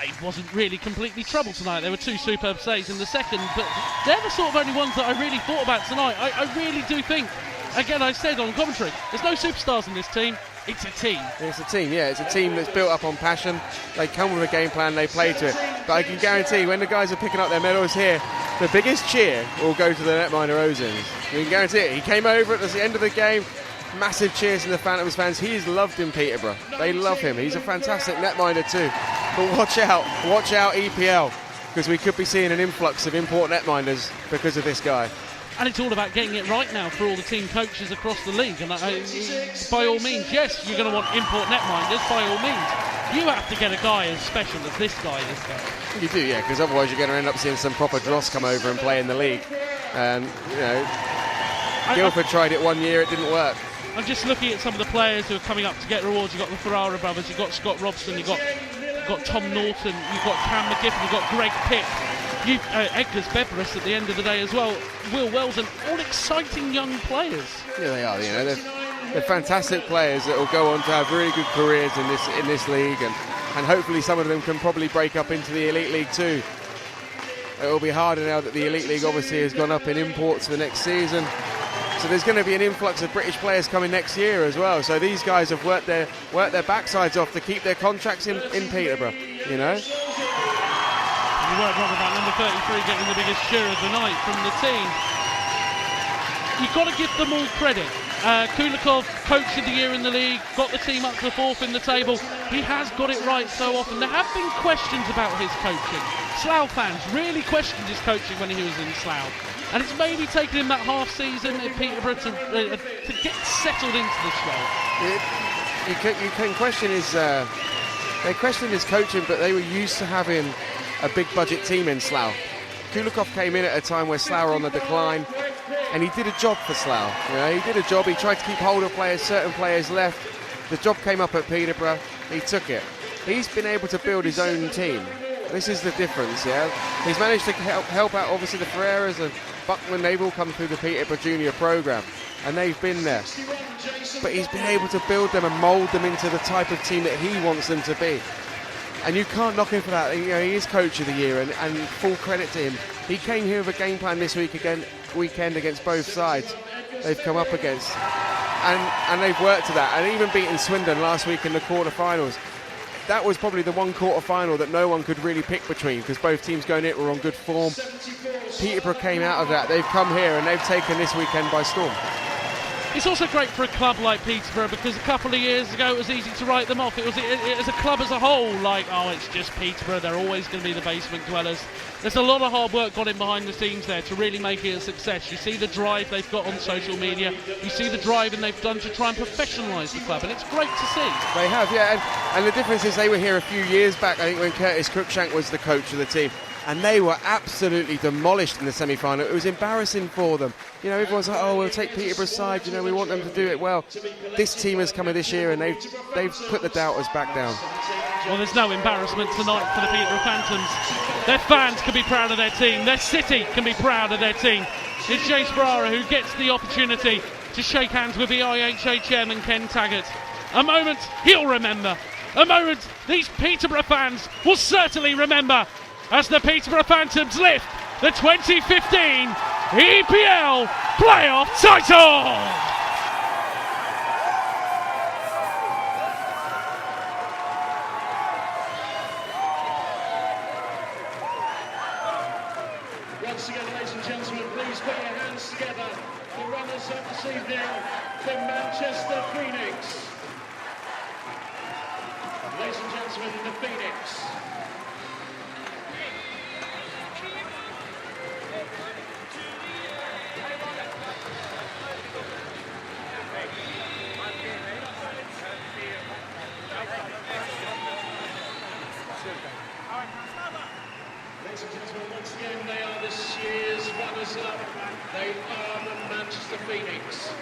He wasn't really completely troubled tonight. There were 2 superb saves in the second, but they're the sort of only ones that I really thought about tonight. I really do think, again, I said on commentary, there's no superstars in this team. It's a team. It's a team, yeah. It's a team that's built up on passion. They come with a game plan, they play to it. But I can guarantee when the guys are picking up their medals here, the biggest cheer will go to the netminder Ozins. We can guarantee it. He came over at the end of the game. Massive cheers from the Phantoms fans. He is loved in Peterborough. They love him. He's a fantastic netminder too. But watch out EPL, because we could be seeing an influx of import netminders because of this guy. And it's all about getting it right now for all the team coaches across the league. And by all means, yes, you're going to want import netminders, by all means. You have to get a guy as special as this guy is, though. You do, yeah, because otherwise you're going to end up seeing some proper dross come over and play in the league. And, you know, Guildford tried it 1 year, it didn't work. I'm just looking at some of the players who are coming up to get rewards. You've got the Ferrara brothers, you've got Scott Robson, you've got Tom Norton, you've got Cam McGiffin, you've got Greg Pitt. Edgar's Beveris at the end of the day as well, Will Wells, and all exciting young players. Yeah, they are. You know, they're fantastic players that will go on to have really good careers in this league, and hopefully some of them can probably break up into the Elite League too. It will be harder now that the Elite League obviously has gone up in imports for next season. So there's going to be an influx of British players coming next year as well. So these guys have worked their backsides off to keep their contracts in Peterborough. You know. You weren't wrong about number 33 getting the biggest cheer of the night from the team. You've got to give them all credit. Kulikov, coach of the year in the league, got the team up to 4th in the table. He has got it right so often. There have been questions about his coaching. Slough fans really questioned his coaching when he was in Slough. And it's maybe taken him that half season in Peterborough to get settled into this role. You can question his... they questioned his coaching, but they were used to having a big budget team in Slough. Kulikov came in at a time where Slough were on the decline, and he did a job for Slough. You know, he did a job. He tried to keep hold of players. Certain players left. The job came up at Peterborough. He took it. he's been able to build his own team. This is the difference, yeah. He's managed to help out, obviously, the Ferreiras and Buckman. They've all come through the Peterborough Junior programme, and they've been there. But he's been able to build them and mould them into the type of team that he wants them to be. And you can't knock him for that. You know, he is Coach of the Year, and full credit to him. He came here with a game plan this weekend against both sides they've come up against. And they've worked to that. And even beating Swindon last week in the quarter-finals. That was probably the one quarter-final that no one could really pick between, because both teams going in were on good form. Peterborough came out of that. They've come here and they've taken this weekend by storm. It's also great for a club like Peterborough, because a couple of years ago it was easy to write them off. It was as a club as a whole, like, oh, it's just Peterborough, they're always going to be the basement dwellers. There's a lot of hard work gone in behind the scenes there to really make it a success. You see the drive they've got on social media, you see the driving they've done to try and professionalise the club, and it's great to see. They have, yeah, and the difference is they were here a few years back, I think, when Curtis Cruikshank was the coach of the team. And they were absolutely demolished in the semi-final. It was embarrassing for them. You know, everyone's like, oh, we'll take Peterborough's side. You know, we want them to do it well. This team has come in this year and they've put the doubters back down. Well, there's no embarrassment tonight for the Peterborough Phantoms. Their fans can be proud of their team. Their city can be proud of their team. It's Jace Brara who gets the opportunity to shake hands with the IHA chairman, Ken Taggart. A moment he'll remember. A moment these Peterborough fans will certainly remember, as the Peterborough Phantoms lift the 2015 EPL Playoff title! Once again, ladies and gentlemen, please put your hands together. The runners-up this evening, the Manchester Phoenix. Ladies and gentlemen, the Phoenix. Ladies and gentlemen, once again, they are this year's runners-up. They are the Manchester Phoenix.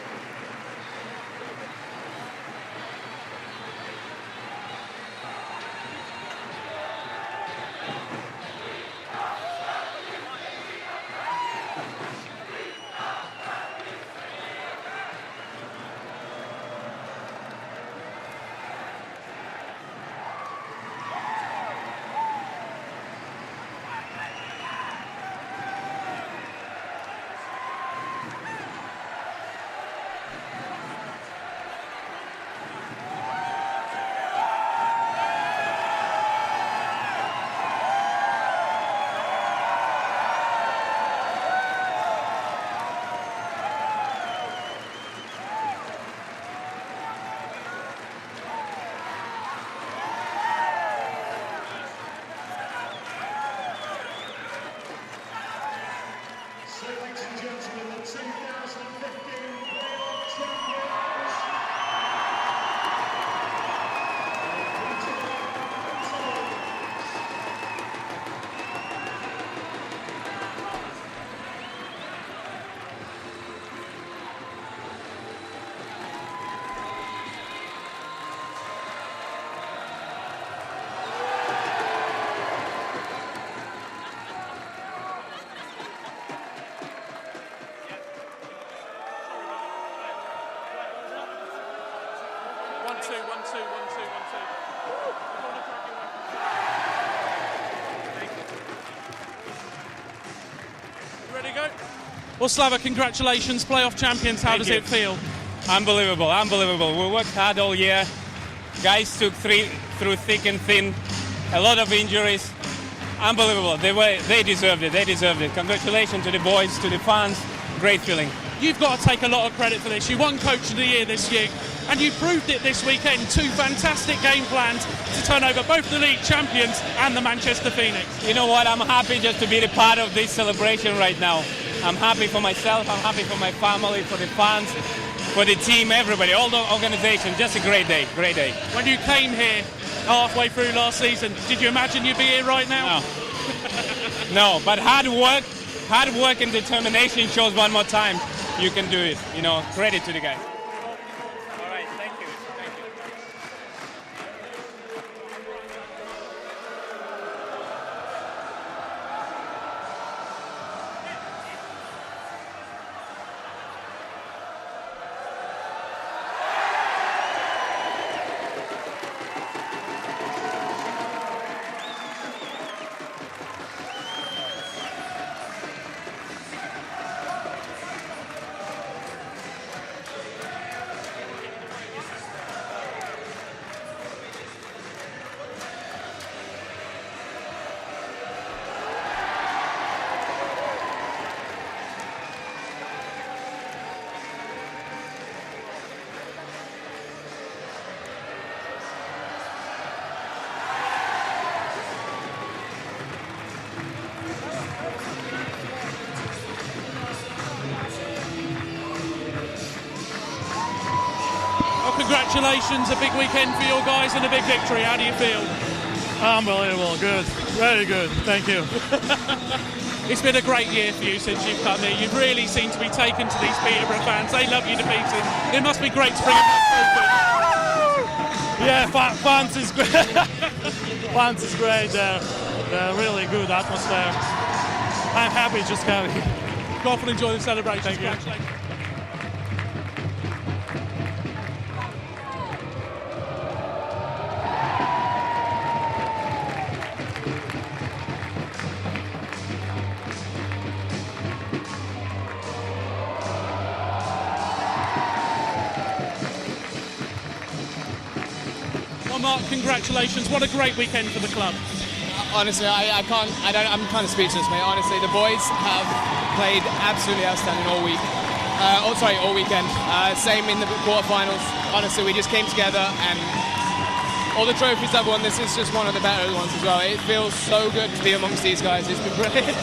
Well, Slava, congratulations, playoff champions. How does it feel? Unbelievable, unbelievable. We worked hard all year. Guys took through thick and thin. A lot of injuries. Unbelievable. They deserved it. They deserved it. Congratulations to the boys, to the fans. Great feeling. You've got to take a lot of credit for this. You won Coach of the Year this year, and you proved it this weekend. 2 fantastic game plans to turn over both the league champions and the Manchester Phoenix. You know what? I'm happy just to be a part of this celebration right now. I'm happy for myself, I'm happy for my family, for the fans, for the team, everybody, all the organization. Just a great day, great day. When you came here halfway through last season, did you imagine you'd be here right now? No, no, but hard work and determination shows one more time you can do it. You know, credit to the guys. All right, thank you. congratulations, a big weekend for your guys and a big victory. How do you feel? Unbelievable, good, very good, thank you. It's been a great year for you since you've come here. You've really seemed to be taken to these Peterborough fans. They love you to pieces. It must be great to bring them that trophy. Yeah, fans is great. Fans is great. They're really good atmosphere. I'm happy just coming. Go off and enjoy the celebration. Thank you. Congratulations. Well, Mark, congratulations. What a great weekend for the club. Honestly, I'm kind of speechless, mate. Honestly, the boys have played absolutely outstanding all week. All weekend. Same in the quarterfinals. Honestly, we just came together, and all the trophies I've won, this is just one of the better ones as well. It feels so good to be amongst these guys. It's been brilliant.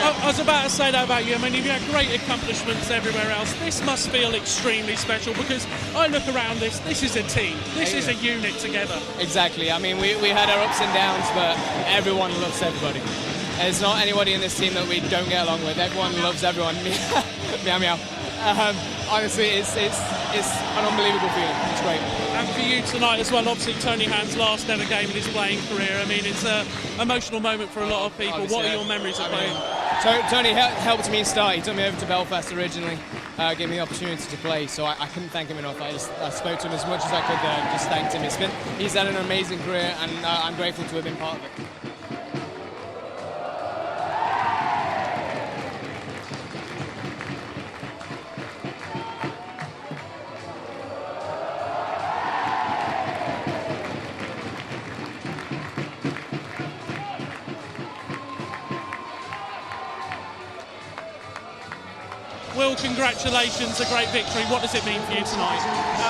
I was about to say that about you. I mean, you've had great accomplishments everywhere else. This must feel extremely special because I look around this is a team. This is a unit together. Exactly. I mean, we had our ups and downs, but everyone loves everybody. There's not anybody in this team that we don't get along with. Everyone loves everyone. Meow, meow. Honestly, it's an unbelievable feeling. It's great. And for you tonight as well, obviously Tony Hand's last ever game in his playing career. I mean, it's an emotional moment for a lot of people. Obviously, what are your memories of playing? Tony helped me start. He took me over to Belfast originally, gave me the opportunity to play, so I couldn't thank him enough. I spoke to him as much as I could there and just thanked him. He's had an amazing career, and I'm grateful to have been part of it. Will, congratulations, a great victory. What does it mean for you tonight?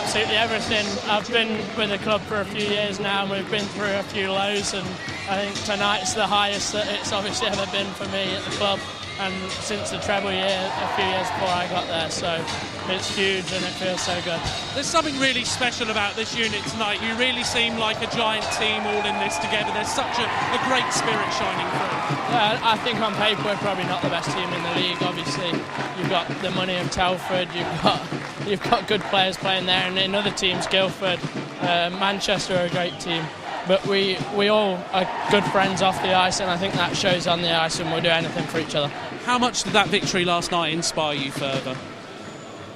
Absolutely everything. I've been with the club for a few years now, and we've been through a few lows, and I think tonight's the highest that it's obviously ever been for me at the club, and since the treble year a few years before I got there, so it's huge and it feels so good. There's something really special about this unit tonight. You really seem like a giant team all in this together. There's such a great spirit shining through. Yeah, I think on paper we're probably not the best team in the league. Obviously, you've got the money of Telford, you've got good players playing there, and in other teams, Guildford, Manchester are a great team. But we all are good friends off the ice, and I think that shows on the ice, and we'll do anything for each other. How much did that victory last night inspire you further?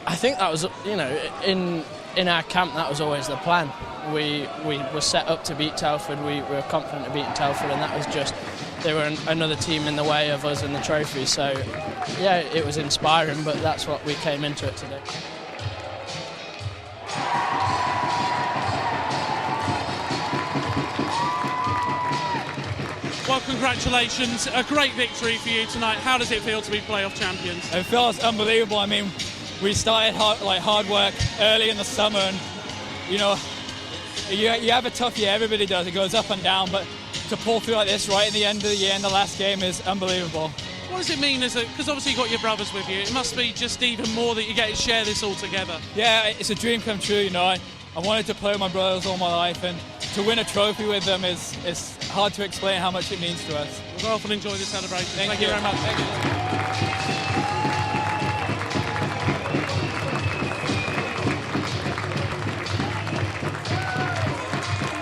I think that was, in our camp, that was always the plan. We were set up to beat Telford. We were confident of beating Telford, and that was just, they were another team in the way of us and the trophy. So, yeah, it was inspiring, but that's what we came into it today. Well, congratulations. A great victory for you tonight. How does it feel to be playoff champions? It feels unbelievable. I mean, we started hard work early in the summer, and, you have a tough year. Everybody does. It goes up and down, but to pull through like this right at the end of the year in the last game is unbelievable. What does it mean because obviously you've got your brothers with you. It must be just even more that you get to share this all together. Yeah, it's a dream come true, I wanted to play with my brothers all my life, and to win a trophy with them is hard to explain how much it means to us. We'll go off and enjoy the celebration. Thank you very much. Thank you.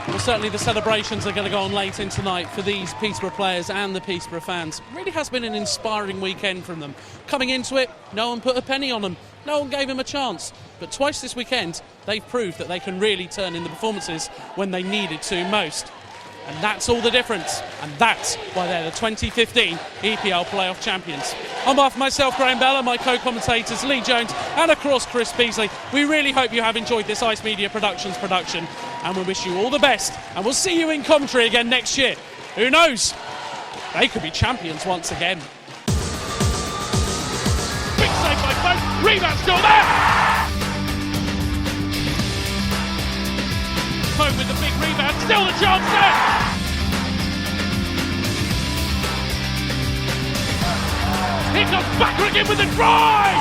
Well, certainly the celebrations are going to go on late in tonight for these Peterborough players and the Peterborough fans. It really has been an inspiring weekend from them. Coming into it, no one put a penny on them. No one gave them a chance. But twice this weekend, they've proved that they can really turn in the performances when they needed to most. And that's all the difference. And that's why they're the 2015 EPL playoff champions. On behalf of myself, Graham Bell, my co-commentators Lee Jones and of course Chris Beasley, we really hope you have enjoyed this Ice Media Productions production, and we wish you all the best, and we'll see you in Coventry again next year. Who knows? They could be champions once again. Big save by Folk, rebound still there! Folk with the big rebound, still the chance there! Here comes Backer again with the drive!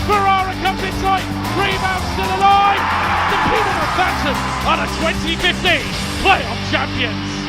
Ferrara comes inside. Rebound still alive. The Peterman Phantom are the 2015 playoff champions.